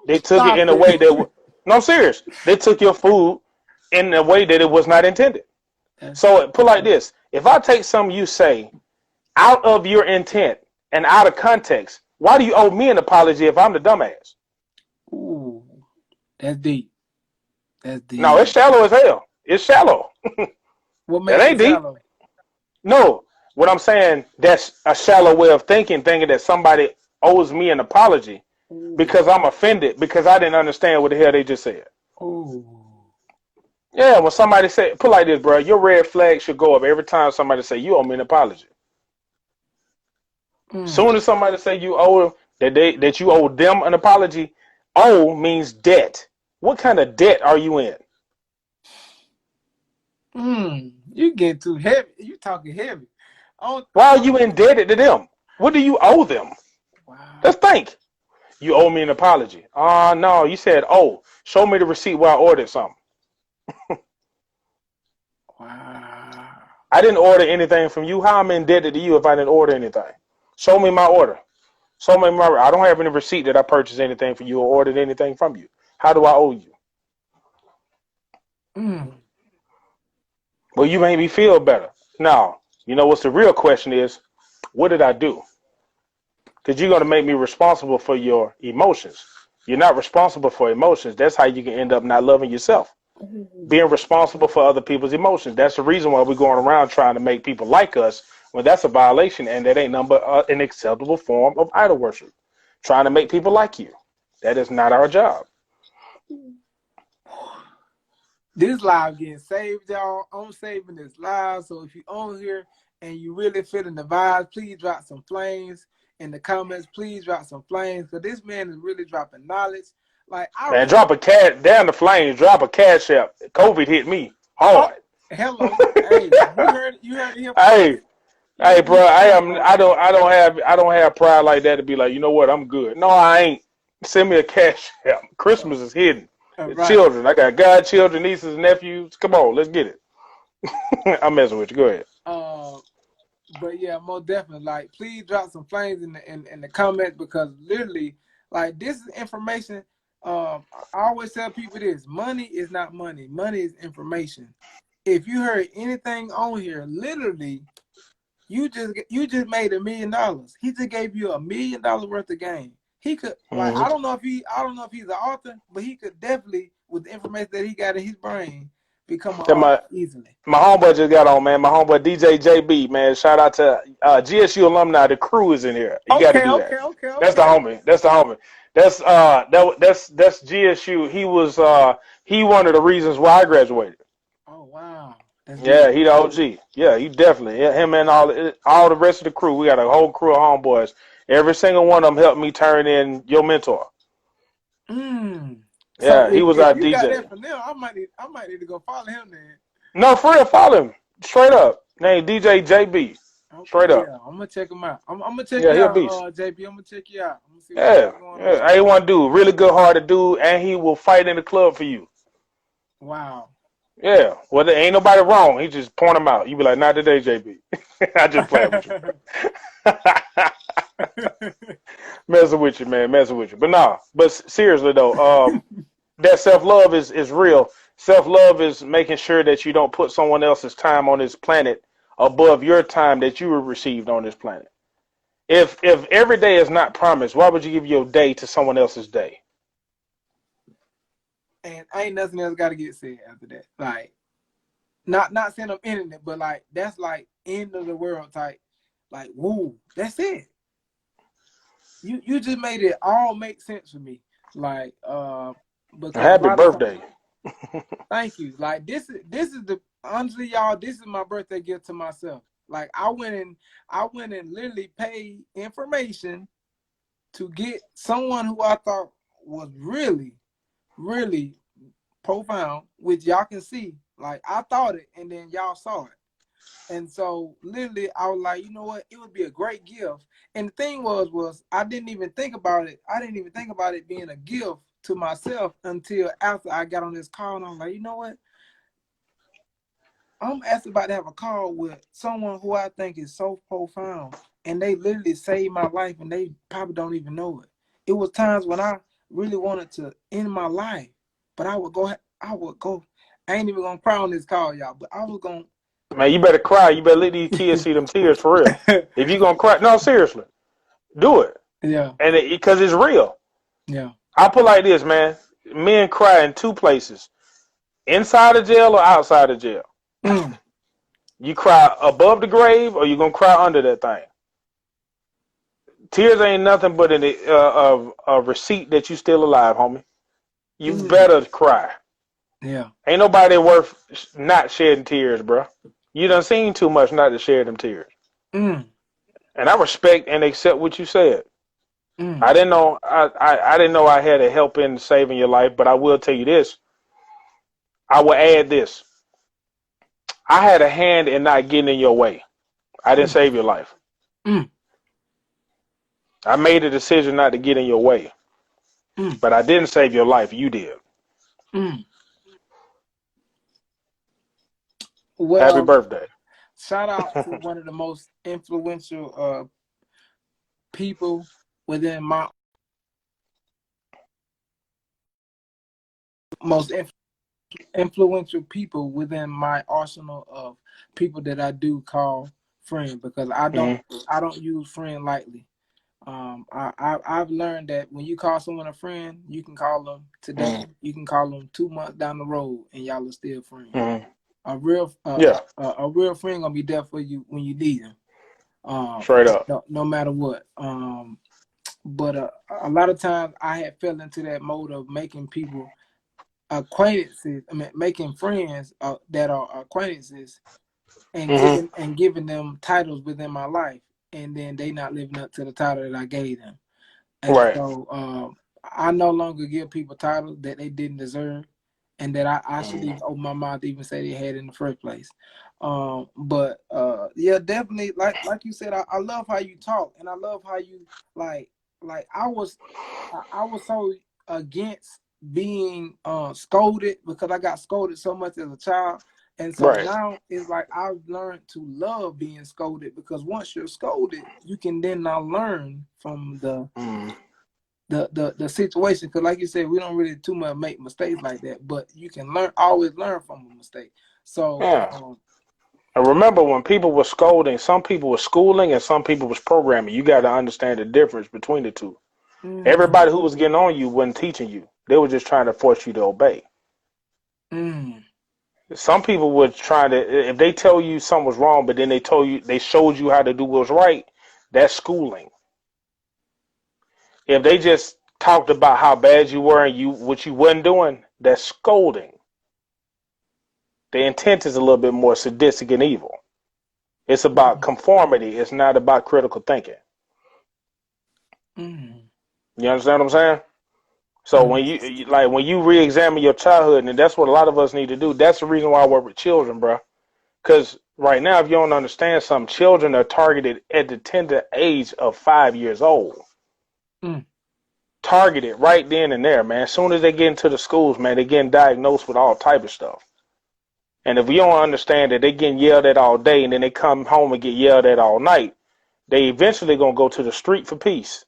[SPEAKER 2] They took it in a way that no, I'm serious. They took your food in a way that it was not intended. So put like this: if I take something you say out of your intent and out of context, why do you owe me an apology if I'm the dumbass?
[SPEAKER 1] Ooh, that's deep. That's deep.
[SPEAKER 2] No, it's shallow as hell. It's shallow.
[SPEAKER 1] What makes it shallow?
[SPEAKER 2] Deep. No, what I'm saying, that's a shallow way of thinking that somebody owes me an apology
[SPEAKER 1] Ooh.
[SPEAKER 2] because I'm offended because I didn't understand what the hell they just said.
[SPEAKER 1] Ooh.
[SPEAKER 2] Yeah, when somebody say, put like this, bro, your red flag should go up every time somebody say you owe me an apology. Soon as somebody say you owe that you owe them an apology, owe means debt. What kind of debt are you in?
[SPEAKER 1] You getting too heavy. You talking heavy.
[SPEAKER 2] Why are you indebted to them? What do you owe them?
[SPEAKER 1] Wow.
[SPEAKER 2] Let's think. You owe me an apology. No, you said, oh, show me the receipt where I ordered something.
[SPEAKER 1] Wow.
[SPEAKER 2] I didn't order anything from you. How am I indebted to you if I didn't order anything? Show me my order. Show me my. I don't have any receipt that I purchased anything for you or ordered anything from you. How do I owe you? Well, you made me feel better. Now, you know what's the real question is, what did I do? Because you're going to make me responsible for your emotions. You're not responsible for emotions. That's how you can end up not loving yourself. Being responsible for other people's emotions. That's the reason why we're going around trying to make people like us when that's a violation and that ain't nothing but an acceptable form of idol worship. Trying to make people like you. That is not our job.
[SPEAKER 1] This live getting saved, y'all. I'm saving this live. So if you're on here and you really feeling the vibes, please drop some flames in the comments. Please drop some flames because this man is really dropping knowledge. Like
[SPEAKER 2] Man, drop a cat down the flames. Drop a cash app. COVID hit me hard.
[SPEAKER 1] Hello, hey, you heard him.
[SPEAKER 2] Hey, bro. I don't have pride like that to be like, you know what? I'm good. No, I ain't. Send me a cash app. Christmas is hidden.
[SPEAKER 1] Right.
[SPEAKER 2] Children. I got godchildren, nieces, nephews. Come on, let's get it. I'm messing with you. Go ahead.
[SPEAKER 1] But yeah, most definitely. Like, please drop some flames in the comments because literally, like, this is information. I always tell people this: money is not money. Money is information. If you heard anything on here, literally, you just made $1 million. He just gave you $1 million worth of game. He could like I don't know if he's an author, but he could definitely, with the information that he got in his brain, become an author easily.
[SPEAKER 2] My homeboy just got on, man. My homeboy DJ JB, man. Shout out to GSU alumni. The crew is in here. You got to do that.
[SPEAKER 1] Okay.
[SPEAKER 2] That's the homie. That's GSU. He was he one of the reasons why I graduated.
[SPEAKER 1] Oh wow.
[SPEAKER 2] Yeah, he the OG. Yeah, he definitely. Yeah, him and all the rest of the crew. We got a whole crew of homeboys. Every single one of them helped me turn in your mentor. Yeah,
[SPEAKER 1] so
[SPEAKER 2] he was our
[SPEAKER 1] if you
[SPEAKER 2] DJ.
[SPEAKER 1] got that from them, I might need to go follow him then.
[SPEAKER 2] No, for real, follow him straight up. Name DJ JB.
[SPEAKER 1] Okay,
[SPEAKER 2] straight up.
[SPEAKER 1] Yeah, I'm gonna check him out. I'm gonna check
[SPEAKER 2] Yeah,
[SPEAKER 1] you
[SPEAKER 2] he a
[SPEAKER 1] out,
[SPEAKER 2] beast.
[SPEAKER 1] JB. I'm gonna check you out. I'm gonna see what
[SPEAKER 2] Yeah,
[SPEAKER 1] you got going on.
[SPEAKER 2] A1 dude, really good hearted dude, and he will fight in the club for you.
[SPEAKER 1] Wow.
[SPEAKER 2] Yeah, well, there ain't nobody wrong. He just point him out. You be like, not today, JB. I just playing with you. Messing with you, man. Messing with you. But nah, but seriously though, that self-love is real. Self-love is making sure that you don't put someone else's time on this planet above your time that you received on this planet. If every day is not promised, why would you give your day to someone else's day?
[SPEAKER 1] And ain't nothing else got to get said after that. Like, not saying I'm ending it, but like that's like end of the world type. Like, woo, that's it. You just made it all make sense for me. Like, because
[SPEAKER 2] happy birthday.
[SPEAKER 1] Thank you. Like this is the honestly, y'all. This is my birthday gift to myself. Like I went and literally paid information to get someone who I thought was really, really profound, which y'all can see. Like I thought it, and then y'all saw it. And so literally I was like, you know what? It would be a great gift. And the thing was I didn't even think about it. I didn't even think about it being a gift to myself until after I got on this call, and I'm like, you know what? I'm actually about to have a call with someone who I think is so profound, and they literally saved my life, and they probably don't even know it. It was times when I really wanted to end my life, but I would go. I ain't even gonna cry on this call, y'all, but I was gonna.
[SPEAKER 2] Man, you better cry. You better let these kids see them tears for real. If you gonna cry, no, seriously, do it.
[SPEAKER 1] Yeah.
[SPEAKER 2] And because it's real.
[SPEAKER 1] Yeah.
[SPEAKER 2] I put like this, man. Men cry in two places: inside of jail or outside of jail. You cry above the grave, or you gonna cry under that thing. Tears ain't nothing but a receipt that you still alive, homie. You
[SPEAKER 1] Mm.
[SPEAKER 2] better cry.
[SPEAKER 1] Yeah.
[SPEAKER 2] Ain't nobody worth not shedding tears, bro. You done seen too much not to shed them tears.
[SPEAKER 1] Mm.
[SPEAKER 2] And I respect and accept what you said.
[SPEAKER 1] Mm.
[SPEAKER 2] I didn't know I didn't know I had a help in saving your life, but I will tell you this. I will add this. I had a hand in not getting in your way. I didn't save your life.
[SPEAKER 1] Mm.
[SPEAKER 2] I made a decision not to get in your way.
[SPEAKER 1] Mm.
[SPEAKER 2] But I didn't save your life. You did.
[SPEAKER 1] Mm.
[SPEAKER 2] Happy
[SPEAKER 1] Well,
[SPEAKER 2] birthday.
[SPEAKER 1] shout out to one of the most influential people within my most influential people within my arsenal of people that I do call friend, because I don't use friend lightly. I've learned that when you call someone a friend, you can call them today, you can call them 2 months down the road, and y'all are still friends. A real a real friend gonna be there for you when you need them.
[SPEAKER 2] Straight up.
[SPEAKER 1] No matter what. But a lot of times I had fell into that mode of making people acquaintances. I mean, making friends that are acquaintances, and giving them titles within my life, and then they not living up to the title that I gave them. And
[SPEAKER 2] Right.
[SPEAKER 1] so I no longer give people titles that they didn't deserve, and that I should even open my mouth to even say they had in the first place. But yeah, definitely, like you said, I love how you talk, and I love how you like I was so against being scolded, because I got scolded so much as a child. And so now it's like I've learned to love being scolded, because once you're scolded, you can then now learn from the situation. Because like you said, we don't really too much make mistakes like that, but you can always learn from a mistake. So
[SPEAKER 2] and remember, when people were scolding, some people were schooling and some people was programming. You got to understand the difference between the two. Everybody who was getting on you wasn't teaching you. They were just trying to force you to obey. Some people were trying to, if they tell you something was wrong, but then they showed you how to do what's right, that's schooling. If they just talked about how bad you were and what you wasn't doing, that's scolding. The intent is a little bit more sadistic and evil. It's about conformity. It's not about critical thinking. You understand what I'm saying? So when you re-examine your childhood, and that's what a lot of us need to do. That's the reason why I work with children, bro. Because right now, if you don't understand something, children are targeted at the tender age of 5 years old. Targeted right then and there, man. As soon as they get into the schools, man, they're getting diagnosed with all type of stuff. And if we don't understand that they're getting yelled at all day and then they come home and get yelled at all night, they eventually going to go to the street for peace.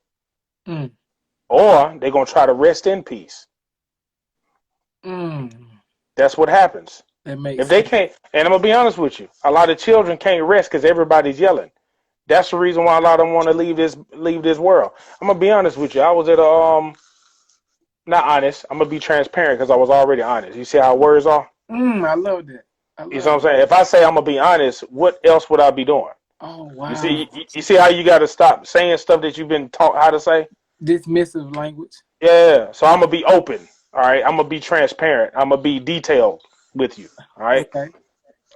[SPEAKER 2] Or they're going to try to rest in peace. That's what happens. If they can't, and I'm going to be honest with you, a lot of children can't rest because everybody's yelling. That's the reason why a lot of them want to leave this world. I'm going to be honest with you. I was at not honest. I'm going to be transparent because I was already honest. You see how words are?
[SPEAKER 1] I love that.
[SPEAKER 2] You see what I'm saying? If I say I'm going to be honest, what else would I be doing?
[SPEAKER 1] Oh, wow.
[SPEAKER 2] You see how you got to stop saying stuff that you've been taught how to say?
[SPEAKER 1] Dismissive language.
[SPEAKER 2] Yeah. So I'm going to be open. All right. I'm going to be transparent. I'm going to be detailed with you. All right.
[SPEAKER 1] Okay.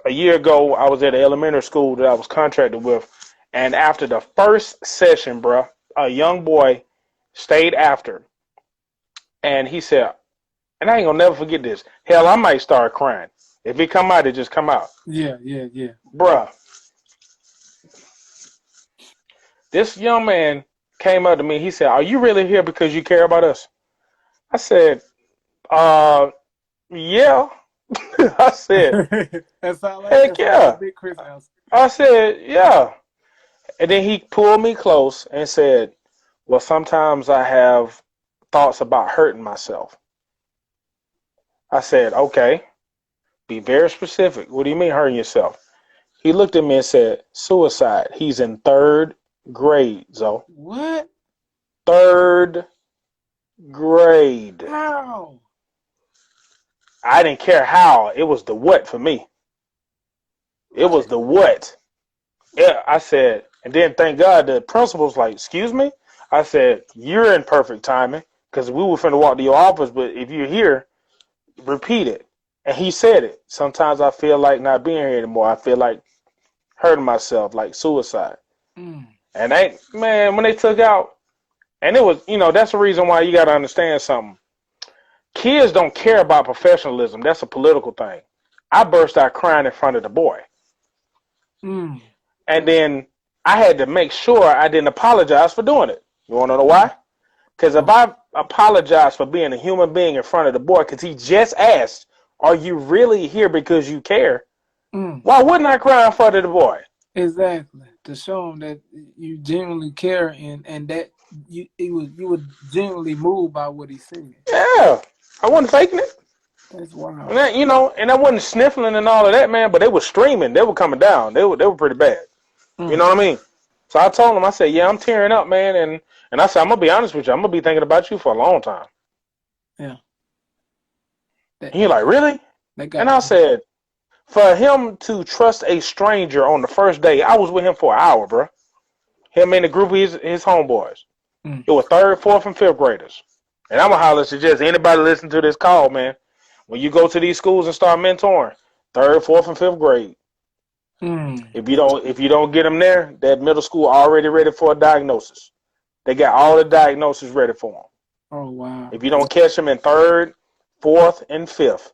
[SPEAKER 2] A year ago, I was at an elementary school that I was contracted with. And after the first session, bro, a young boy stayed after. And he said, and I ain't going to never forget this. Hell, I might start crying. If it come out, it just come out.
[SPEAKER 1] Yeah.
[SPEAKER 2] Bruh. This young man came up to me. He said, "Are you really here because you care about us?" I said, yeah. I said, heck yeah. I said, yeah. And then he pulled me close and said, well, sometimes I have thoughts about hurting myself. I said, okay, be very specific. What do you mean hurting yourself? He looked at me and said, suicide. He's in 3rd grade, Zoe.
[SPEAKER 1] What?
[SPEAKER 2] 3rd grade.
[SPEAKER 1] How?
[SPEAKER 2] I didn't care how. It was the what for me. It was the what. Yeah, I said, And then thank God the principal's like, excuse me? I said, you're in perfect timing because we were finna walk to your office, but if you're here, repeat it. And he said it. Sometimes I feel like not being here anymore. I feel like hurting myself, like suicide.
[SPEAKER 1] Mm.
[SPEAKER 2] And when they took out, and it was, that's the reason why you got to understand something. Kids don't care about professionalism. That's a political thing. I burst out crying in front of the boy.
[SPEAKER 1] Mm.
[SPEAKER 2] And then I had to make sure I didn't apologize for doing it. You want to know why? Because if I apologize for being a human being in front of the boy, because he just asked, are you really here because you care?
[SPEAKER 1] Mm.
[SPEAKER 2] Why wouldn't I cry in front of the boy?
[SPEAKER 1] Exactly. To show him that you genuinely care and that you were genuinely moved by what he said.
[SPEAKER 2] Yeah. I wasn't faking it.
[SPEAKER 1] That's wild.
[SPEAKER 2] And that, and I wasn't sniffling and all of that, man, but they were streaming. They were coming down. They were pretty bad.
[SPEAKER 1] Mm.
[SPEAKER 2] You know what I mean? So I told him, I said, yeah, I'm tearing up, man. And I said, I'm going to be honest with you. I'm going to be thinking about you for a long time.
[SPEAKER 1] Yeah.
[SPEAKER 2] And he like, really? And I said, for him to trust a stranger on the first day, I was with him for an hour, bro. Him and the group of his homeboys.
[SPEAKER 1] Mm.
[SPEAKER 2] It was 3rd, 4th, and 5th graders. And I'm going to holler to just anybody listen to this call, man. When you go to these schools and start mentoring, 3rd, 4th, and 5th grade.
[SPEAKER 1] Mm.
[SPEAKER 2] If you don't get them there, that middle school already ready for a diagnosis. They got all the diagnoses ready for them.
[SPEAKER 1] Oh, wow.
[SPEAKER 2] If you don't catch them in 3rd, 4th, and 5th,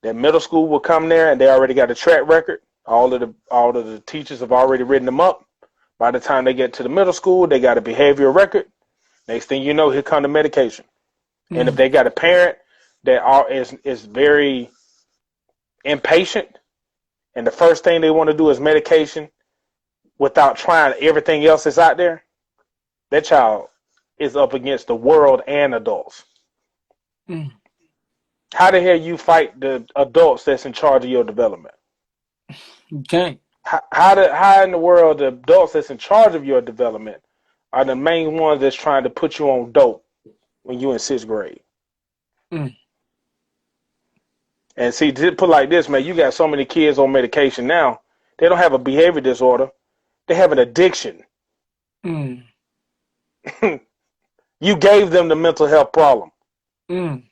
[SPEAKER 2] that middle school will come there and they already got a track record. All of the teachers have already written them up. By the time they get to the middle school, they got a behavioral record. Next thing you know, here come the medication. Mm. And if they got a parent that is very impatient, and the first thing they want to do is medication without trying everything else that's out there, that child is up against the world and adults.
[SPEAKER 1] Mm.
[SPEAKER 2] How the hell you fight the adults that's in charge of your development?
[SPEAKER 1] You can't.
[SPEAKER 2] How in the world the adults that's in charge of your development are the main ones that's trying to put you on dope when you're in 6th grade?
[SPEAKER 1] Mm.
[SPEAKER 2] And see, to put like this, man, you got so many kids on medication now. They don't have a behavior disorder. They have an addiction.
[SPEAKER 1] Mm.
[SPEAKER 2] You gave them the mental health problem.
[SPEAKER 1] Mm.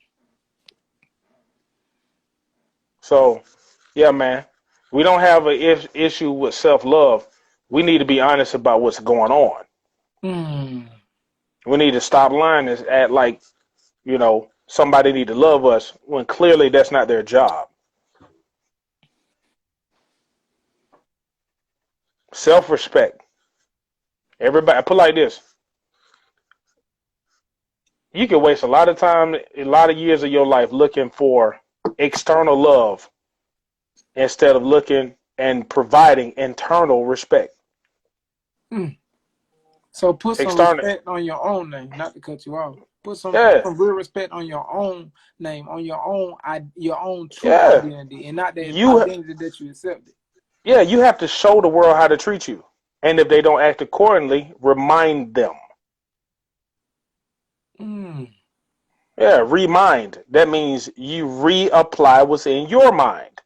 [SPEAKER 2] So, yeah, man, we don't have an issue with self-love. We need to be honest about what's going on.
[SPEAKER 1] Mm.
[SPEAKER 2] We need to stop lying and act like, somebody need to love us when clearly that's not their job. Self-respect. Everybody, I put it like this. You can waste a lot of time, a lot of years of your life looking for external love instead of looking and providing internal respect.
[SPEAKER 1] Mm. So put some respect on your own name, not to cut you off. Put some real respect on your own name, on your own true identity, and not the identity that you accepted.
[SPEAKER 2] Yeah, you have to show the world how to treat you. And if they don't act accordingly, remind them.
[SPEAKER 1] Mm.
[SPEAKER 2] Yeah, remind. That means you reapply what's in your mind.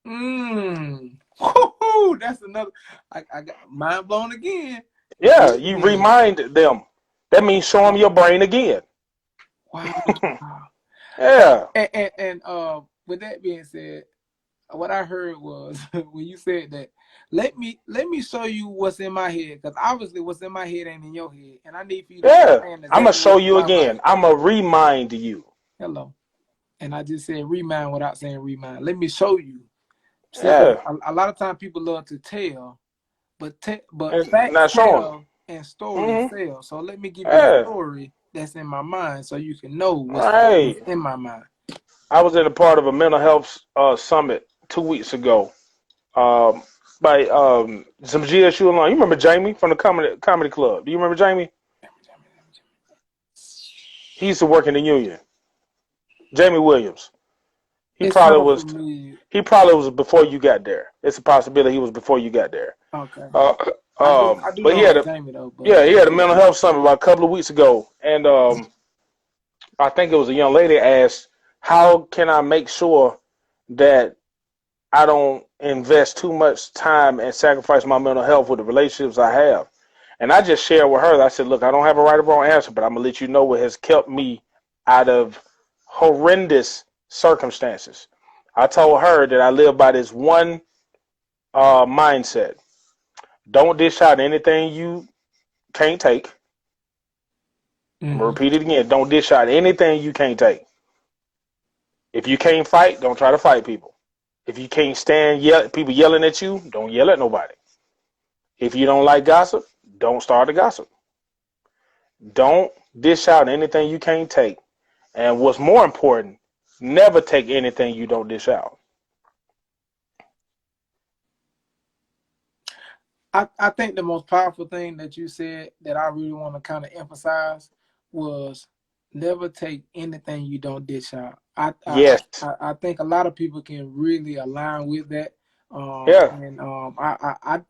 [SPEAKER 1] Mm. Woo-hoo, that's another. I got mind blown again.
[SPEAKER 2] Yeah, you remind them. That means show them your brain again.
[SPEAKER 1] Wow.
[SPEAKER 2] Yeah.
[SPEAKER 1] And with that being said, what I heard was when you said that, let me show you what's in my head, because obviously what's in my head ain't in your head, and I need for you to
[SPEAKER 2] understand. I'm gonna show you again. I'm gonna remind you.
[SPEAKER 1] Hello, and I just said remind without saying remind. Let me show you. See,
[SPEAKER 2] yeah.
[SPEAKER 1] A lot of times people love to tell, but
[SPEAKER 2] facts
[SPEAKER 1] tell and stories sell. So let me give you a story that's in my mind, so you can know what's in my mind. I
[SPEAKER 2] was in a part of a mental health summit 2 weeks ago. By some GSU alum. You remember Jamie from the comedy club? Do you remember Jamie? He used to work in the union. Jamie Williams. He probably was before you got there. It's a possibility he was before you got there.
[SPEAKER 1] Okay.
[SPEAKER 2] I do he had a Jamie, though, he had a mental health summit about a couple of weeks ago, and I think it was a young lady asked, "How can I make sure that I don't invest too much time and sacrifice my mental health with the relationships I have. And I just shared with her. I said, look, I don't have a right or wrong answer, but I'm gonna let you know what has kept me out of horrendous circumstances. I told her that I live by this one mindset. Don't dish out anything you can't take. I'm gonna
[SPEAKER 1] Mm-hmm.
[SPEAKER 2] repeat it again. Don't dish out anything you can't take. If you can't fight, don't try to fight people. If you can't stand people yelling at you, don't yell at nobody. If you don't like gossip, don't start a gossip. Don't dish out anything you can't take. And what's more important, never take anything you don't dish out.
[SPEAKER 1] I think the most powerful thing that you said that I really want to kind of emphasize was never take anything you don't dish out.
[SPEAKER 2] Yes.
[SPEAKER 1] I think a lot of people can really align with that.
[SPEAKER 2] Yeah.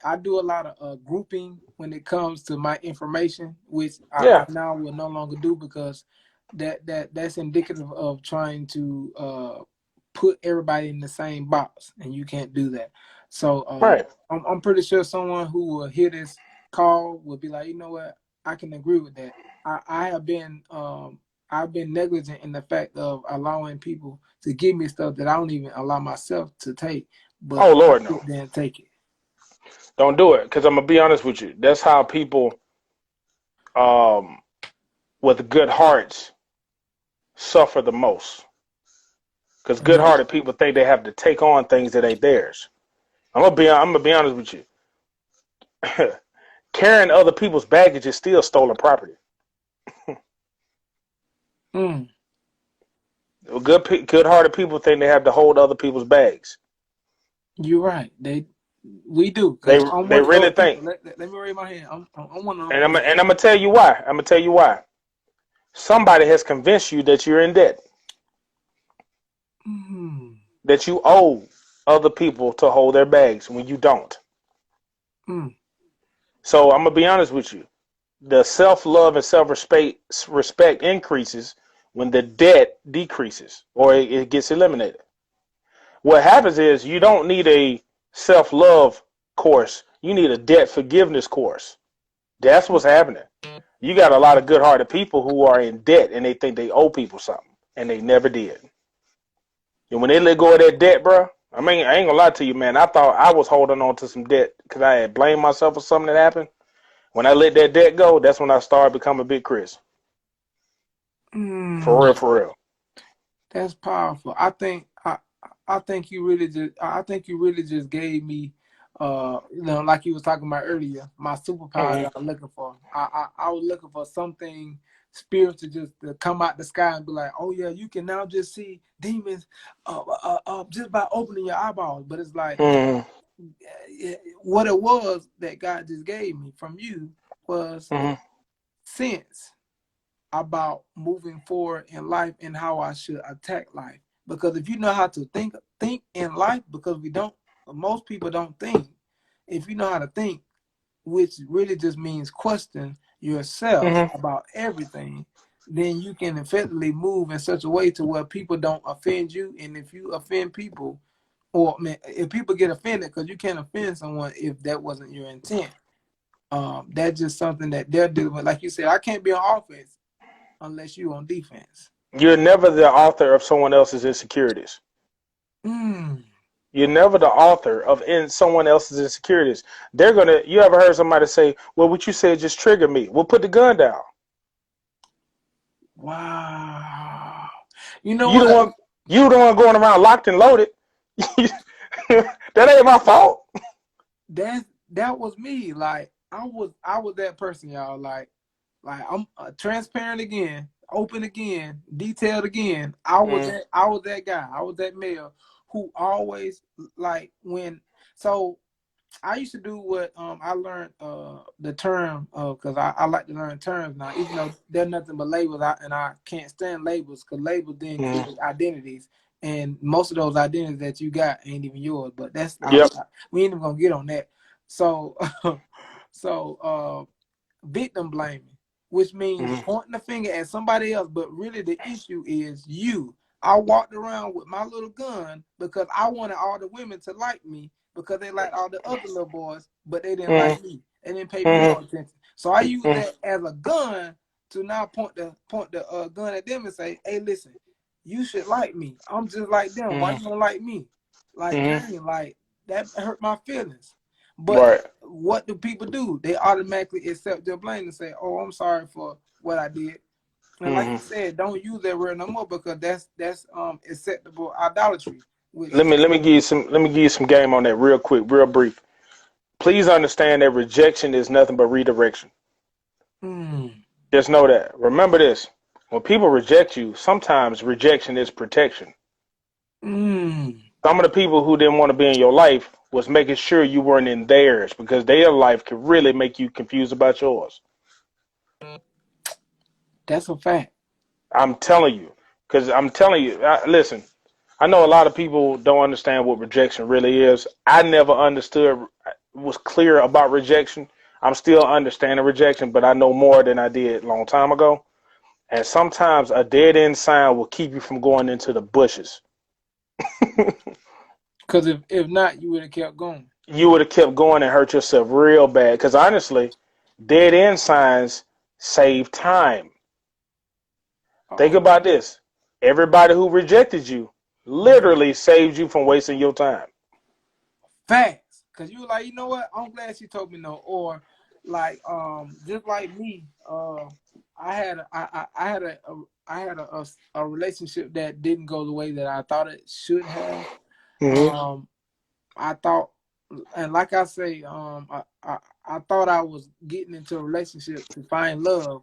[SPEAKER 1] I do a lot of grouping when it comes to my information, which I
[SPEAKER 2] Yeah.
[SPEAKER 1] now will no longer do because that's indicative of trying to put everybody in the same box, and you can't do that. So
[SPEAKER 2] Right.
[SPEAKER 1] I'm pretty sure someone who will hear this call will be like, you know what, I can agree with that. I have been I've been negligent in the fact of allowing people to give me stuff that I don't even allow myself to take, but
[SPEAKER 2] Oh
[SPEAKER 1] I
[SPEAKER 2] Lord, no.
[SPEAKER 1] sit there and take it.
[SPEAKER 2] Don't do it. Because I'm gonna be honest with you. That's how people um, with good hearts suffer the most. Because
[SPEAKER 1] And that,
[SPEAKER 2] good-hearted people think they have to take on things that ain't theirs. I'm gonna be honest with you. Carrying other people's baggage is still stolen property.
[SPEAKER 1] mm,
[SPEAKER 2] Good-hearted people think they have to hold other people's bags.
[SPEAKER 1] you're right. We do
[SPEAKER 2] They
[SPEAKER 1] because I'm
[SPEAKER 2] they
[SPEAKER 1] one of
[SPEAKER 2] really
[SPEAKER 1] those
[SPEAKER 2] think,
[SPEAKER 1] people. Let me raise my hand. I'm one of them
[SPEAKER 2] and I'm
[SPEAKER 1] people.
[SPEAKER 2] gonna tell you why. I'm gonna tell you why. Somebody has convinced you that you're in debt,
[SPEAKER 1] Mm,
[SPEAKER 2] that you owe other people to hold their bags when you don't.
[SPEAKER 1] mm,
[SPEAKER 2] So I'm gonna be honest with you. The self-love and self-respect increases when the debt decreases or it gets eliminated. What happens is you don't need a self-love course. You need a debt forgiveness course. That's what's happening. You got a lot of good-hearted people who are in debt and they think they owe people something and they never did. And when they let go of that debt, bro, I mean, I ain't gonna lie to you, man. I thought I was holding on to some debt because I had blamed myself for something that happened. When I let that debt go, that's when I started becoming Big Chris. For real,
[SPEAKER 1] mm.
[SPEAKER 2] for real.
[SPEAKER 1] That's powerful. I think you really just gave me like you was talking about earlier, my superpower that
[SPEAKER 2] Mm-hmm.
[SPEAKER 1] I'm looking for. I was looking for something spiritual just to come out the sky and be like, oh yeah, you can now just see demons just by opening your eyeballs. But it's like
[SPEAKER 2] Mm-hmm.
[SPEAKER 1] what it was that God just gave me from you was
[SPEAKER 2] Mm-hmm.
[SPEAKER 1] sense about moving forward in life and how I should attack life. Because if you know how to think in life, because most people don't think. If you know how to think, which really just means question yourself
[SPEAKER 2] Mm-hmm.
[SPEAKER 1] about everything, then you can effectively move in such a way to where people don't offend you. And if you offend people, or man, if people get offended, because you can't offend someone if that wasn't your intent. That's just something that they're dealing with. Like you said, I can't be on offense unless you on defense.
[SPEAKER 2] You're never the author of someone else's insecurities.
[SPEAKER 1] Mm,
[SPEAKER 2] You're never the author of in someone else's insecurities. They're gonna. You ever heard somebody say, "Well, what you said just triggered me." Well, put the gun down.
[SPEAKER 1] wow. You know
[SPEAKER 2] You the
[SPEAKER 1] what?
[SPEAKER 2] one. You the one going around locked and loaded. That ain't my fault.
[SPEAKER 1] That was me. Like I was that person, y'all. Like I'm transparent again, open again, detailed again.
[SPEAKER 2] Mm,
[SPEAKER 1] I was that guy. I was that male who always like when so I used to do what I learned the term because I like to learn terms now, even though they're nothing but labels, and I can't stand labels because labels then
[SPEAKER 2] mm.
[SPEAKER 1] create identities, and most of those identities that you got ain't even yours. But
[SPEAKER 2] Yep.
[SPEAKER 1] we ain't even gonna get on that. So so victim blaming, which means
[SPEAKER 2] Mm,
[SPEAKER 1] pointing the finger at somebody else, but really the issue is you. I walked around with my little gun because I wanted all the women to like me because they liked all the other little boys, but they didn't like me. They didn't pay me no attention. So I used that as a gun to now point the gun at them and say, "Hey, listen, you should like me. I'm just like them. Why you don't like me?" Like, dang, like that hurt my feelings. But
[SPEAKER 2] Right.
[SPEAKER 1] what do people do? They automatically accept their blame and say, "Oh, I'm sorry for what I did." And like you said, don't use that word no more because that's acceptable idolatry. Which
[SPEAKER 2] Let me give you some game on that real quick, real brief. Please understand that rejection is nothing but redirection. Just know that. Remember this. When people reject you, sometimes rejection is protection. Some of the people who didn't want to be in your life was making sure you weren't in theirs because their life could really make you confused about yours.
[SPEAKER 1] That's a fact.
[SPEAKER 2] I'm telling you. Because I'm telling you, listen, I know a lot of people don't understand what rejection really is. I never understood, was clear about rejection. I'm still understanding rejection, but I know more than I did a long time ago. And sometimes a dead end sign will keep you from going into the bushes.
[SPEAKER 1] Because if not, you would have kept going.
[SPEAKER 2] You would have kept going and hurt yourself real bad. Because honestly, dead end signs save time. Think about this. Everybody who rejected you literally saved you from wasting your time.
[SPEAKER 1] Facts. Because you were like, you know what? I'm glad she told me no. Or like, just like me, I had a relationship that didn't go the way that I thought it should have. I thought, and like I say, I thought I was getting into a relationship to find love,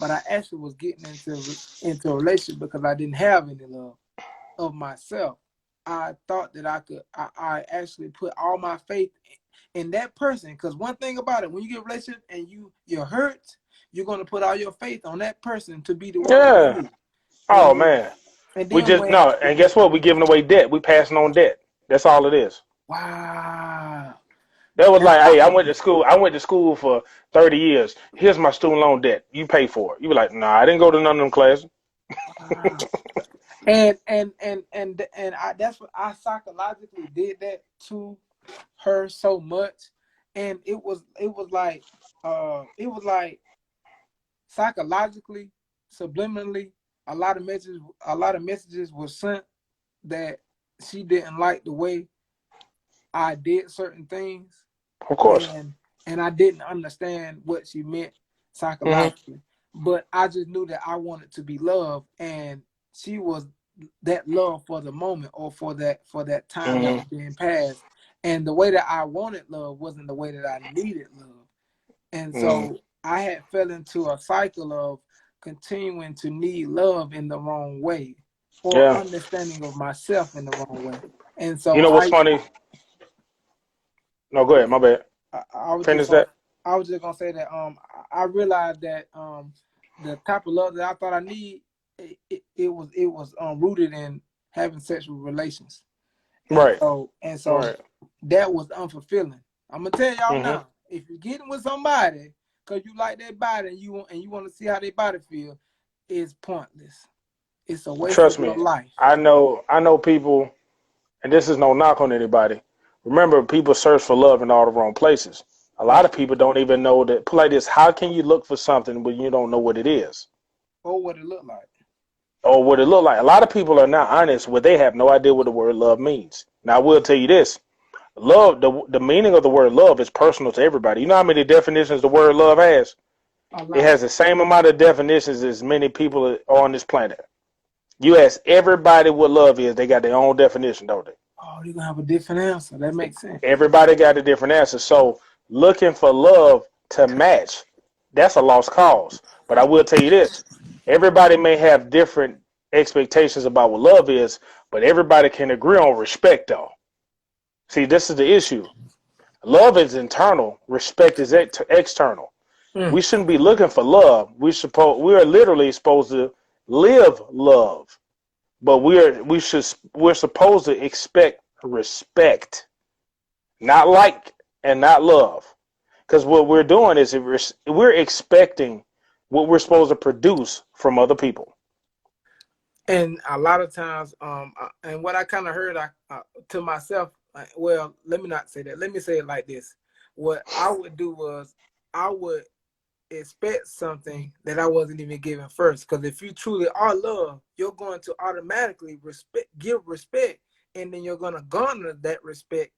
[SPEAKER 1] but I actually was getting into a relationship because I didn't have any love of myself. I thought that I actually put all my faith in that person. Because one thing about it, when you get a relationship and you're hurt, you're gonna put all your faith on that person to be the one for
[SPEAKER 2] Yeah.
[SPEAKER 1] you.
[SPEAKER 2] Oh
[SPEAKER 1] And
[SPEAKER 2] man. We
[SPEAKER 1] then
[SPEAKER 2] just
[SPEAKER 1] when
[SPEAKER 2] no, and guess what? We giving away debt. We passing on debt. That's all it is.
[SPEAKER 1] wow,
[SPEAKER 2] That was
[SPEAKER 1] that's
[SPEAKER 2] like,
[SPEAKER 1] how,
[SPEAKER 2] hey, I went to school for 30 years. Here's my student loan debt. You pay for it. You be like, nah, I didn't go to none of them classes.
[SPEAKER 1] wow. And I that's what I psychologically did that to her so much, and it was like psychologically, subliminally, a lot of messages were sent that she didn't like the way I did certain things,
[SPEAKER 2] Of course.
[SPEAKER 1] and I didn't understand what she meant psychologically, but I just knew that I wanted to be loved, and she was that love for the moment or for that time that was being passed, and the way that I wanted love wasn't the way that I needed love, and so I had fell into a cycle of continuing to need love in the wrong way or
[SPEAKER 2] Yeah.
[SPEAKER 1] understanding of myself in the wrong way, and
[SPEAKER 2] You
[SPEAKER 1] so
[SPEAKER 2] know what's funny? No, go ahead. My bad.
[SPEAKER 1] I was just
[SPEAKER 2] Finish
[SPEAKER 1] gonna
[SPEAKER 2] that.
[SPEAKER 1] say that I realized that the type of love that I thought I need it was rooted in having sexual relations, and
[SPEAKER 2] Right.
[SPEAKER 1] so
[SPEAKER 2] Right.
[SPEAKER 1] that was unfulfilling. I'm gonna tell y'all now, if you're getting with somebody because you like their body and you want to see how their body feel, it's pointless. It's a waste of
[SPEAKER 2] Trust
[SPEAKER 1] your
[SPEAKER 2] me.
[SPEAKER 1] life.
[SPEAKER 2] I know people, and this is no knock on anybody. Remember, people search for love in all the wrong places. A lot
[SPEAKER 1] Right.
[SPEAKER 2] of people don't even know that. Put like this: how can you look for something when you don't know what it is
[SPEAKER 1] Or what it looked like.
[SPEAKER 2] or what it look like? A lot of people are not honest where they have no idea what the word love means. Now, I will tell you this: love, the meaning of the word love is personal to everybody. You know how many definitions the word love has?
[SPEAKER 1] A
[SPEAKER 2] It
[SPEAKER 1] lot.
[SPEAKER 2] has the same amount of definitions as many people are on this planet. You ask everybody what love is, they got their own definition, don't they?
[SPEAKER 1] Oh, you're gonna have a different answer. That makes sense.
[SPEAKER 2] Everybody got a different answer. So looking for love to match, that's a lost cause. But I will tell you this: everybody may have different expectations about what love is, but everybody can agree on respect, though. See, this is the issue. Love is internal. Respect is external. We shouldn't be looking for love. We are literally supposed to live love, but we're supposed to expect respect, not like and not love. Because what we're doing is we're expecting what we're supposed to produce from other people.
[SPEAKER 1] And a lot of times, and what I kind of heard to myself, well, let me not say that. Let me say it like this. What I would do was I would expect something that I wasn't even given first. Because if you truly are love, you're going to automatically give respect, and then you're gonna garner that respect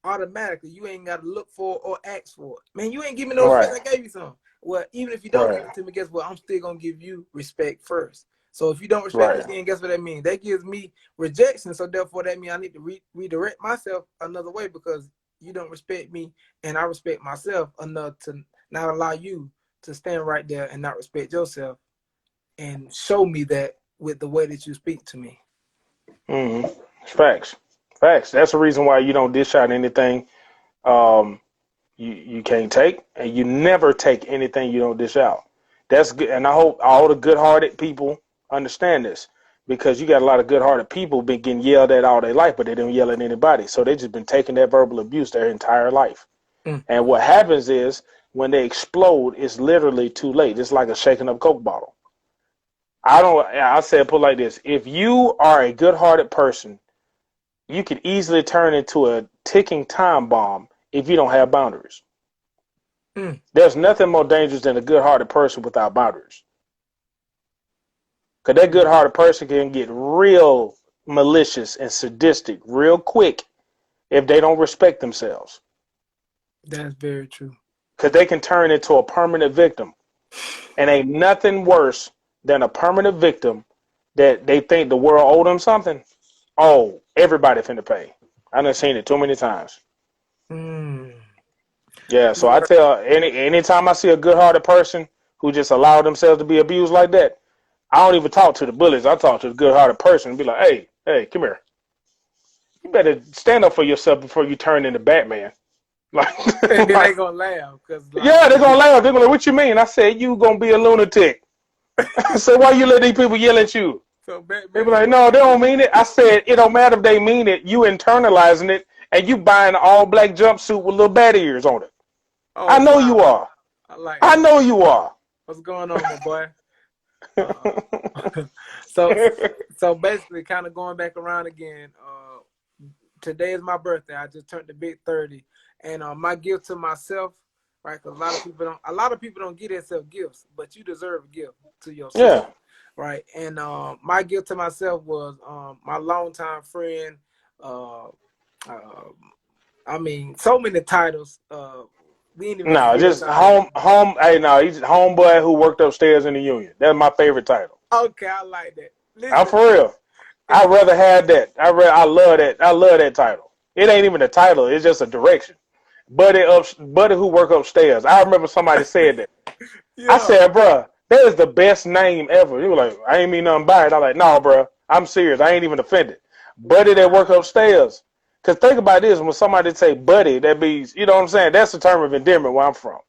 [SPEAKER 1] automatically. You ain't got to look for or ask for it. Man, you ain't give me no
[SPEAKER 2] Right,
[SPEAKER 1] respect. I gave you some. Well, even if you don't give
[SPEAKER 2] right,
[SPEAKER 1] it to me, guess what? I'm still gonna give you respect first. So if you don't respect me
[SPEAKER 2] right.
[SPEAKER 1] again, guess what that means? That gives me rejection. So therefore, that means I need to redirect myself another way because you don't respect me, and I respect myself enough to not allow you to stand right there and not respect yourself and show me that with the way that you speak to me.
[SPEAKER 2] Mm-hmm. Facts, facts. That's the reason why you don't dish out anything. Um, you can't take, and you never take anything you don't dish out. That's good, and I hope all the good-hearted people understand this because you got a lot of good-hearted people been getting yelled at all their life, but they don't yell at anybody, so they just been taking that verbal abuse their entire life.
[SPEAKER 1] Mm.
[SPEAKER 2] And what happens is when they explode, it's literally too late. It's like a shaking up Coke bottle. I said put like this: if you are a good-hearted person, you could easily turn into a ticking time bomb if you don't have boundaries.
[SPEAKER 1] Mm.
[SPEAKER 2] There's nothing more dangerous than a good-hearted person without boundaries. Because that good-hearted person can get real malicious and sadistic real quick if they don't respect themselves.
[SPEAKER 1] That's very true.
[SPEAKER 2] Because they can turn into a permanent victim. And ain't nothing worse than a permanent victim that they think the world owed them something. Oh, everybody finna pay. I done seen it too many times.
[SPEAKER 1] Mm.
[SPEAKER 2] Yeah, so I tell anytime I see a good-hearted person who just allowed themselves to be abused like that, I don't even talk to the bullies. I talk to the good-hearted person and be like, hey, come here. You better stand up for yourself before you turn into Batman. Like,
[SPEAKER 1] And then they
[SPEAKER 2] like
[SPEAKER 1] gonna laugh because like
[SPEAKER 2] yeah, they're gonna laugh. They're gonna like, what you mean? I said, you gonna be a lunatic. I said, why you let these people yell at you?
[SPEAKER 1] so
[SPEAKER 2] They
[SPEAKER 1] Batman
[SPEAKER 2] be like,
[SPEAKER 1] is
[SPEAKER 2] no, they don't mean it. I said, it don't matter if they mean it. You internalizing it, and you buying an all-black jumpsuit with little bat ears on it. I
[SPEAKER 1] oh
[SPEAKER 2] know you
[SPEAKER 1] wow,
[SPEAKER 2] are.
[SPEAKER 1] I like
[SPEAKER 2] I
[SPEAKER 1] that.
[SPEAKER 2] know you are.
[SPEAKER 1] What's going on, my boy? Uh, so so basically, kind of going back around again. Today is my birthday. I just turned the big 30, and my gift to myself, right? Because a lot of people don't get themselves gifts, but you deserve a gift to yourself,
[SPEAKER 2] Yeah.
[SPEAKER 1] right? And my gift to myself was my longtime friend. Uh, uh, I mean, so many titles. We ain't even gonna
[SPEAKER 2] No,
[SPEAKER 1] get
[SPEAKER 2] just
[SPEAKER 1] into all that.
[SPEAKER 2] home. Hey, no, he's homeboy who worked upstairs in the union. That's my favorite title.
[SPEAKER 1] Okay, I like that.
[SPEAKER 2] I'm
[SPEAKER 1] Listen,
[SPEAKER 2] for real.
[SPEAKER 1] and
[SPEAKER 2] I'd rather have that. I love that. I love that title. It ain't even a title. It's just a direction. Buddy who work upstairs. I remember somebody said that. I
[SPEAKER 1] yeah,
[SPEAKER 2] said, bruh, that is the best name ever. He was like, I ain't mean nothing by it. I'm like, no, bruh, I'm serious. I ain't even offended. Buddy that work
[SPEAKER 1] wow,
[SPEAKER 2] upstairs. Because think about this. When somebody say buddy, that means, you know what I'm saying? That's the term of endearment where I'm from.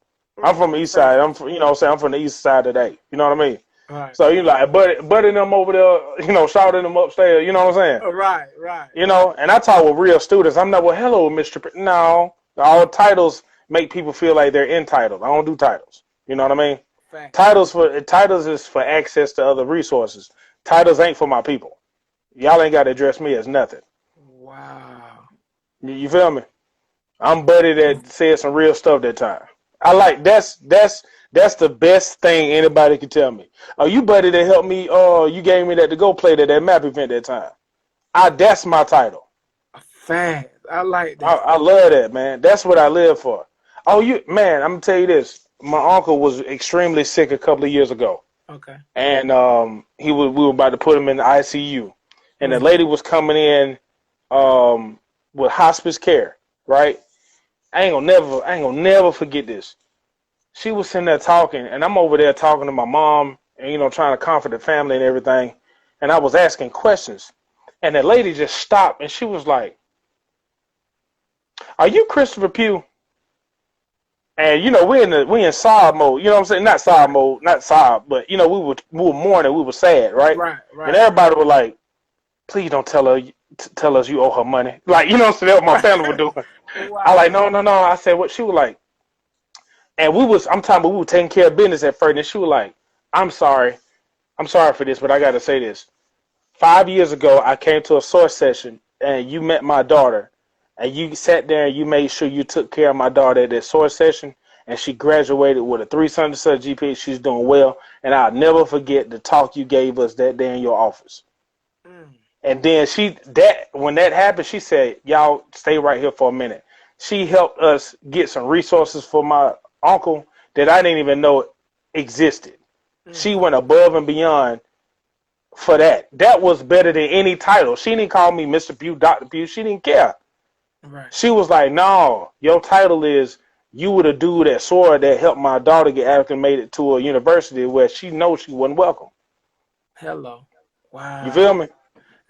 [SPEAKER 2] I'm from the east side.
[SPEAKER 1] perfect.
[SPEAKER 2] I'm from, you know what I'm saying? I'm from the east side today. You know what I mean?
[SPEAKER 1] All right,
[SPEAKER 2] So you like, buddy them over there, you know, shouting them upstairs. You know what I'm saying?
[SPEAKER 1] right, right.
[SPEAKER 2] You know, and I talk with real students. I'm not, well, hello, Mr. No, all titles make people feel like they're entitled. I don't do titles. You know what I mean?
[SPEAKER 1] Facts.
[SPEAKER 2] Titles is for access to other resources. Titles ain't for my people. Y'all ain't got to address me as nothing.
[SPEAKER 1] Wow.
[SPEAKER 2] You feel me? I'm buddy that said some real stuff that time. I like that's the best thing anybody can tell me. Oh, you buddy that helped me. Oh, you gave me that to go play that map event that time. That's my title.
[SPEAKER 1] Facts. I like that.
[SPEAKER 2] I love that, man. That's what I live for. Oh, man, I'm gonna tell you this. My uncle was extremely sick a couple of years ago,
[SPEAKER 1] Okay.
[SPEAKER 2] and we were about to put him in the ICU, and the
[SPEAKER 1] Mm.
[SPEAKER 2] lady was coming in with hospice care, right? I ain't gonna never forget this. She was sitting there talking, and I'm over there talking to my mom, and trying to comfort the family and everything, and I was asking questions, and the lady just stopped, and she was like, "Are you Christopher Pugh?" And we in sob mode. You know what I'm saying? Not sob
[SPEAKER 1] Right.
[SPEAKER 2] mode, not sob, but we were mourning, we were sad, right?
[SPEAKER 1] Right.
[SPEAKER 2] And
[SPEAKER 1] Right.
[SPEAKER 2] everybody was like, "Please don't tell us you owe her money." Like, you know what I'm saying? That's what my family were doing. I like,
[SPEAKER 1] Wow.
[SPEAKER 2] no, no, no. I said what she was like, and I'm talking about we were taking care of business at first, and she was like, I'm sorry for this, but I gotta say this. 5 years ago, I came to a source session and you met my daughter and you sat there and you made sure you took care of my daughter at that source session and she graduated with a 300 GPA. She's doing well. And I'll never forget the talk you gave us that day in your office.
[SPEAKER 1] Mm.
[SPEAKER 2] And then when that happened, she said, y'all stay right here for a minute. She helped us get some resources for my uncle that I didn't even know existed. She went above and beyond for that. That was better than any title. She didn't call me Mr. Pugh, Dr. Pugh. She didn't care.
[SPEAKER 1] Right.
[SPEAKER 2] She was like, no, your title is you were the dude at SOAR that helped my daughter get acclimated to a university where she knows she wasn't welcome.
[SPEAKER 1] Hello. Wow.
[SPEAKER 2] You feel me?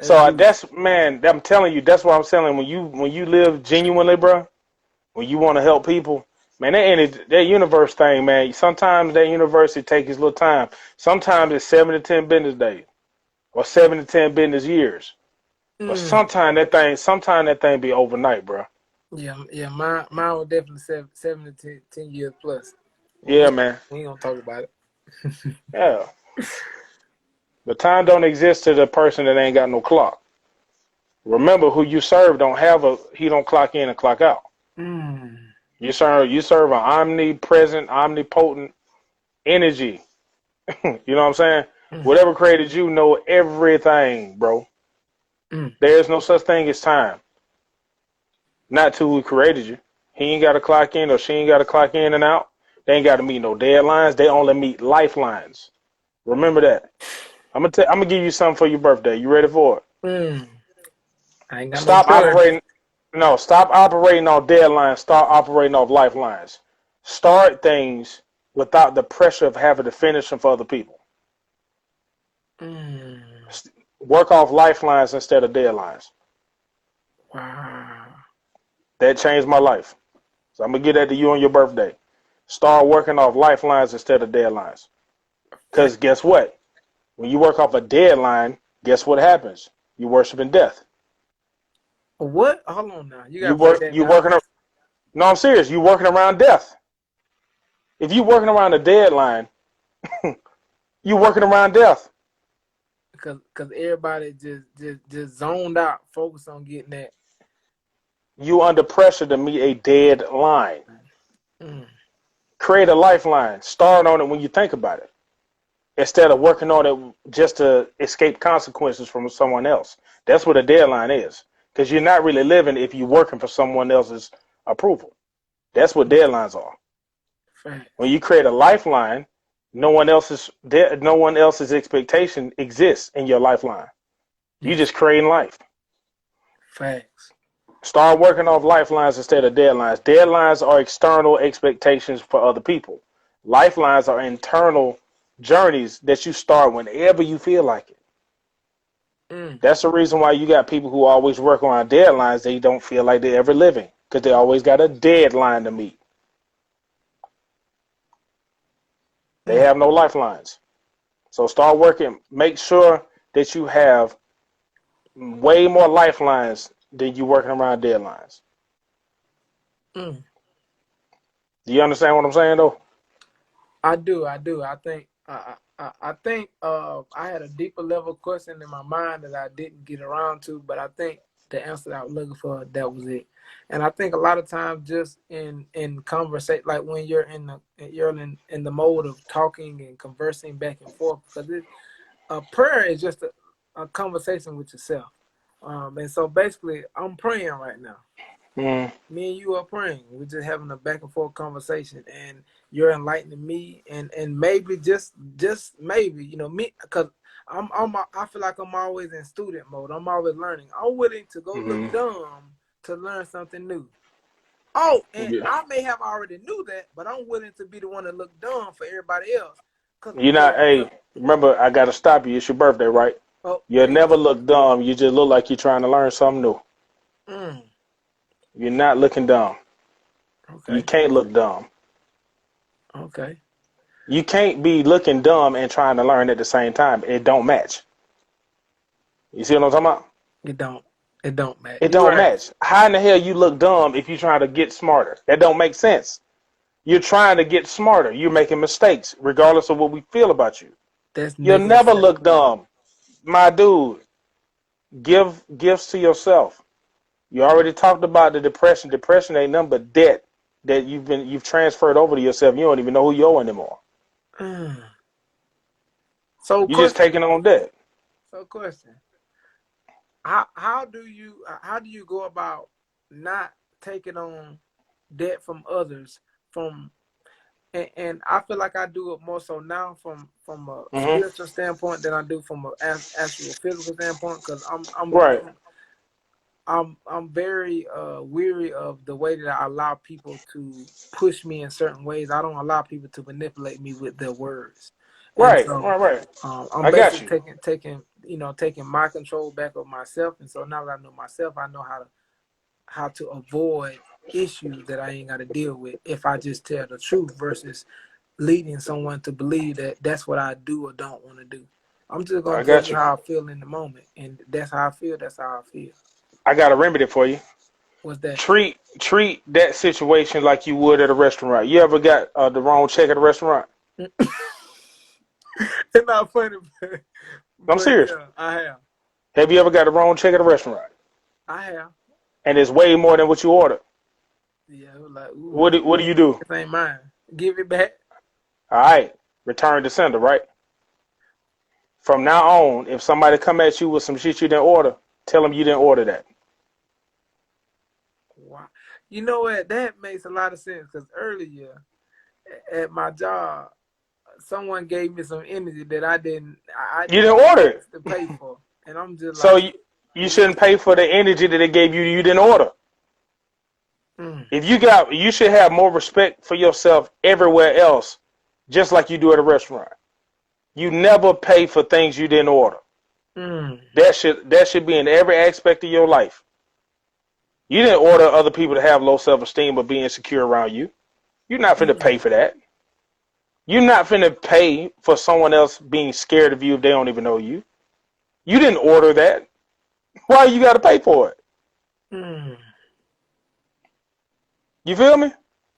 [SPEAKER 2] I'm telling you, that's what I'm saying. When you live genuinely, bro, when you want to help people, man, that universe thing, man, sometimes that university takes its little time. Sometimes it's 7 to 10 business days or 7 to 10 business years. But sometimes that thing be overnight, bro.
[SPEAKER 1] Yeah, mine was definitely 7 to 10 years plus.
[SPEAKER 2] Yeah, man.
[SPEAKER 1] We ain't gonna talk about it.
[SPEAKER 2] Yeah. But time don't exist to the person that ain't got no clock. Remember, who you serve he don't clock in and clock out. You serve an omnipresent, omnipotent energy. You know what I'm saying? Whatever created you know everything, bro. There's no such thing as time. Not to who created you. He ain't got to clock in or she ain't got to clock in and out. They ain't got to meet no deadlines. They only meet lifelines. Remember that. I'm gonna give you something for your birthday. You ready for
[SPEAKER 1] it? I ain't got
[SPEAKER 2] Stop
[SPEAKER 1] no
[SPEAKER 2] operating. No, stop operating off deadlines. Start operating off lifelines. Start things without the pressure of having to finish them for other people. Work off lifelines instead of deadlines.
[SPEAKER 1] Wow.
[SPEAKER 2] That changed my life. So I'm gonna give that to you on your birthday. Start working off lifelines instead of deadlines. Because guess what? When you work off a deadline, guess what happens? You worshiping death.
[SPEAKER 1] What? Hold on now.
[SPEAKER 2] You working. No, I'm serious. You working around death. If you working around a deadline, you working around death.
[SPEAKER 1] Because everybody just zoned out, focused on getting that.
[SPEAKER 2] You under pressure to meet a deadline. Create a lifeline. Start on it when you think about it, instead of working on it just to escape consequences from someone else. That's what a deadline is. Because you're not really living if you're working for someone else's approval. That's what deadlines are.
[SPEAKER 1] Right.
[SPEAKER 2] When you create a lifeline, no one else's expectation exists in your lifeline. You just creating life.
[SPEAKER 1] Facts.
[SPEAKER 2] Start working off lifelines instead of deadlines. Deadlines are external expectations for other people. Lifelines are internal journeys that you start whenever you feel like it. That's the reason why you got people who always work on deadlines. They don't feel like they're ever living because they always got a deadline to meet. They have no lifelines. So start working. Make sure that you have way more lifelines than you working around deadlines. Do you understand what I'm saying, though?
[SPEAKER 1] I do. I think I had a deeper level question in my mind that I didn't get around to, but I think the answer that I was looking for, that was it. And I think a lot of times just in conversation, like when you're in the mode of talking and conversing back and forth, because prayer is just a conversation with yourself. And so basically I'm praying right now. Me and you are praying. We're just having a back and forth conversation, and you're enlightening me, and maybe just maybe, me, because I feel like I'm always in student mode. I'm always learning. I'm willing to go look dumb to learn something new. Oh, and I may have already knew that, but I'm willing to be the one to look dumb for everybody else.
[SPEAKER 2] You're not. Hey, remember, I gotta stop you. It's your birthday, right?
[SPEAKER 1] Oh,
[SPEAKER 2] you'll never look dumb. You just look like you're trying to learn something new. You're not looking dumb. Okay. You can't look dumb.
[SPEAKER 1] Okay.
[SPEAKER 2] You can't be looking dumb and trying to learn at the same time. It don't match. You see what I'm talking about?
[SPEAKER 1] It don't match.
[SPEAKER 2] It don't match. How in the hell you look dumb if you're trying to get smarter? That don't make sense. You're trying to get smarter. You're making mistakes, regardless of what we feel about you. You'll never look dumb. My dude, give gifts to yourself. You already talked about the depression. Depression ain't nothing but debt that you've transferred over to yourself. You don't even know who you owe anymore.
[SPEAKER 1] So
[SPEAKER 2] You're just taking on debt.
[SPEAKER 1] So question. How do you go about not taking on debt from others and I feel like I do it more so now from a spiritual standpoint than I do from an actual physical standpoint, because I'm very weary of the way that I allow people to push me in certain ways. I don't allow people to manipulate me with their words.
[SPEAKER 2] Right.
[SPEAKER 1] I'm basically taking my control back of myself. And so now that I know myself, I know how to avoid issues that I ain't got to deal with if I just tell the truth versus leading someone to believe that that's what I do or don't want to do. I'm just going to tell you how I feel in the moment. And that's how I feel. That's how I feel.
[SPEAKER 2] I got a remedy for you.
[SPEAKER 1] What's that?
[SPEAKER 2] Treat that situation like you would at a restaurant. You ever got the wrong check at a restaurant?
[SPEAKER 1] It's not funny, but
[SPEAKER 2] I'm serious.
[SPEAKER 1] Yeah, I have.
[SPEAKER 2] Have you ever got the wrong check at a restaurant?
[SPEAKER 1] I have.
[SPEAKER 2] And it's way more than what you ordered.
[SPEAKER 1] Yeah, it was like, ooh,
[SPEAKER 2] what do you do?
[SPEAKER 1] This ain't mine. Give it back.
[SPEAKER 2] All right. Return to sender, right? From now on, if somebody come at you with some shit you didn't order, tell them you didn't order that.
[SPEAKER 1] Wow. You know what? That makes a lot of sense, because earlier at my job, someone gave me some energy that I didn't
[SPEAKER 2] order it
[SPEAKER 1] to pay for. And I'm just
[SPEAKER 2] so you shouldn't pay for the energy that they gave you didn't order. If you should have more respect for yourself everywhere else, just like you do at a restaurant. You never pay for things you didn't order. That should be in every aspect of your life. You didn't order other people to have low self-esteem or be insecure around you. You're not finna pay for that. You're not finna pay for someone else being scared of you if they don't even know you. You didn't order that. Why you got to pay for it? You feel me?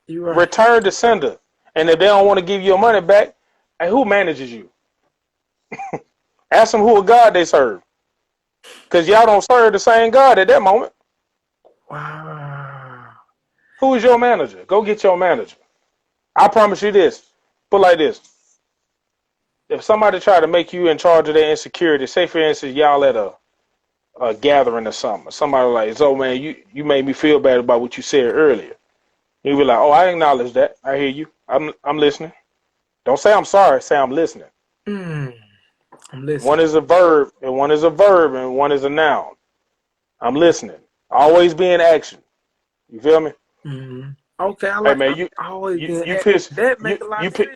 [SPEAKER 1] You're right.
[SPEAKER 2] Return to sender. And if they don't want to give your money back, hey, who manages you? Ask them who a God they serve. Because y'all don't serve the same God at that moment.
[SPEAKER 1] Wow.
[SPEAKER 2] Who is your manager? Go get your manager. I promise you this. Put like this. If somebody try to make you in charge of their insecurity, say for instance, y'all at a gathering or something. Somebody like, so man, you made me feel bad about what you said earlier. You be like, oh, I acknowledge that. I hear you. I'm listening. Don't say I'm sorry. Say I'm listening.
[SPEAKER 1] I'm listening.
[SPEAKER 2] One is a verb, and one is a noun. I'm listening. Always be in action. You feel me?
[SPEAKER 1] Okay, I
[SPEAKER 2] Hey
[SPEAKER 1] like.
[SPEAKER 2] man, you piss.
[SPEAKER 1] That make a lot of sense.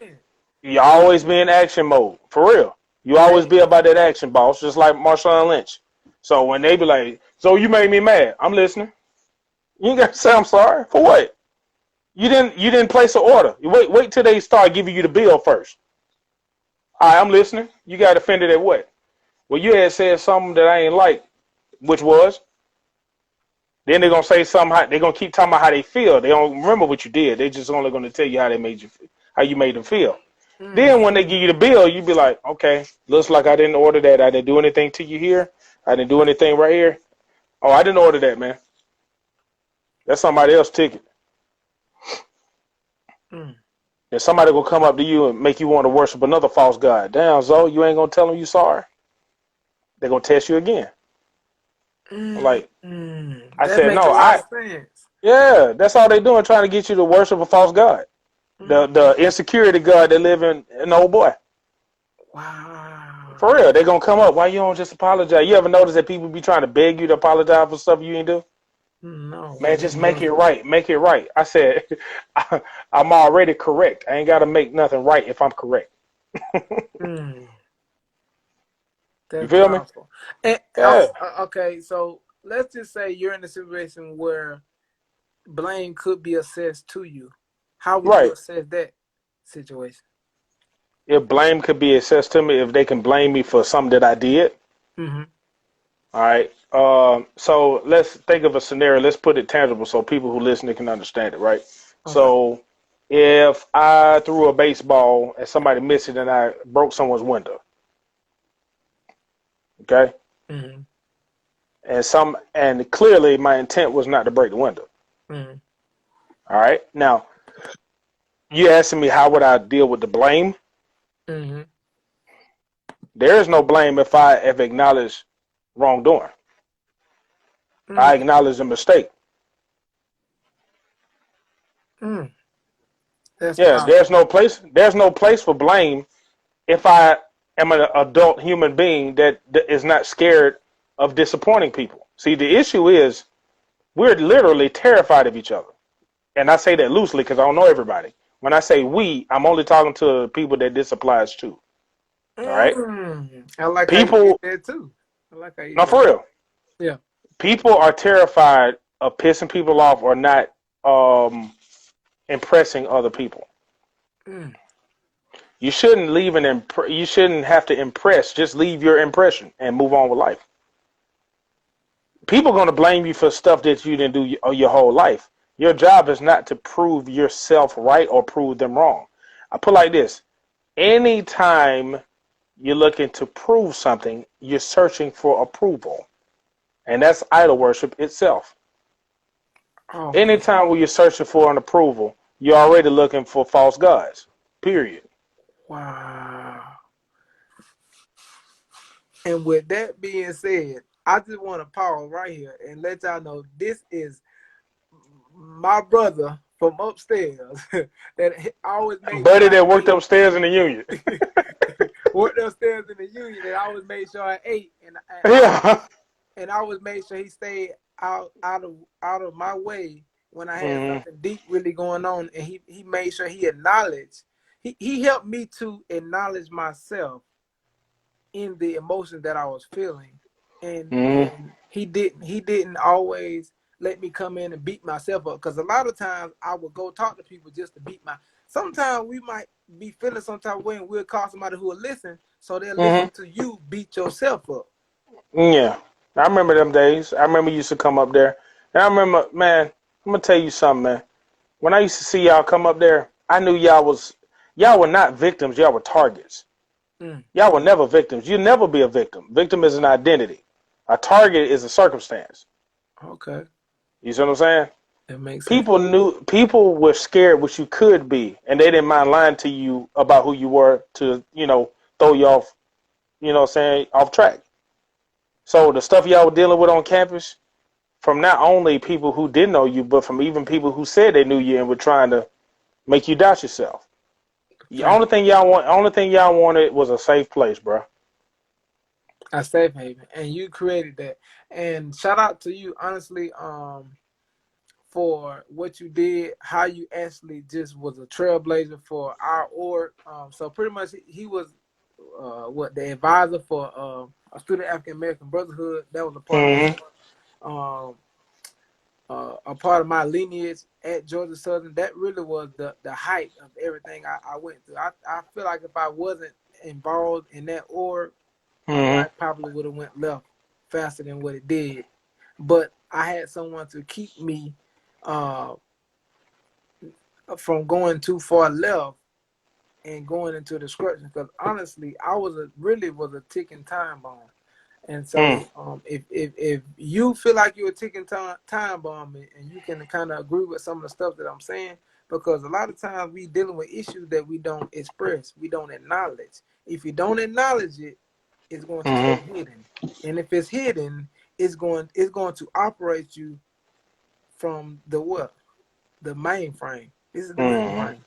[SPEAKER 2] You always be in action mode, for real. You always be about that action, boss, just like Marshawn Lynch. So when they be like, so you made me mad, I'm listening. You ain't got to say I'm sorry. For what? You didn't place an order. You wait till they start giving you the bill first. All right, I'm listening. You got offended at what? Well, you had said something that I ain't like, which was. Then they're gonna say something. They're gonna keep talking about how they feel. They don't remember what you did. They just only gonna tell you how you made them feel. Then when they give you the bill, you be like, okay, looks like I didn't order that. I didn't do anything to you here. I didn't do anything right here. Oh, I didn't order that, man. That's somebody else's ticket. And somebody will come up to you and make you want to worship another false god. Damn, Zoe, you ain't gonna tell them you sorry. They're gonna test you again. I said no. Yeah, that's all they doing, trying to get you to worship a false god. The insecurity god that live in an old boy.
[SPEAKER 1] Wow.
[SPEAKER 2] For real, they gonna come up. Why you don't just apologize? You ever notice that people be trying to beg you to apologize for stuff you ain't do?
[SPEAKER 1] No.
[SPEAKER 2] Man, just make it right. Make it right. I said, I'm already correct. I ain't got to make nothing right if I'm correct.
[SPEAKER 1] That's
[SPEAKER 2] you feel
[SPEAKER 1] powerful. Me? Okay, so let's just say you're in a situation where blame could be assessed to you. How would you assess that situation?
[SPEAKER 2] If blame could be assessed to me, if they can blame me for something that I did. All right. So let's think of a scenario. Let's put it tangible so people who listen can understand it, right? Okay. So if I threw a baseball and somebody missed it and I broke someone's window, okay? and clearly my intent was not to break the window.
[SPEAKER 1] Mm-hmm.
[SPEAKER 2] All right. Now, you asking me how would I deal with the blame?
[SPEAKER 1] Mm-hmm.
[SPEAKER 2] There is no blame if I have acknowledged wrongdoing. I
[SPEAKER 1] Mm-hmm.
[SPEAKER 2] acknowledge a mistake.
[SPEAKER 1] Mm. That's
[SPEAKER 2] Yeah,
[SPEAKER 1] powerful.
[SPEAKER 2] there's no place. There's no place for blame if I am an adult human being that is not scared of disappointing people. See, the issue is we're literally terrified of each other. And I say that loosely because I don't know everybody. When I say we, I'm only talking to people that this applies to. All right?
[SPEAKER 1] I like how you did
[SPEAKER 2] People,
[SPEAKER 1] that too. I like how you
[SPEAKER 2] no,
[SPEAKER 1] did.
[SPEAKER 2] for real.
[SPEAKER 1] Yeah.
[SPEAKER 2] People are terrified of pissing people off or not impressing other people.
[SPEAKER 1] Mm.
[SPEAKER 2] You shouldn't leave you shouldn't have to impress. Just leave your impression and move on with life. People are going to blame you for stuff that you didn't do your whole life. Your job is not to prove yourself right or prove them wrong. I put it like this. Anytime you're looking to prove something, you're searching for approval. And that's idol worship itself.
[SPEAKER 1] Oh my.
[SPEAKER 2] Anytime when you're searching for an approval, you're already looking for false gods. Period.
[SPEAKER 1] Wow. And with that being said, I just want to pause right here and let y'all know this is my brother from upstairs that always made sure
[SPEAKER 2] Buddy
[SPEAKER 1] I
[SPEAKER 2] that worked
[SPEAKER 1] ate.
[SPEAKER 2] upstairs in the union.
[SPEAKER 1] Worked upstairs in the union, and I always made sure I ate,
[SPEAKER 2] Yeah.
[SPEAKER 1] and I always made sure he stayed out of my way when I had
[SPEAKER 2] Mm-hmm.
[SPEAKER 1] something deep really going on, and he made sure he acknowledged. He helped me to acknowledge myself in the emotions that I was feeling, and
[SPEAKER 2] Mm-hmm.
[SPEAKER 1] and he didn't always let me come in and beat myself up, because a lot of times I would go talk to people just to beat my. Sometimes we might be feeling some type of way, and we'll call somebody who will listen, so they'll listen
[SPEAKER 2] Mm-hmm.
[SPEAKER 1] to you beat yourself up.
[SPEAKER 2] Yeah. I remember them days. I remember you used to come up there. And I remember, man, I'm gonna tell you something, man. When I used to see y'all come up there, I knew y'all were not victims, y'all were targets.
[SPEAKER 1] Mm,
[SPEAKER 2] Y'all were never victims. You'll never be a victim. Victim is an identity. A target is a circumstance.
[SPEAKER 1] okay,
[SPEAKER 2] You see what I'm saying?
[SPEAKER 1] that makes sense.
[SPEAKER 2] People were scared what you could be, and they didn't mind lying to you about who you were to, throw you off, what I'm saying, off track. So the stuff y'all were dealing with on campus, from not only people who didn't know you, but from even people who said they knew you and were trying to make you doubt yourself. The
[SPEAKER 1] Fact.
[SPEAKER 2] only thing y'all wanted was a safe place, bro.
[SPEAKER 1] A safe haven, and you created that. And shout out to you, honestly, for what you did, how you actually just was a trailblazer for our org. So pretty much he was the advisor for a student African American Brotherhood. That was a part of
[SPEAKER 2] Mm-hmm.
[SPEAKER 1] um, a part of my lineage at Georgia Southern. That really was the height of everything I went through. I feel like if I wasn't involved in that org, my
[SPEAKER 2] Mm-hmm.
[SPEAKER 1] life probably would have went left faster than what it did. But I had someone to keep me uh, from going too far left and going into destruction. Because honestly, I really was a ticking time bomb. And
[SPEAKER 2] Mm-hmm.
[SPEAKER 1] so, if you feel like you're a ticking time bomb, and you can kind of agree with some of the stuff that I'm saying, because a lot of times we dealing with issues that we don't express, we don't acknowledge. If you don't acknowledge it, it's going to stay
[SPEAKER 2] Mm-hmm.
[SPEAKER 1] hidden, and if it's hidden, it's going to operate you from the mainframe. This is the
[SPEAKER 2] Mm-hmm.
[SPEAKER 1] mainframe.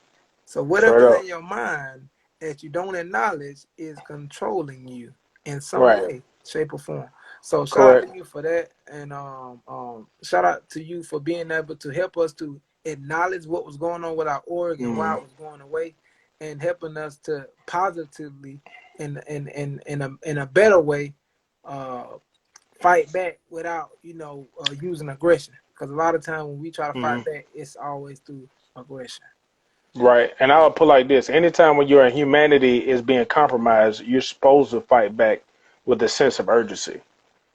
[SPEAKER 1] So
[SPEAKER 2] Straight
[SPEAKER 1] whatever's in
[SPEAKER 2] up.
[SPEAKER 1] your mind that you don't acknowledge is controlling you in some
[SPEAKER 2] Right.
[SPEAKER 1] way, shape, or form. So shout out
[SPEAKER 2] Correct.
[SPEAKER 1] to you for that, and shout out to you for being able to help us to acknowledge what was going on with our org and why
[SPEAKER 2] Mm-hmm.
[SPEAKER 1] it was going away, and helping us to positively in a better way uh, fight back without using aggression. Because a lot of times when we try to
[SPEAKER 2] Mm-hmm.
[SPEAKER 1] fight back, it's always through aggression.
[SPEAKER 2] Right. And I would put like this. Anytime when your humanity is being compromised, you're supposed to fight back with a sense of urgency.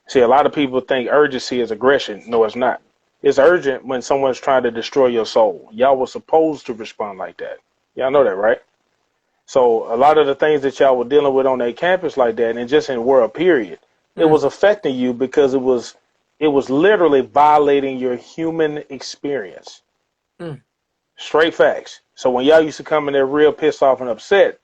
[SPEAKER 2] See, a lot of people think urgency is aggression. No, it's not. It's urgent when someone's trying to destroy your soul. Y'all were supposed to respond like that. Y'all know that, right? So a lot of the things that y'all were dealing with on that campus like that, and just in world period, it
[SPEAKER 1] Mm,
[SPEAKER 2] was affecting you because it was It was literally violating your human experience.
[SPEAKER 1] Mm.
[SPEAKER 2] Straight facts. So when y'all used to come in there real pissed off and upset,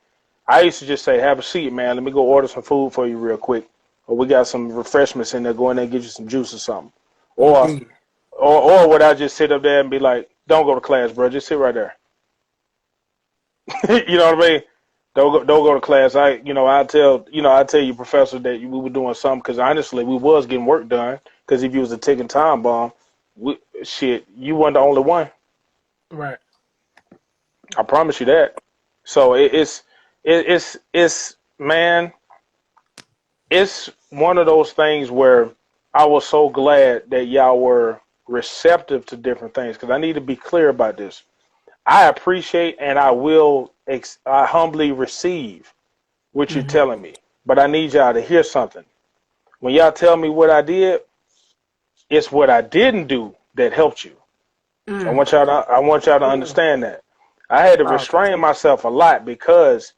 [SPEAKER 2] I used to just say, have a seat, man. Let me go order some food for you real quick. Or we got some refreshments in there. Go in there and get you some juice or something. Or,
[SPEAKER 1] Indeed.
[SPEAKER 2] or would I just sit up there and be like, don't go to class, bro. Just sit right there. You know what I mean? Don't go to class. I tell you, professor, that we were doing something because honestly, we was getting work done. Because if you was a ticking time bomb, you weren't the only one.
[SPEAKER 1] Right.
[SPEAKER 2] I promise you that. So it's man, it's one of those things where I was so glad that y'all were receptive to different things because I need to be clear about this. I appreciate and I humbly receive what you're
[SPEAKER 1] Mm-hmm.
[SPEAKER 2] telling me, but I need y'all to hear something. When y'all tell me what I did, it's what I didn't do that helped you.
[SPEAKER 1] Mm.
[SPEAKER 2] I want y'all to
[SPEAKER 1] Ooh.
[SPEAKER 2] understand that. I had to
[SPEAKER 1] Powerful.
[SPEAKER 2] restrain myself a lot because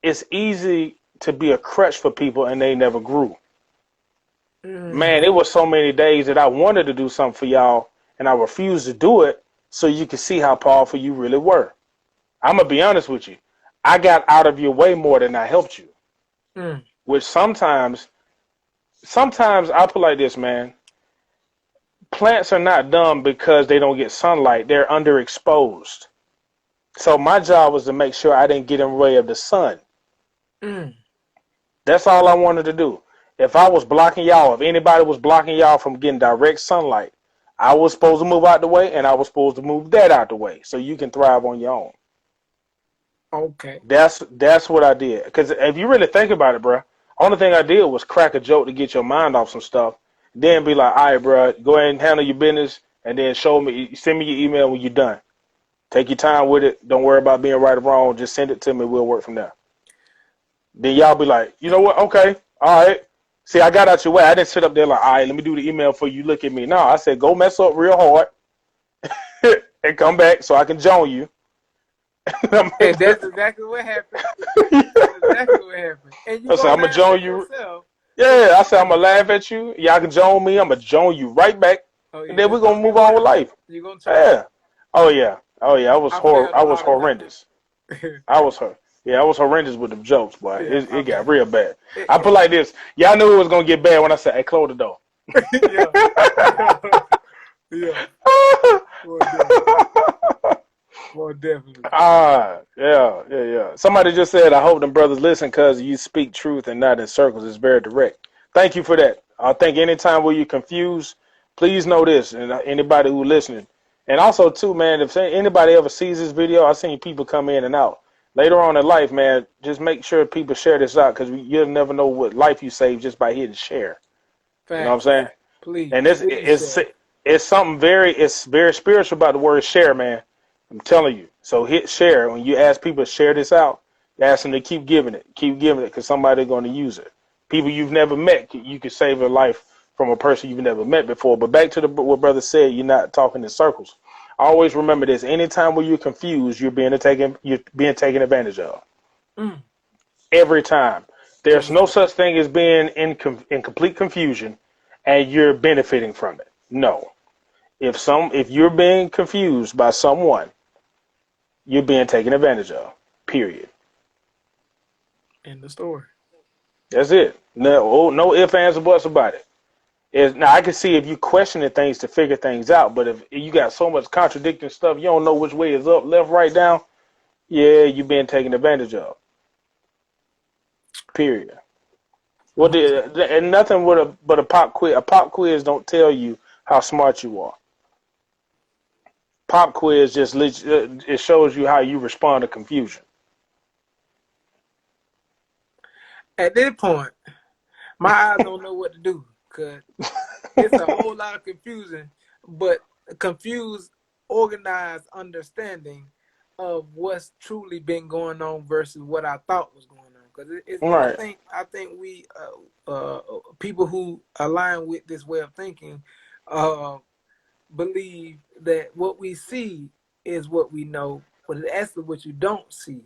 [SPEAKER 2] it's easy to be a crutch for people and they never grew.
[SPEAKER 1] Mm.
[SPEAKER 2] Man, it was so many days that I wanted to do something for y'all and I refused to do it so you could see how powerful you really were. I'm going to be honest with you. I got out of your way more than I helped you.
[SPEAKER 1] Mm.
[SPEAKER 2] Which sometimes I put like this, man. Plants are not dumb because they don't get sunlight. They're underexposed. So my job was to make sure I didn't get in the way of the sun.
[SPEAKER 1] Mm.
[SPEAKER 2] That's all I wanted to do. If I was blocking y'all, if anybody was blocking y'all from getting direct sunlight, I was supposed to move out the way, and I was supposed to move that out the way so you can thrive on your own.
[SPEAKER 1] Okay.
[SPEAKER 2] That's what I did. Because if you really think about it, bro, only thing I did was crack a joke to get your mind off some stuff. Then be like, all right, bro, go ahead and handle your business, and then send me your email when you're done. Take your time with it. Don't worry about being right or wrong. Just send it to me. We'll work from there. Then y'all be like, you know what? Okay, all right. See, I got out your way. I didn't sit up there like, all right, let me do the email for you. Look at me. No, I said, go mess up real hard and come back so I can join you.
[SPEAKER 1] And that's exactly what happened. That's exactly what happened. And you
[SPEAKER 2] I said,
[SPEAKER 1] gonna
[SPEAKER 2] I'm gonna
[SPEAKER 1] laugh
[SPEAKER 2] join
[SPEAKER 1] at
[SPEAKER 2] you.
[SPEAKER 1] yourself.
[SPEAKER 2] Yeah, I said, I'm gonna laugh at you. Y'all can join me. I'm gonna join you right back,
[SPEAKER 1] Oh
[SPEAKER 2] and
[SPEAKER 1] yeah,
[SPEAKER 2] then we're
[SPEAKER 1] that's
[SPEAKER 2] gonna
[SPEAKER 1] gonna be
[SPEAKER 2] move on with
[SPEAKER 1] worth it.
[SPEAKER 2] life.
[SPEAKER 1] You're gonna try.
[SPEAKER 2] Yeah. Oh yeah. Oh yeah.
[SPEAKER 1] I failed
[SPEAKER 2] I
[SPEAKER 1] a
[SPEAKER 2] was
[SPEAKER 1] lot of
[SPEAKER 2] horrendous.
[SPEAKER 1] times.
[SPEAKER 2] I was her. Yeah, I was horrendous with them jokes, boy.
[SPEAKER 1] Yeah,
[SPEAKER 2] It
[SPEAKER 1] I
[SPEAKER 2] got
[SPEAKER 1] bet.
[SPEAKER 2] real bad. I put
[SPEAKER 1] Yeah.
[SPEAKER 2] like this. Y'all knew it was gonna get bad when I said, "Hey, close the door."
[SPEAKER 1] Yeah. Yeah. More definitely. More definitely.
[SPEAKER 2] Yeah. Somebody just said, I hope them brothers listen because you speak truth and not in circles. It's very direct. Thank you for that. I think anytime where you're confused, please know this, and anybody who listening. And also, too, man, if anybody ever sees this video, I've seen people come in and out. Later on in life, man, just make sure people share this out because you'll never know what life you save just by hitting share. You know what I'm
[SPEAKER 1] Facts.
[SPEAKER 2] saying? And
[SPEAKER 1] Please share.
[SPEAKER 2] it's something it's very spiritual about the word share, man. I'm telling you. So hit share. When you ask people to share this out, you ask them to keep giving it, because somebody's going to use it. People you've never met, you could save a life from a person you've never met before. But back to what brother said, you're not talking in circles. Always remember this: anytime where you're confused, you're being taken advantage of.
[SPEAKER 1] Mm.
[SPEAKER 2] Every time. There's
[SPEAKER 1] Every
[SPEAKER 2] no
[SPEAKER 1] time.
[SPEAKER 2] such thing as being in complete confusion, and you're benefiting from it. No. If you're being confused by someone, you're being taken advantage of. Period.
[SPEAKER 1] End the story.
[SPEAKER 2] That's it. No ifs, ands, or buts about it. Now I can see if you questioning things to figure things out, but if you got so much contradicting stuff, you don't know which way is up, left, right, down. Yeah, you're being taken advantage of. Period. And nothing but a pop quiz. A pop quiz don't tell you how smart you are. Pop quiz it shows you how you respond to confusion.
[SPEAKER 1] At this point, my eyes don't know what to do because it's a whole lot of confusion, but confused, organized understanding of what's truly been going on versus what I thought was going on. Because
[SPEAKER 2] Right.
[SPEAKER 1] I think we people who align with this way of thinking believe that what we see is what we know, but it's actually what you don't see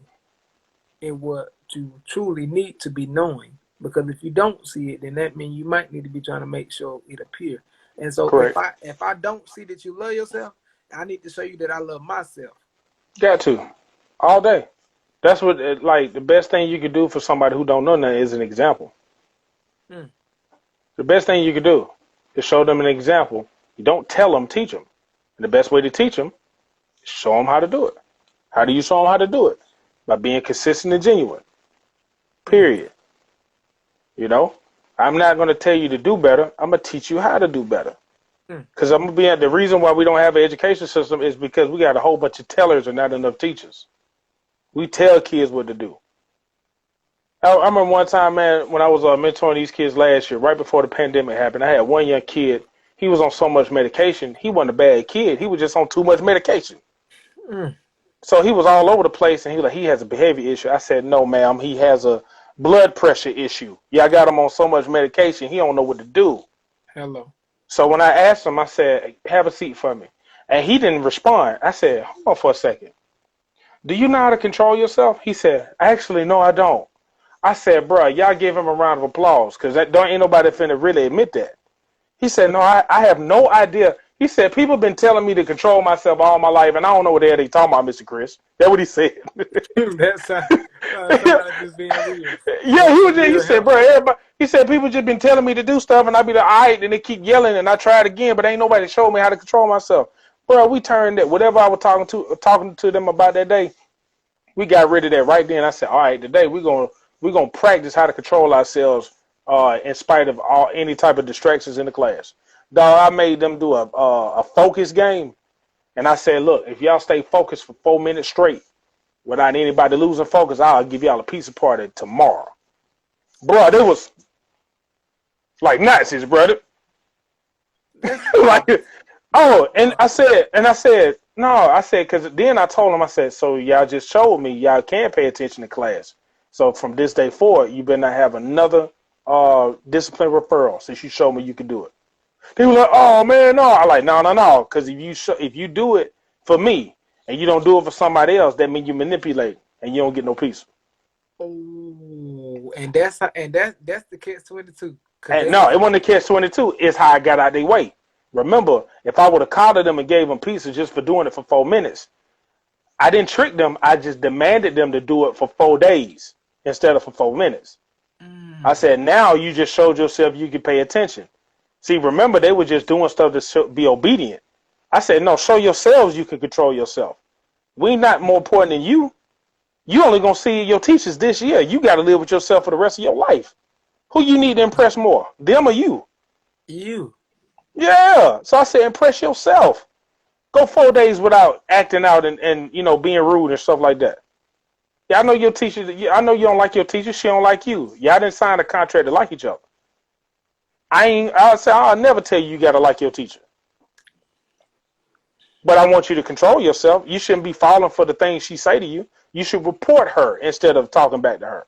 [SPEAKER 1] and what you truly need to be knowing. Because if you don't see it, then that means you might need to be trying to make sure it appear. And so
[SPEAKER 2] Correct.
[SPEAKER 1] if I don't see that you love yourself, I need to show you that I love myself.
[SPEAKER 2] Got to. All day. That's what, like, the best thing you could do for somebody who don't know nothing is an example.
[SPEAKER 1] Mm.
[SPEAKER 2] The best thing you could do is show them an example. You don't tell them, teach them. And the best way to teach them is show them how to do it. How do you show them how to do it? By being consistent and genuine. Period. You know, I'm not going to tell you to do better. I'm going to teach you how to do better. Because I'm going to be at the reason why we don't have an education system is because we got a whole bunch of tellers and not enough teachers. We tell kids what to do. I remember one time, man, when I was mentoring these kids last year, right before the pandemic happened, I had one young kid. He was on so much medication. He wasn't a bad kid. He was just on too much medication. So he was all over the place, and he was like, he has a behavior issue. I said, no, ma'am, he has a blood pressure issue. Yeah, I got him on so much medication, he don't know what to do.
[SPEAKER 1] Hello.
[SPEAKER 2] So when I asked him, I said, have a seat for me. And he didn't respond. I said, hold on for a second. Do you know how to control yourself? He said, actually, no, I don't. I said, bro, y'all give him a round of applause because ain't nobody finna really admit that. He said, no, I have no idea. He said, people been telling me to control myself all my life, and I don't know what the hell they talking about, Mr. Chris. That's what he said.
[SPEAKER 1] That's somebody just being real.
[SPEAKER 2] Yeah, he said, bro, everybody, he said, people just been telling me to do stuff, and I be like, all right, and they keep yelling, and I tried again, but ain't nobody showed me how to control myself. Bro, we turned that, whatever I was talking to them about that day, we got rid of that right then. I said, all right, today we're gonna practice how to control ourselves in spite of any type of distractions in the class. Dog, I made them do a focus game, and I said, look, if y'all stay focused for 4 minutes straight without anybody losing focus, I'll give y'all a pizza party tomorrow. Bro, it was like Nazis, brother. Like, oh, and I said, no, I said, because then I told them, I said, so y'all just showed me y'all can pay attention to class. So from this day forward, you better not have another discipline referral since you showed me you can do it. They were like, oh, man, no. I like, no. Because if you do it for me and you don't do it for somebody else, that means you manipulate and you don't get no peace.
[SPEAKER 1] Oh, and that's the catch-22.
[SPEAKER 2] No, it wasn't the catch-22. It's how I got out their way. Remember, if I would have collared them and gave them pieces just for doing it for 4 minutes, I didn't trick them. I just demanded them to do it for 4 days instead of for 4 minutes. I said, now you just showed yourself you can pay attention. See, remember, they were just doing stuff to be obedient. I said, no, show yourselves you can control yourself. We not more important than you. You only going to see your teachers this year. You got to live with yourself for the rest of your life. Who you need to impress more, them or you?
[SPEAKER 1] You.
[SPEAKER 2] Yeah. So I said, impress yourself. Go 4 days without acting out and being rude and stuff like that. Yeah, I know your teacher. I know you don't like your teacher. She don't like you. Y'all didn't sign a contract to like each other. I'll never tell you got to like your teacher. But I want you to control yourself. You shouldn't be falling for the things she say to you. You should report her instead of talking back to her.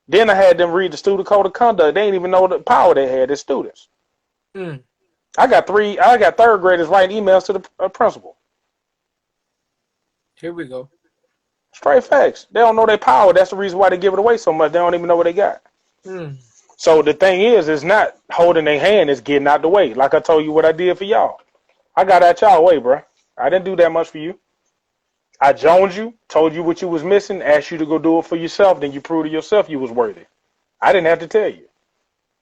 [SPEAKER 2] Then I had them read the student code of conduct. They didn't even know the power they had as students. I got third graders writing emails to the principal.
[SPEAKER 1] Here we go.
[SPEAKER 2] Straight facts. They don't know their power. That's the reason why they give it away so much. They don't even know what they got. So the thing is not holding their hand, it's getting out the way. Like I told you what I did for y'all. I got out y'all way, bro. I didn't do that much for you. I joined you, told you what you was missing, asked you to go do it for yourself, then you proved to yourself you was worthy. I didn't have to tell you.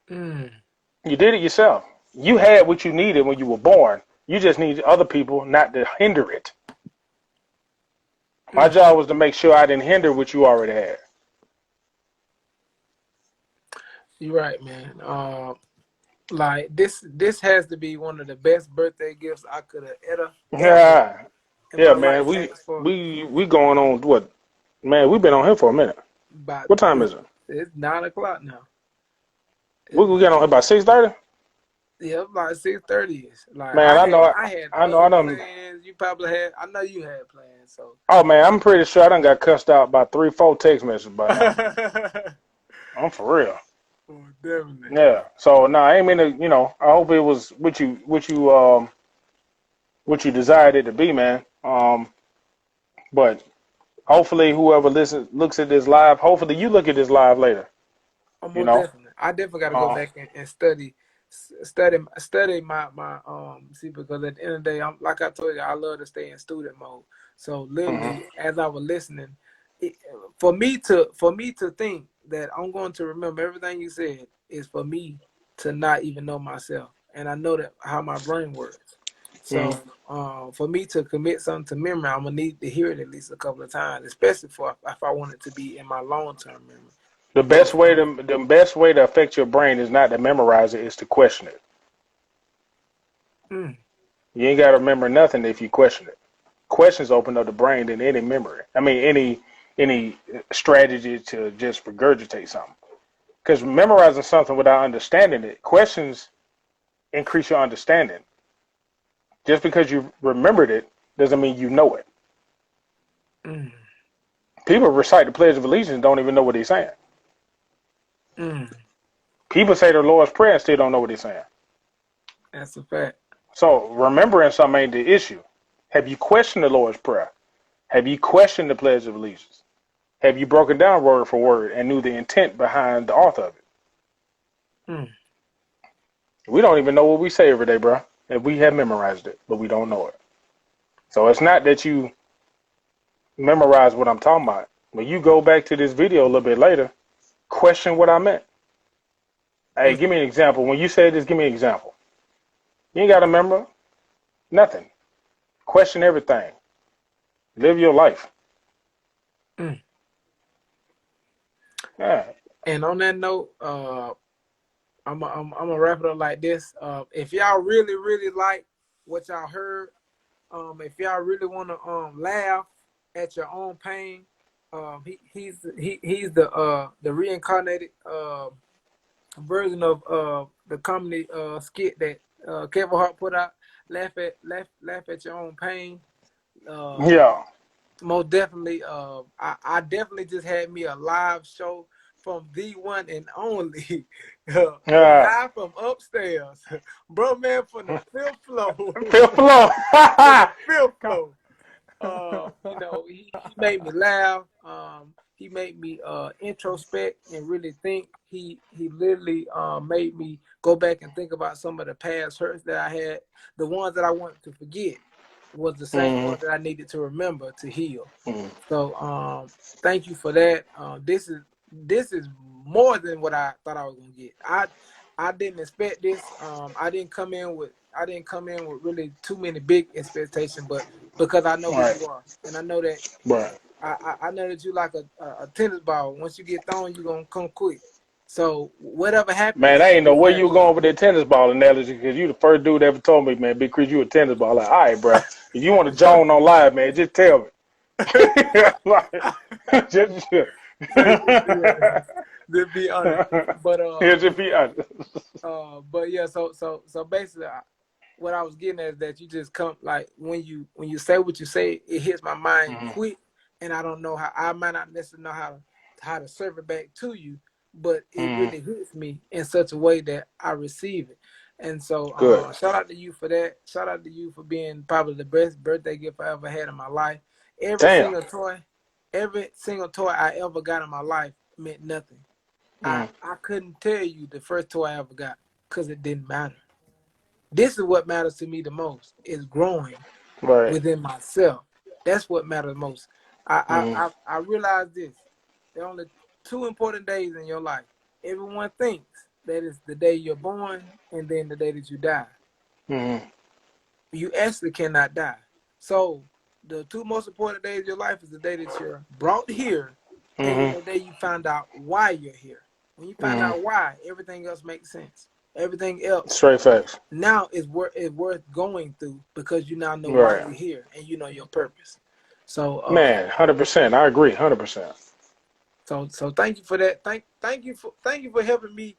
[SPEAKER 2] You did it yourself. You had what you needed when you were born. You just need other people not to hinder it. My job was to make sure I didn't hinder what you already had.
[SPEAKER 1] You're right, man. Like this has to be one of the best birthday gifts I could have ever.
[SPEAKER 2] Yeah, man. We going on what? Man, we've been on here for a minute. What time is it?
[SPEAKER 1] It's 9 o'clock now.
[SPEAKER 2] We got on here about 6:30.
[SPEAKER 1] Yeah, about 6:30. Like,
[SPEAKER 2] man, I know.
[SPEAKER 1] Plans. You probably had. I know you had plans. So.
[SPEAKER 2] Oh man, I'm pretty sure I done got cussed out by 3-4 text messages by now. I'm for real.
[SPEAKER 1] Oh, definitely.
[SPEAKER 2] Yeah. So no, I ain't mean to. I hope it was what you desired it to be, man. But hopefully, whoever looks at this live, hopefully you look at this live later.
[SPEAKER 1] Definitely. I definitely got to go back and study study my see, because at the end of the day, I'm like I told you, I love to stay in student mode. So literally, as I was listening, it, for me to think that I'm going to remember everything you said is for me to not even know myself, and I know that how my brain works. So for me to commit something to memory, I'm gonna need to hear it at least a couple of times, especially for if I want it to be in my long term memory.
[SPEAKER 2] The
[SPEAKER 1] So
[SPEAKER 2] best way to affect your brain is not to memorize it, is to question it.
[SPEAKER 1] mm,
[SPEAKER 2] You ain't got to remember nothing if you question it. Questions open up the brain than any memory. I mean, any strategy to just regurgitate something. Because memorizing something without understanding it, questions increase your understanding. Just because you remembered it doesn't mean you know it.
[SPEAKER 1] mm,
[SPEAKER 2] People recite the Pledge of Allegiance and don't even know what they're saying.
[SPEAKER 1] mm,
[SPEAKER 2] People say the Lord's Prayer and still don't know what they're saying.
[SPEAKER 1] that's a fact.
[SPEAKER 2] So remembering something ain't the issue. Have you questioned the Lord's Prayer? Have you questioned the Pledge of Allegiance? Have you broken down word for word and knew the intent behind the author of it?
[SPEAKER 1] Mm.
[SPEAKER 2] We don't even know what we say every day, bro. And we have memorized it, but we don't know it. So it's not that you memorize what I'm talking about. When you go back to this video a little bit later, question what I meant. Hey,
[SPEAKER 1] Mm.
[SPEAKER 2] give me an example. When you say this, give me an example. You ain't got to remember nothing. Question everything. Live your life.
[SPEAKER 1] Mm.
[SPEAKER 2] Yeah.
[SPEAKER 1] And on that note, I'm gonna wrap it up like this. If y'all really like what y'all heard, if y'all really want to laugh at your own pain, he's the reincarnated version of the comedy skit that Kevin Hart put out. Laugh at your own pain. Uh,
[SPEAKER 2] Yeah.
[SPEAKER 1] Most definitely. I definitely just had me a live show from the one and only,
[SPEAKER 2] Yeah.
[SPEAKER 1] live from upstairs, bro, man, from the fifth floor,
[SPEAKER 2] Fifth floor.
[SPEAKER 1] from the fifth floor. He made me laugh. He made me introspect and really think. He literally made me go back and think about some of the past hurts that I had, the ones that I wanted to forget was the same ones that I needed to remember to heal. So thank you for that. This is more than what I thought I was gonna get. I didn't expect this. I didn't come in with really too many big expectations, but because I know who
[SPEAKER 2] Right.
[SPEAKER 1] you are, and I know that
[SPEAKER 2] Right.
[SPEAKER 1] I know that you like a tennis ball. Once you get thrown, you're gonna come quick. So whatever
[SPEAKER 2] Man,
[SPEAKER 1] happens,
[SPEAKER 2] I ain't know
[SPEAKER 1] just
[SPEAKER 2] where you
[SPEAKER 1] happen.
[SPEAKER 2] were going with that tennis ball analogy, because you the first dude that ever told me, man, Big Chris, you a tennis ball. Like, all right, bro. If you want to join on live, man, just tell me. Like, just,
[SPEAKER 1] Hey, just be honest. But
[SPEAKER 2] yeah, just be honest.
[SPEAKER 1] but yeah. So basically, what I was getting at is that you just come like when you say what you say, it hits my mind quick, and I don't know how. I might not necessarily know how to serve it back to you, but it really hits me in such a way that I receive it. And so,
[SPEAKER 2] Good.
[SPEAKER 1] shout out to you for that. Shout out to you for being probably the best birthday gift I ever had in my life. Every
[SPEAKER 2] Damn.
[SPEAKER 1] single toy, every single toy I ever got in my life meant nothing. I couldn't tell you the first toy I ever got because it didn't matter. This is what matters to me the most is growing
[SPEAKER 2] Right.
[SPEAKER 1] within myself. That's what matters most. I realize this. There are only two important days in your life. Everyone thinks that it's the day you're born and then the day that you die. You actually cannot die. So the two most important days of your life is the day that you're brought here and then the day you find out why you're here. When you find out why, everything else makes sense. Everything else
[SPEAKER 2] Straight facts.
[SPEAKER 1] now is worth going through because you now know why
[SPEAKER 2] Right.
[SPEAKER 1] you're here and you know your purpose. So
[SPEAKER 2] Man, 100%. I agree. 100%.
[SPEAKER 1] so thank you for that. Thank you for helping me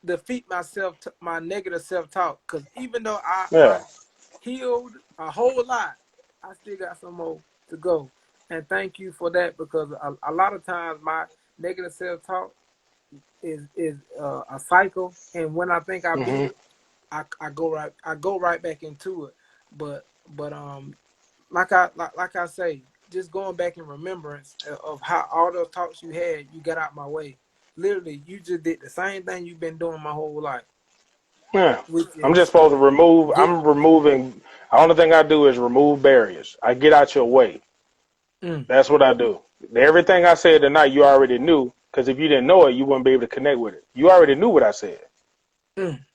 [SPEAKER 1] defeat myself, my negative self talk. Because even though I
[SPEAKER 2] Yeah.
[SPEAKER 1] healed a whole lot, I still got some more to go. And thank you for that because a lot of times my negative self talk is a cycle, and when I think I beat it, I go right back into it. But like I say, just going back in remembrance of how all those talks you had, you got out my way. Literally, you just did the same thing you've been doing my whole life.
[SPEAKER 2] Yeah.
[SPEAKER 1] which
[SPEAKER 2] I'm just
[SPEAKER 1] is
[SPEAKER 2] supposed to remove.
[SPEAKER 1] get.
[SPEAKER 2] I'm removing. The only thing I do is remove barriers. I get out your way.
[SPEAKER 1] Mm,
[SPEAKER 2] That's what I do. Everything I said tonight, you already knew. Because if you didn't know it, you wouldn't be able to connect with it. You already knew what I said.
[SPEAKER 1] mm.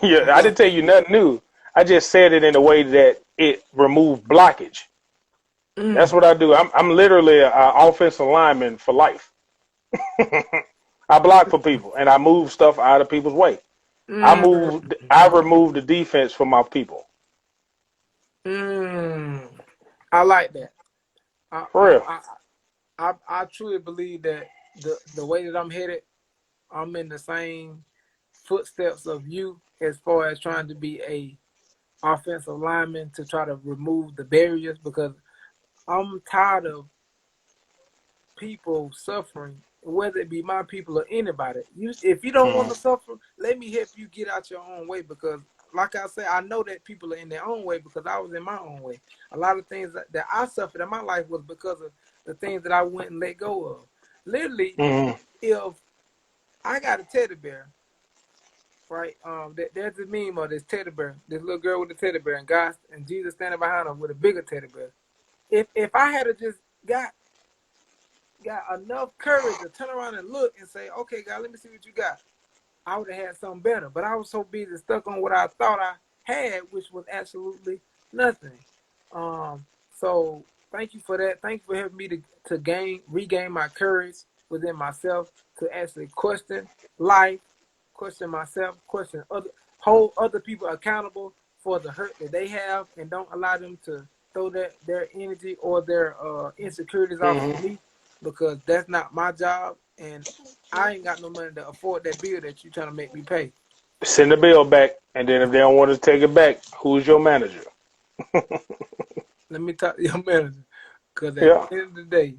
[SPEAKER 2] Yeah, I
[SPEAKER 1] Yeah.
[SPEAKER 2] didn't tell you nothing new. I just said it in a way that it removed blockage. That's
[SPEAKER 1] Mm,
[SPEAKER 2] what I do. I'm literally an offensive lineman for life. I block for people and I move stuff out of people's way. I
[SPEAKER 1] mm,
[SPEAKER 2] remove the defense for my people.
[SPEAKER 1] mm. I like that. I,
[SPEAKER 2] For
[SPEAKER 1] I
[SPEAKER 2] real.
[SPEAKER 1] I I truly believe that the way that I'm headed, I'm in the same footsteps of you as far as trying to be a offensive lineman to try to remove the barriers because I'm tired of people suffering, whether it be my people or anybody. If you don't want
[SPEAKER 2] Mm-hmm.
[SPEAKER 1] to suffer, let me help you get out your own way because, like I said, I know that people are in their own way because I was in my own way. A lot of things that I suffered in my life was because of the things that I went and let go of. Literally,
[SPEAKER 2] Mm-hmm.
[SPEAKER 1] if I got a teddy bear, right? There's a meme of this teddy bear, this little girl with a teddy bear, and God and Jesus standing behind her with a bigger teddy bear. If I had just got enough courage to turn around and look and say, okay, God, let me see what you got, I would have had something better. But I was so busy stuck on what I thought I had, which was absolutely nothing. So thank you for that. Thank you for helping me to regain my courage within myself to actually question life, question myself, hold other people accountable for the hurt that they have, and don't allow them to throw their energy or their insecurities off of
[SPEAKER 2] Mm-hmm.
[SPEAKER 1] me because that's not my job, and I ain't got no money to afford that bill that you trying to make me pay.
[SPEAKER 2] Send the bill back, and then if they don't want to take it back, who's your manager?
[SPEAKER 1] Let me talk to your manager, because at
[SPEAKER 2] Yeah,
[SPEAKER 1] the end of the day,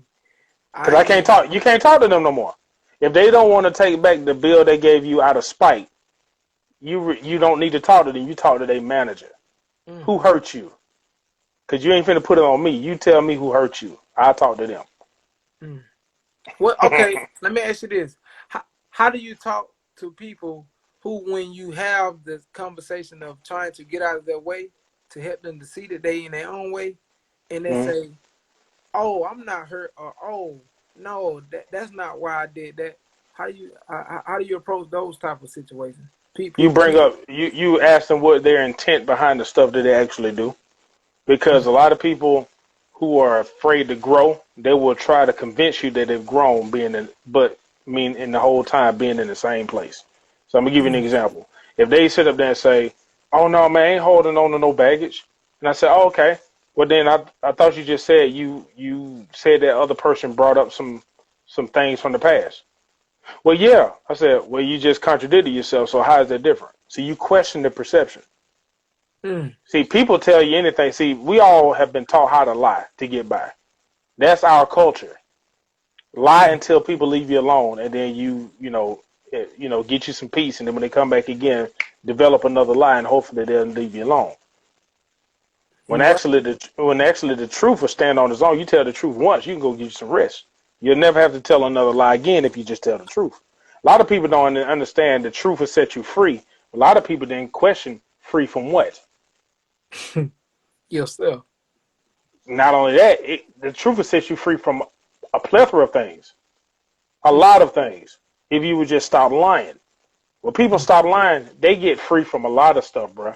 [SPEAKER 2] because
[SPEAKER 1] I
[SPEAKER 2] I can't
[SPEAKER 1] ain't.
[SPEAKER 2] talk. You can't talk to them no more. If they don't want to take back the bill they gave you out of spite, you don't need to talk to them. You talk to their manager.
[SPEAKER 1] Mm,
[SPEAKER 2] Who hurt you? Because you ain't finna put it on me. You tell me who hurt you. I'll talk to them.
[SPEAKER 1] mm. Well, okay. Let me ask you this: how do you talk to people who, when you have this conversation of trying to get out of their way to help them to see that they in their own way, and they
[SPEAKER 2] Mhm.
[SPEAKER 1] say, "Oh, I'm not hurt," or "Oh, no, that's not why I did that." How do you approach those type of situations?
[SPEAKER 2] You
[SPEAKER 1] People,
[SPEAKER 2] bring up you ask them what their intent behind the stuff that they actually do. Because
[SPEAKER 1] mm,
[SPEAKER 2] a lot of people who are afraid to grow, they will try to convince you that they've grown, but in the whole time being in the same place. So I'm gonna give you an
[SPEAKER 1] mm,
[SPEAKER 2] example. If they sit up there and say, "Oh no, man, I ain't holding on to no baggage," and I say, "Oh, okay," well then I thought you just said you said that other person brought up some things from the past. Well, yeah, I said, well, you just contradicted yourself. So how is that different? So you question the perception.
[SPEAKER 1] mm,
[SPEAKER 2] See, people tell you anything. See, we all have been taught how to lie to get by. That's our culture. Lie
[SPEAKER 1] mm.
[SPEAKER 2] until people leave you alone, and then get you some peace, and then when they come back again, develop another lie, and hopefully they'll leave you alone. When
[SPEAKER 1] Well,
[SPEAKER 2] actually the truth will stand on its own. You tell the truth once, you can go get you some rest. You'll never have to tell another lie again if you just tell the truth. A lot of people don't understand the truth will set you free. A lot of people then question free from what?
[SPEAKER 1] yourself.
[SPEAKER 2] Not only that, the truth will set you free from a plethora of things, a
[SPEAKER 1] Mm,
[SPEAKER 2] lot of things. If you would just stop lying. When people
[SPEAKER 1] mm,
[SPEAKER 2] stop lying, they get free from a lot of stuff, bro.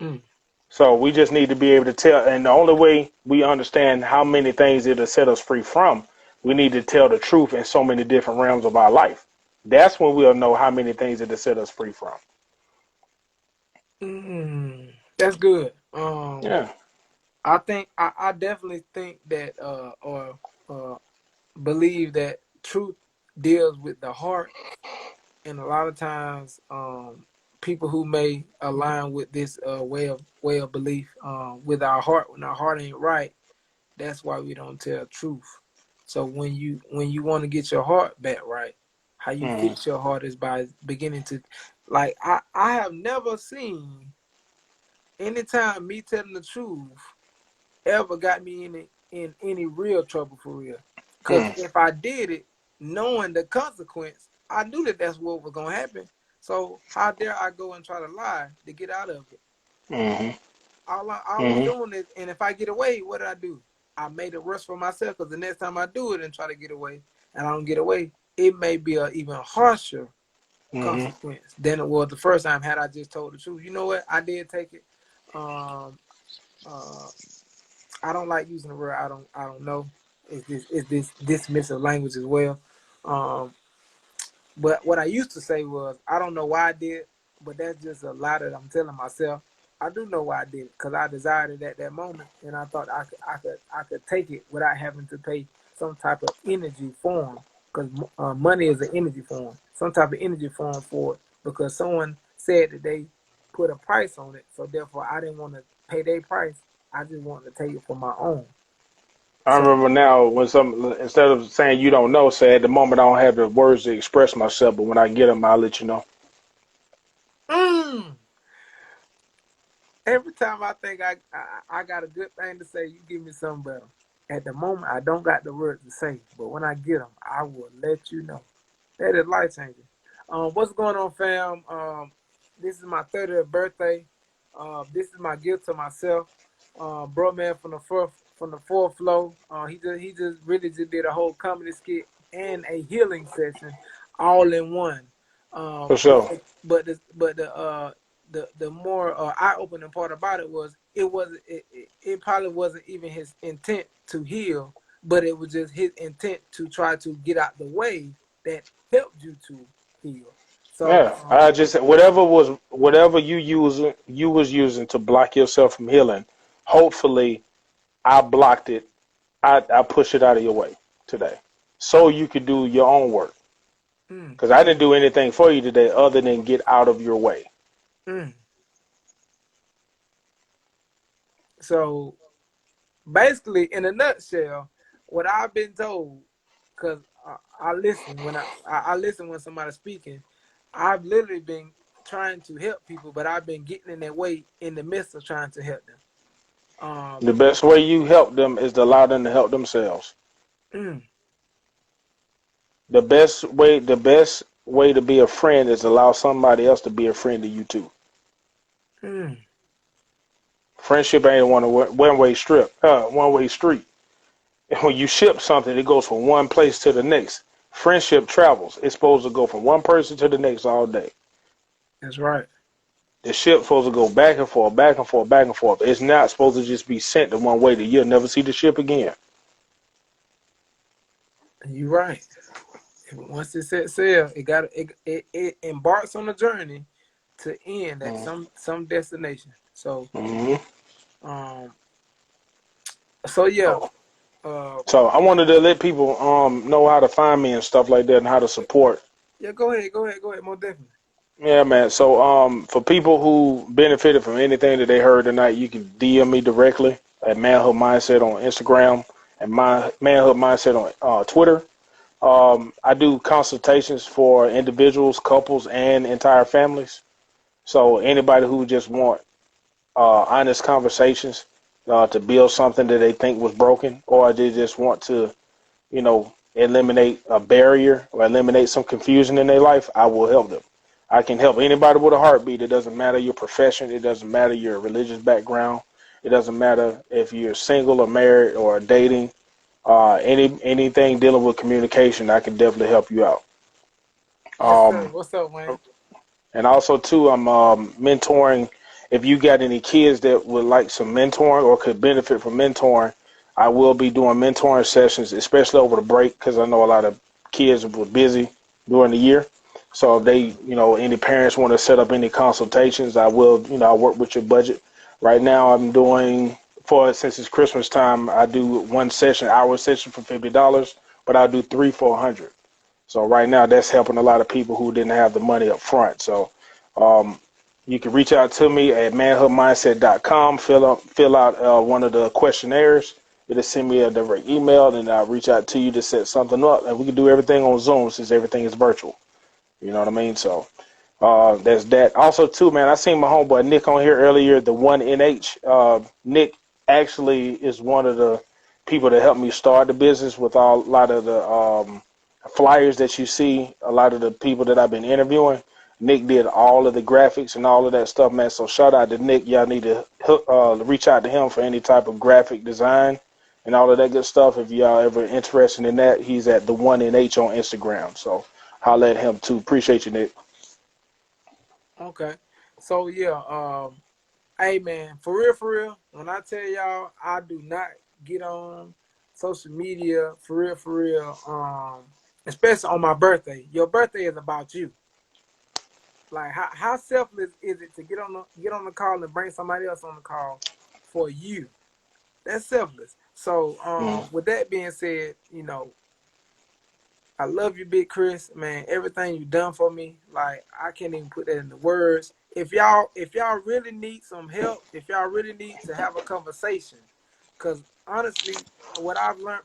[SPEAKER 1] mm.
[SPEAKER 2] So we just need to be able to tell, and the only way we understand how many things it'll set us free from, we need to tell the truth in so many different realms of our life. That's when we'll know how many things it'll set us free from.
[SPEAKER 1] That's good.
[SPEAKER 2] Yeah.
[SPEAKER 1] I definitely think that or believe that truth deals with the heart, and a lot of times people who may align with this way of belief with our heart, when our heart ain't right, that's why we don't tell truth. So when you want to get your heart back right, how you
[SPEAKER 2] Mm-hmm.
[SPEAKER 1] fix your heart is by beginning to, like, I have never seen anytime me telling the truth ever got me in any real trouble for real. Because
[SPEAKER 2] Mm.
[SPEAKER 1] if I did it, knowing the consequence, I knew that that's what was gonna happen. So how dare I go and try to lie to get out of it?
[SPEAKER 2] Mm-hmm.
[SPEAKER 1] All I'm
[SPEAKER 2] Mm-hmm.
[SPEAKER 1] doing is, and if I get away, what did I do? I made it worse for myself because the next time I do it and try to get away, and I don't get away, it may be a even harsher
[SPEAKER 2] Mm-hmm.
[SPEAKER 1] consequence than it was the first time had I just told the truth. You know what? I did take it. Um, uh, I don't like using the word I don't know. Is this dismissive language as well? Um, but what I used to say was, I don't know why I did, but that's just a lie that I'm telling myself. I do know why I did it because I desired it at that moment, and I thought I could take it without having to pay some type of energy form because money is an energy form, some type of energy form for it because someone said that they put a price on it, so therefore I didn't want to pay their price. I just wanted to take it for my own.
[SPEAKER 2] I
[SPEAKER 1] So.
[SPEAKER 2] remember now when some instead of saying you don't know, say at the moment I don't have the words to express myself, but when I get them, I'll let you know.
[SPEAKER 1] Mm. Every time I think I got a good thing to say, you give me something better. At the moment, I don't got the words to say, but when I get them, I will let you know. That is life changing. What's going on, fam? This is my 30th birthday. This is my gift to myself. Bro, man, from the fourth floor. He just really just did a whole comedy skit and a healing session, all in one.
[SPEAKER 2] For
[SPEAKER 1] But
[SPEAKER 2] sure.
[SPEAKER 1] the more eye opening part about it was it probably wasn't even his intent to heal, but it was just his intent to try to get out the way that helped you to heal. So
[SPEAKER 2] Yeah, I just whatever you was using to block yourself from healing. Hopefully, I blocked it. I push it out of your way today, so you could do your own work.
[SPEAKER 1] mm,
[SPEAKER 2] Because I didn't do anything for you today other than get out of your way.
[SPEAKER 1] mm. So basically, in a nutshell, what I've been told, because I listen when I listen when somebody's speaking, I've literally been trying to help people, but I've been getting in their way in the midst of trying to help them. Um,
[SPEAKER 2] The best way you help them is to allow them to help themselves.
[SPEAKER 1] mm,
[SPEAKER 2] The best way to be a friend is allow somebody else to be a friend to you too.
[SPEAKER 1] mm,
[SPEAKER 2] Friendship ain't a one way street. When you ship something, it goes from one place to the next. Friendship travels. It's supposed to go from one person to the next all day.
[SPEAKER 1] that's right.
[SPEAKER 2] The ship's supposed to go back and forth, back and forth, back and forth. It's not supposed to just be sent to one way that you'll never see the ship again.
[SPEAKER 1] You're right. Once it sets sail, it embarks on a journey to end at
[SPEAKER 2] Mm-hmm.
[SPEAKER 1] some destination. So
[SPEAKER 2] Mm-hmm.
[SPEAKER 1] um so yeah.
[SPEAKER 2] So,
[SPEAKER 1] Uh
[SPEAKER 2] so I wanted to let people know how to find me and stuff like that and how to support.
[SPEAKER 1] yeah, go ahead, more definitely.
[SPEAKER 2] Yeah, man. So for people who benefited from anything that they heard tonight, you can DM me directly at Manhood Mindset on Instagram and my Manhood Mindset on Twitter. I do consultations for individuals, couples, and entire families. So anybody who just want honest conversations to build something that they think was broken, or they just want to, eliminate a barrier or eliminate some confusion in their life, I will help them. I can help anybody with a heartbeat. It doesn't matter your profession. It doesn't matter your religious background. It doesn't matter if you're single or married or dating. Anything dealing with communication, I can definitely help you out.
[SPEAKER 1] Yes, sir.
[SPEAKER 2] Um,
[SPEAKER 1] What's up, man?
[SPEAKER 2] and also too, I'm mentoring. If you got any kids that would like some mentoring or could benefit from mentoring, I will be doing mentoring sessions, especially over the break, because I know a lot of kids were busy during the year. So if they, any parents want to set up any consultations, I will, I'll work with your budget. Right now, I'm doing since it's Christmas time, I do one session, hour session for $50, but I'll do three for 100. So right now, that's helping a lot of people who didn't have the money up front. So um, you can reach out to me at manhoodmindset.com. Fill out one of the questionnaires. It'll send me a direct email, and I'll reach out to you to set something up. And we can do everything on Zoom since everything is virtual. You know what I mean? So there's that. Also, too, man, I seen my homeboy Nick on here earlier, the one NH. Nick actually is one of the people that helped me start the business with a lot of the flyers that you see, a lot of the people that I've been interviewing, Nick did all of the graphics and all of that stuff, man. So shout out to Nick. Y'all need to reach out to him for any type of graphic design and all of that good stuff. If y'all ever interested in that, he's at the One in H on Instagram. So holla at him too. Appreciate you, Nick.
[SPEAKER 1] Okay. So yeah, hey man, for real, when I tell y'all I do not get on social media for real, especially on my birthday. Your birthday is about you. Like how selfless is it to get on the call and bring somebody else on the call for you? That's selfless. So
[SPEAKER 2] Mm.
[SPEAKER 1] with that being said, I love you, Big Chris, man. Everything you done for me, like I can't even put that into words. If y'all really need some help, if y'all really need to have a conversation, because honestly, what I've learned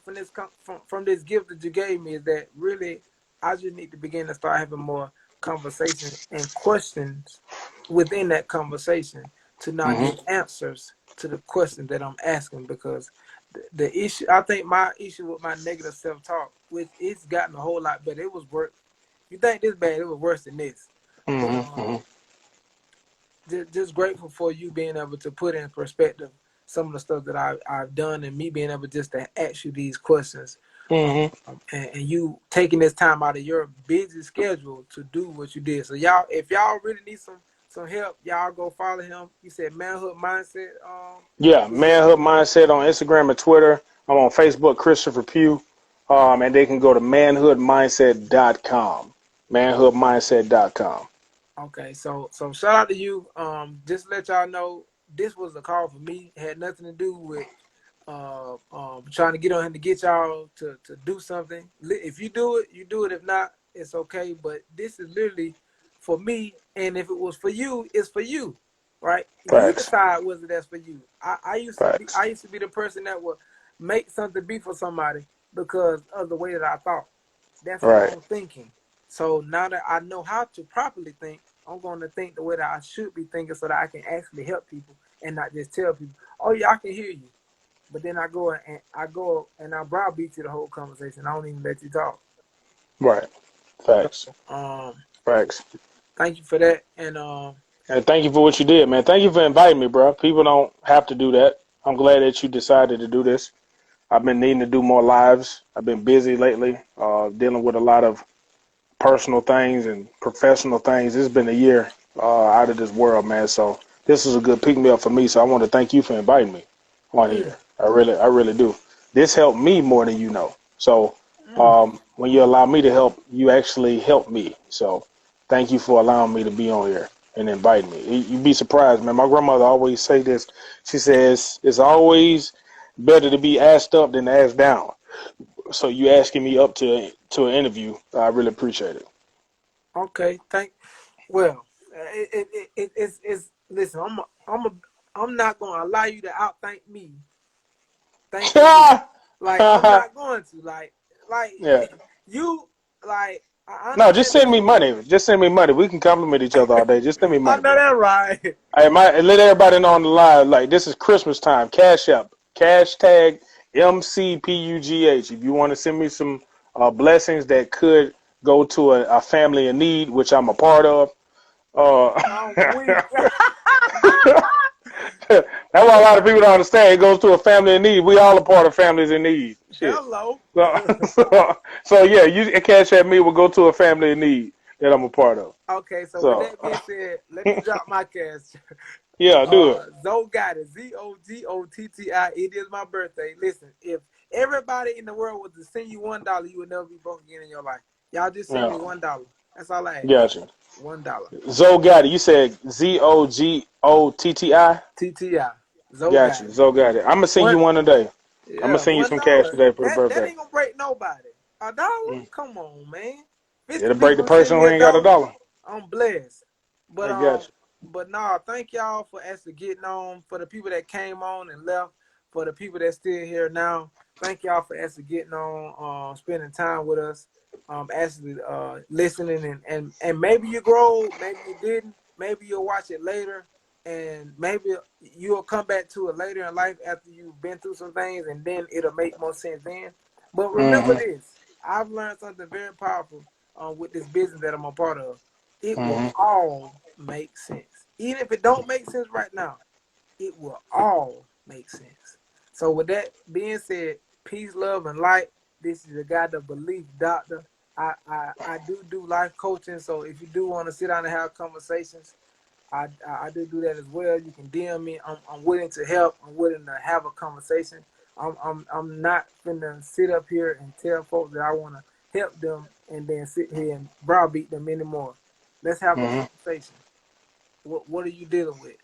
[SPEAKER 1] from from this gift that you gave me is that really I just need to begin to start having more conversation and questions within that conversation to not
[SPEAKER 2] Hmm.
[SPEAKER 1] get answers to the questions that I'm asking because the issue I think my issue with my negative self talk, which it's gotten a whole lot better. It was worse. You think this bad, it was worse than this. But
[SPEAKER 2] Hmm. Hmm.
[SPEAKER 1] just grateful for you being able to put in perspective some of the stuff that I've done and me being able just to ask you these questions.
[SPEAKER 2] Hmm.
[SPEAKER 1] And you taking this time out of your busy schedule to do what you did. So y'all, if y'all really need some help, y'all go follow him. You said Manhood Mindset.
[SPEAKER 2] Yeah,
[SPEAKER 1] Is it?
[SPEAKER 2] Manhood Mindset on Instagram and Twitter. I'm on Facebook, Christopher Pugh. And they can go to manhoodmindset.com. Manhoodmindset.com.
[SPEAKER 1] Okay, so shout out to you. Just to let y'all know, this was a call for me. It had nothing to do with trying to get on him to get y'all to do something. If you do it, you do it. If not, it's okay. But this is literally for me, and if it was for you, it's for you, right? You
[SPEAKER 2] Facts.
[SPEAKER 1] decide whether that's for you. I used to be
[SPEAKER 2] Facts.
[SPEAKER 1] the person that would make something be for somebody because of the way that I thought. That's
[SPEAKER 2] Right.
[SPEAKER 1] wrong thinking. So now that I know how to properly think, I'm going to think the way that I should be thinking so that I can actually help people and not just tell people, "Oh yeah, I can hear you." But then I I browbeat you the whole conversation. I don't even let you talk.
[SPEAKER 2] Right.
[SPEAKER 1] So
[SPEAKER 2] Facts.
[SPEAKER 1] um,
[SPEAKER 2] Facts.
[SPEAKER 1] thank you for that. And
[SPEAKER 2] And thank you for what you did, man. Thank you for inviting me, bro. People don't have to do that. I'm glad that you decided to do this. I've been needing to do more lives. I've been busy lately, dealing with a lot of personal things and professional things. It's been a year out of this world, man. So this is a good pick me up for me. So I want to thank you for inviting me on
[SPEAKER 1] mm,
[SPEAKER 2] here. I really do. This helped me more than you know. So
[SPEAKER 1] mm,
[SPEAKER 2] when you allow me to help, you actually help me. So thank you for allowing me to be on here and inviting me. You'd be surprised, man. My grandmother always say this. She says it's always better to be asked up than asked down. So you asking me up to an interview, I really appreciate it.
[SPEAKER 1] okay, well, it's listen. I'm not gonna allow you to outthink me thanking me. Like I'm not going to like
[SPEAKER 2] Yeah.
[SPEAKER 1] you like I
[SPEAKER 2] No, just
[SPEAKER 1] understand
[SPEAKER 2] send
[SPEAKER 1] that
[SPEAKER 2] me money. Just send me money. We can compliment each other all day. Just send me
[SPEAKER 1] I
[SPEAKER 2] money,
[SPEAKER 1] know
[SPEAKER 2] bro.
[SPEAKER 1] that right.
[SPEAKER 2] Let everybody know on the line, like this is Christmas time. Cash up. Cash tag MCPUGH. If you want to send me some blessings that could go to a family in need, which I'm a part of.
[SPEAKER 1] I'm weak.
[SPEAKER 2] That's why a lot of people don't understand. It goes to a family in need. We all a part of families in need. Shit.
[SPEAKER 1] Hello.
[SPEAKER 2] So, so yeah, you cash at me will go to a family in need that I'm a part of.
[SPEAKER 1] Okay, so with
[SPEAKER 2] So
[SPEAKER 1] that being said, let me drop my cash.
[SPEAKER 2] yeah, do it.
[SPEAKER 1] Zoe got it. ZOGOTTI. It is my birthday. Listen, if everybody in the world was to send you $1, you would never be broke again in your life. Y'all just send
[SPEAKER 2] Yeah,
[SPEAKER 1] me $1. That's all I ask.
[SPEAKER 2] gotcha.
[SPEAKER 1] $1.
[SPEAKER 2] Zogatti, you said ZOGOTTI.
[SPEAKER 1] TTI. Zoe got
[SPEAKER 2] Gotcha.
[SPEAKER 1] it.
[SPEAKER 2] Zogatti. I'm gonna send
[SPEAKER 1] One
[SPEAKER 2] you one today. I'm gonna
[SPEAKER 1] yeah,
[SPEAKER 2] send you
[SPEAKER 1] one
[SPEAKER 2] some cash
[SPEAKER 1] dollar.
[SPEAKER 2] today for the
[SPEAKER 1] That
[SPEAKER 2] birthday.
[SPEAKER 1] ain't gonna break nobody. $1?
[SPEAKER 2] Mm.
[SPEAKER 1] Come on, man. 50
[SPEAKER 2] It'll break the
[SPEAKER 1] people send
[SPEAKER 2] person
[SPEAKER 1] me
[SPEAKER 2] who
[SPEAKER 1] a
[SPEAKER 2] ain't got a
[SPEAKER 1] dollar.
[SPEAKER 2] dollar.
[SPEAKER 1] I'm blessed. But
[SPEAKER 2] I got
[SPEAKER 1] nah, thank y'all for actually getting on. For the people that came on and left, for the people that still here now, thank y'all for actually getting on, spending time with us, actually listening and maybe you grow, maybe you didn't, maybe you'll watch it later, and maybe you'll come back to it later in life after you've been through some things, and then it'll make more sense then. But
[SPEAKER 2] you.
[SPEAKER 1] remember this. I've learned something very powerful with this business that I'm a part of. It will
[SPEAKER 2] Mm-hmm.
[SPEAKER 1] all make sense. Even if it don't make sense right now, it will all make sense. So with that being said, peace, love, and light. This is the guy, the belief doctor. I do life coaching. So if you do want to sit down and have conversations, I do that as well. You can DM me. I'm willing to help. I'm willing to have a conversation. I'm not finna sit up here and tell folks that I want to help them and then sit here and browbeat them anymore. Let's have a
[SPEAKER 2] Mm-hmm.
[SPEAKER 1] conversation. What are you dealing with?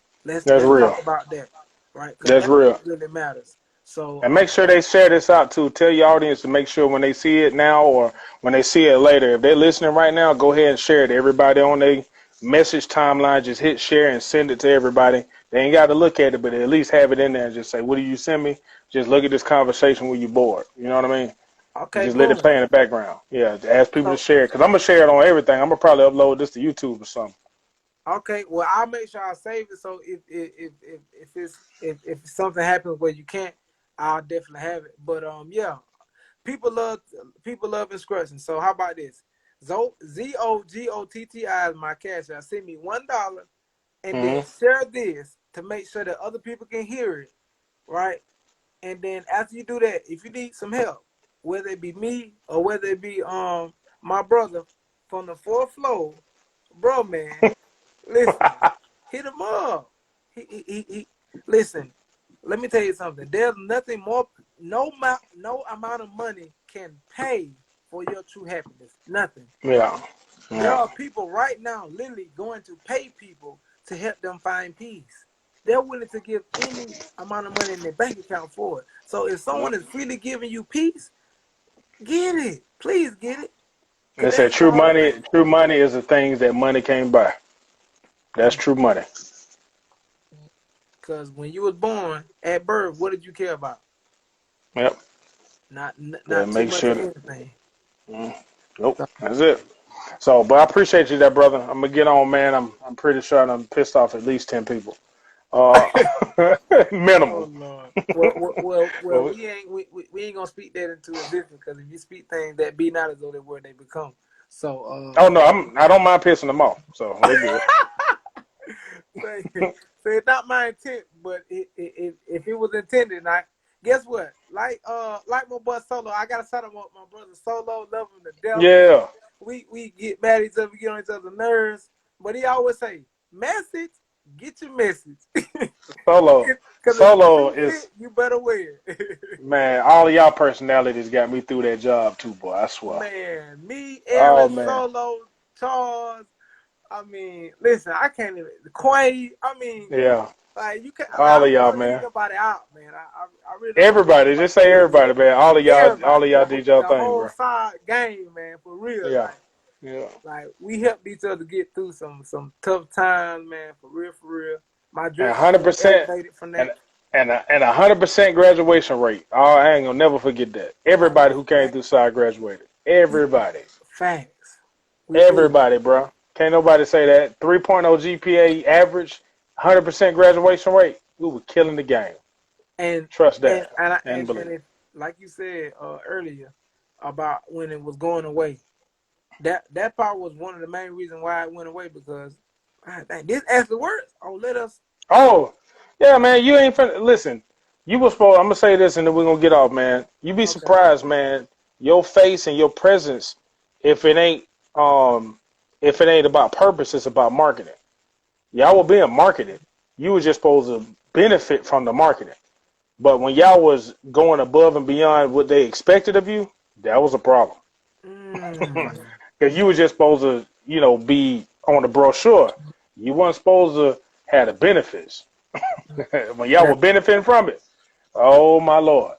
[SPEAKER 2] That's
[SPEAKER 1] Let's
[SPEAKER 2] real.
[SPEAKER 1] talk about that, right? Because
[SPEAKER 2] That's
[SPEAKER 1] that's
[SPEAKER 2] real.
[SPEAKER 1] what really matters. So
[SPEAKER 2] And make sure they share this out too. Tell your audience to make sure when they see it now or when they see it later, if they're listening right now, go ahead and share it. Everybody on their message timeline, just hit share and send it to everybody. They ain't got to look at it, but at least have it in there and just say, what do you send me? Just look at this conversation when you're bored. You know what I mean? And
[SPEAKER 1] okay,
[SPEAKER 2] just let it
[SPEAKER 1] boom.
[SPEAKER 2] play in the background. Yeah, ask people to
[SPEAKER 1] So
[SPEAKER 2] share it. Because I'm going to share it on everything. I'm going to probably upload this to YouTube or something.
[SPEAKER 1] okay, well I'll make sure I save it. So if something happens where you can't, I'll definitely have it. But yeah, people love instructions. So how about this? ZOGOTTI is my cash app. Send me $1 and then
[SPEAKER 2] Mm-hmm.
[SPEAKER 1] share this to make sure that other people can hear it, right? And then after you do that, if you need some help, whether it be me or whether it be my brother from the fourth floor, bro, man, listen, hit him up. He listen. Let me tell you something. There's nothing more. No amount of money can pay for your true happiness. Nothing.
[SPEAKER 2] Yeah.
[SPEAKER 1] There
[SPEAKER 2] Yeah.
[SPEAKER 1] are people right now literally going to pay people to help them find peace. They're willing to give any amount of money in their bank account for it. So if
[SPEAKER 2] Yeah.
[SPEAKER 1] someone is freely giving you peace, get it. Please get it.
[SPEAKER 2] They
[SPEAKER 1] Because
[SPEAKER 2] say
[SPEAKER 1] that's the hardest thing.
[SPEAKER 2] true money is the things that money can't buy. That's true money.
[SPEAKER 1] Because when you was born at birth, what did you care about?
[SPEAKER 2] Yep. Yeah,
[SPEAKER 1] Not too
[SPEAKER 2] make
[SPEAKER 1] much
[SPEAKER 2] sure
[SPEAKER 1] of
[SPEAKER 2] that.
[SPEAKER 1] anything.
[SPEAKER 2] Nope.
[SPEAKER 1] So,
[SPEAKER 2] That's it. So, but I appreciate you, that brother. I'm gonna get on, man. I'm pretty sure I'm pissed off at least 10 people. Uh,
[SPEAKER 1] oh
[SPEAKER 2] minimum.
[SPEAKER 1] Lord. Well,
[SPEAKER 2] Well,
[SPEAKER 1] we ain't gonna speak that into existence because if you speak things that be not as though they were, they become. So
[SPEAKER 2] oh no, I don't mind pissing them off. So they good.
[SPEAKER 1] say, say it's not my intent, but if it was intended, I guess what? Like my boy Solo, I gotta shout out my brother Solo, love him to death, man.
[SPEAKER 2] Yeah.
[SPEAKER 1] We get mad at each other, we get on each other's nerves, but he always say, "Message, get your message."
[SPEAKER 2] Solo.
[SPEAKER 1] Because if the
[SPEAKER 2] Solo
[SPEAKER 1] shoe
[SPEAKER 2] is,
[SPEAKER 1] fit, you better wear it.
[SPEAKER 2] man. All of y'all personalities got me through that job too, boy. I swear.
[SPEAKER 1] Man, me,
[SPEAKER 2] Oh
[SPEAKER 1] Aaron,
[SPEAKER 2] man.
[SPEAKER 1] Solo, Charles. I mean, listen, I can't even. Quay. I mean,
[SPEAKER 2] Yeah.
[SPEAKER 1] like you can.
[SPEAKER 2] All
[SPEAKER 1] I
[SPEAKER 2] of
[SPEAKER 1] don't
[SPEAKER 2] y'all,
[SPEAKER 1] want to leave
[SPEAKER 2] man.
[SPEAKER 1] nobody out, man. I really don't want to leave
[SPEAKER 2] Everybody,
[SPEAKER 1] nobody
[SPEAKER 2] just say everybody, man.
[SPEAKER 1] out.
[SPEAKER 2] All
[SPEAKER 1] Everybody,
[SPEAKER 2] of y'all did y'all
[SPEAKER 1] the
[SPEAKER 2] thing,
[SPEAKER 1] whole
[SPEAKER 2] bro.
[SPEAKER 1] side game, man, for real.
[SPEAKER 2] Yeah. Yeah.
[SPEAKER 1] Like we helped each other get through some tough times, man. For real, for real. My
[SPEAKER 2] And
[SPEAKER 1] dress sense
[SPEAKER 2] 100%,
[SPEAKER 1] elevated from
[SPEAKER 2] and
[SPEAKER 1] that.
[SPEAKER 2] and 100% graduation rate. Oh, I ain't gonna never forget that. Everybody who came
[SPEAKER 1] Man,
[SPEAKER 2] through side graduated. Everybody.
[SPEAKER 1] facts. We did.
[SPEAKER 2] Everybody, bro. Can't nobody say that. 3.0 GPA average, 100% graduation rate. We were killing the game.
[SPEAKER 1] And
[SPEAKER 2] Trust
[SPEAKER 1] and
[SPEAKER 2] that
[SPEAKER 1] and I,
[SPEAKER 2] and
[SPEAKER 1] and
[SPEAKER 2] believe.
[SPEAKER 1] if like you said earlier about when it was going away, that part was one of the main reasons why it went away because dang, this actually works. Oh, let us.
[SPEAKER 2] Oh, yeah, man. You ain't finna listen. You was supposed. I'm gonna say this, and then we're gonna get off, man. You be
[SPEAKER 1] Okay.
[SPEAKER 2] surprised, man. Your face and your presence, if it ain't um, if it ain't about purpose, it's about marketing. Y'all were being marketed. You were just supposed to benefit from the marketing. But when y'all was going above and beyond what they expected of you, that was a problem.
[SPEAKER 1] Mm.
[SPEAKER 2] Because you were just supposed to, be on the brochure. You weren't supposed to have the benefits. When y'all
[SPEAKER 1] That,
[SPEAKER 2] were benefiting from it, oh my lord,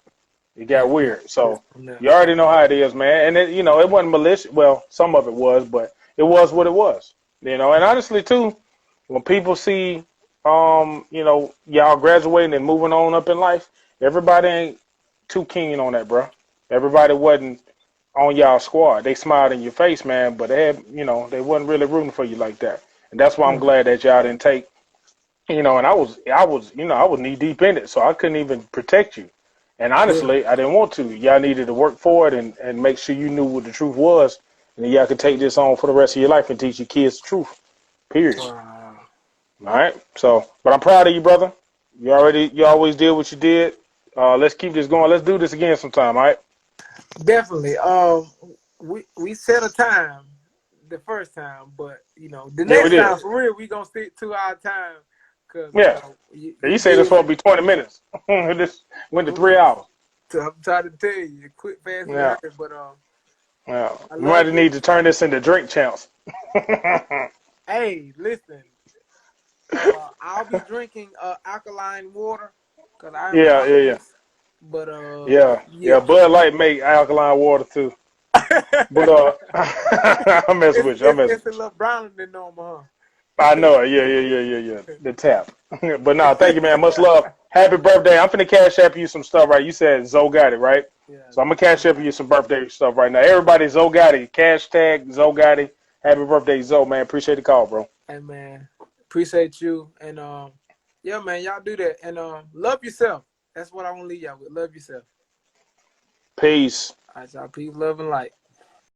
[SPEAKER 2] it got weird.
[SPEAKER 1] that's
[SPEAKER 2] So
[SPEAKER 1] from there.
[SPEAKER 2] you already know how it is, man. And it wasn't malicious. Well, some of it was, but it was what it was. And honestly too, when people see, y'all graduating and moving on up in life, everybody ain't too keen on that, bro. Everybody wasn't on y'all squad. They smiled in your face, man, but they wasn't really rooting for you like that. And that's why I'm
[SPEAKER 1] Mm.
[SPEAKER 2] glad that y'all didn't take, and I was knee deep in it, so I couldn't even protect you. And
[SPEAKER 1] Yeah.
[SPEAKER 2] honestly, I didn't want to. Y'all needed to work for it and make sure you knew what the truth was. And then y'all could take this on for the rest of your life and teach your kids the truth. Period.
[SPEAKER 1] Wow.
[SPEAKER 2] All right. So, but I'm proud of you, brother. You always did what you did. Let's keep this going. Let's do this again sometime. All right.
[SPEAKER 1] Definitely. We set a time the first time, but the
[SPEAKER 2] Yeah, we
[SPEAKER 1] next
[SPEAKER 2] did.
[SPEAKER 1] time for real, we gonna stick to our time because
[SPEAKER 2] Yeah. You
[SPEAKER 1] you
[SPEAKER 2] say this
[SPEAKER 1] did
[SPEAKER 2] supposed to be 20 minutes. This went to
[SPEAKER 1] what
[SPEAKER 2] 3 hours.
[SPEAKER 1] I'm trying to tell you, quick, fast, and
[SPEAKER 2] Yeah.
[SPEAKER 1] hurry. But
[SPEAKER 2] Yeah.
[SPEAKER 1] I
[SPEAKER 2] We might
[SPEAKER 1] love it.
[SPEAKER 2] need to turn this into drink champs.
[SPEAKER 1] Hey, listen. I'll be drinking alkaline water because I am an
[SPEAKER 2] Yeah, yeah, yeah.
[SPEAKER 1] alkalist. But
[SPEAKER 2] Yeah. Yeah.
[SPEAKER 1] yeah.
[SPEAKER 2] Bud Light make alkaline water too. But I mess
[SPEAKER 1] it's,
[SPEAKER 2] with you. I
[SPEAKER 1] it's
[SPEAKER 2] mess
[SPEAKER 1] it's a
[SPEAKER 2] with you.
[SPEAKER 1] little browner than normal,
[SPEAKER 2] I
[SPEAKER 1] huh?
[SPEAKER 2] know it. Yeah, yeah, yeah, yeah, yeah. The tap. But no, thank you, man. Much love. Happy birthday. I'm finna cash app you some stuff, right? You said Zoe got it, right?
[SPEAKER 1] Yeah,
[SPEAKER 2] So I'm gonna cash
[SPEAKER 1] so
[SPEAKER 2] app you some birthday stuff right now. Everybody, Zoe got it. Cash tag Zoe got it. Happy birthday, Zoe, man. Appreciate the call, bro.
[SPEAKER 1] hey man, appreciate you and yeah man, y'all do that and love yourself. That's what I want to leave y'all with. Love yourself.
[SPEAKER 2] Peace.
[SPEAKER 1] All right, y'all. Peace, love, and light.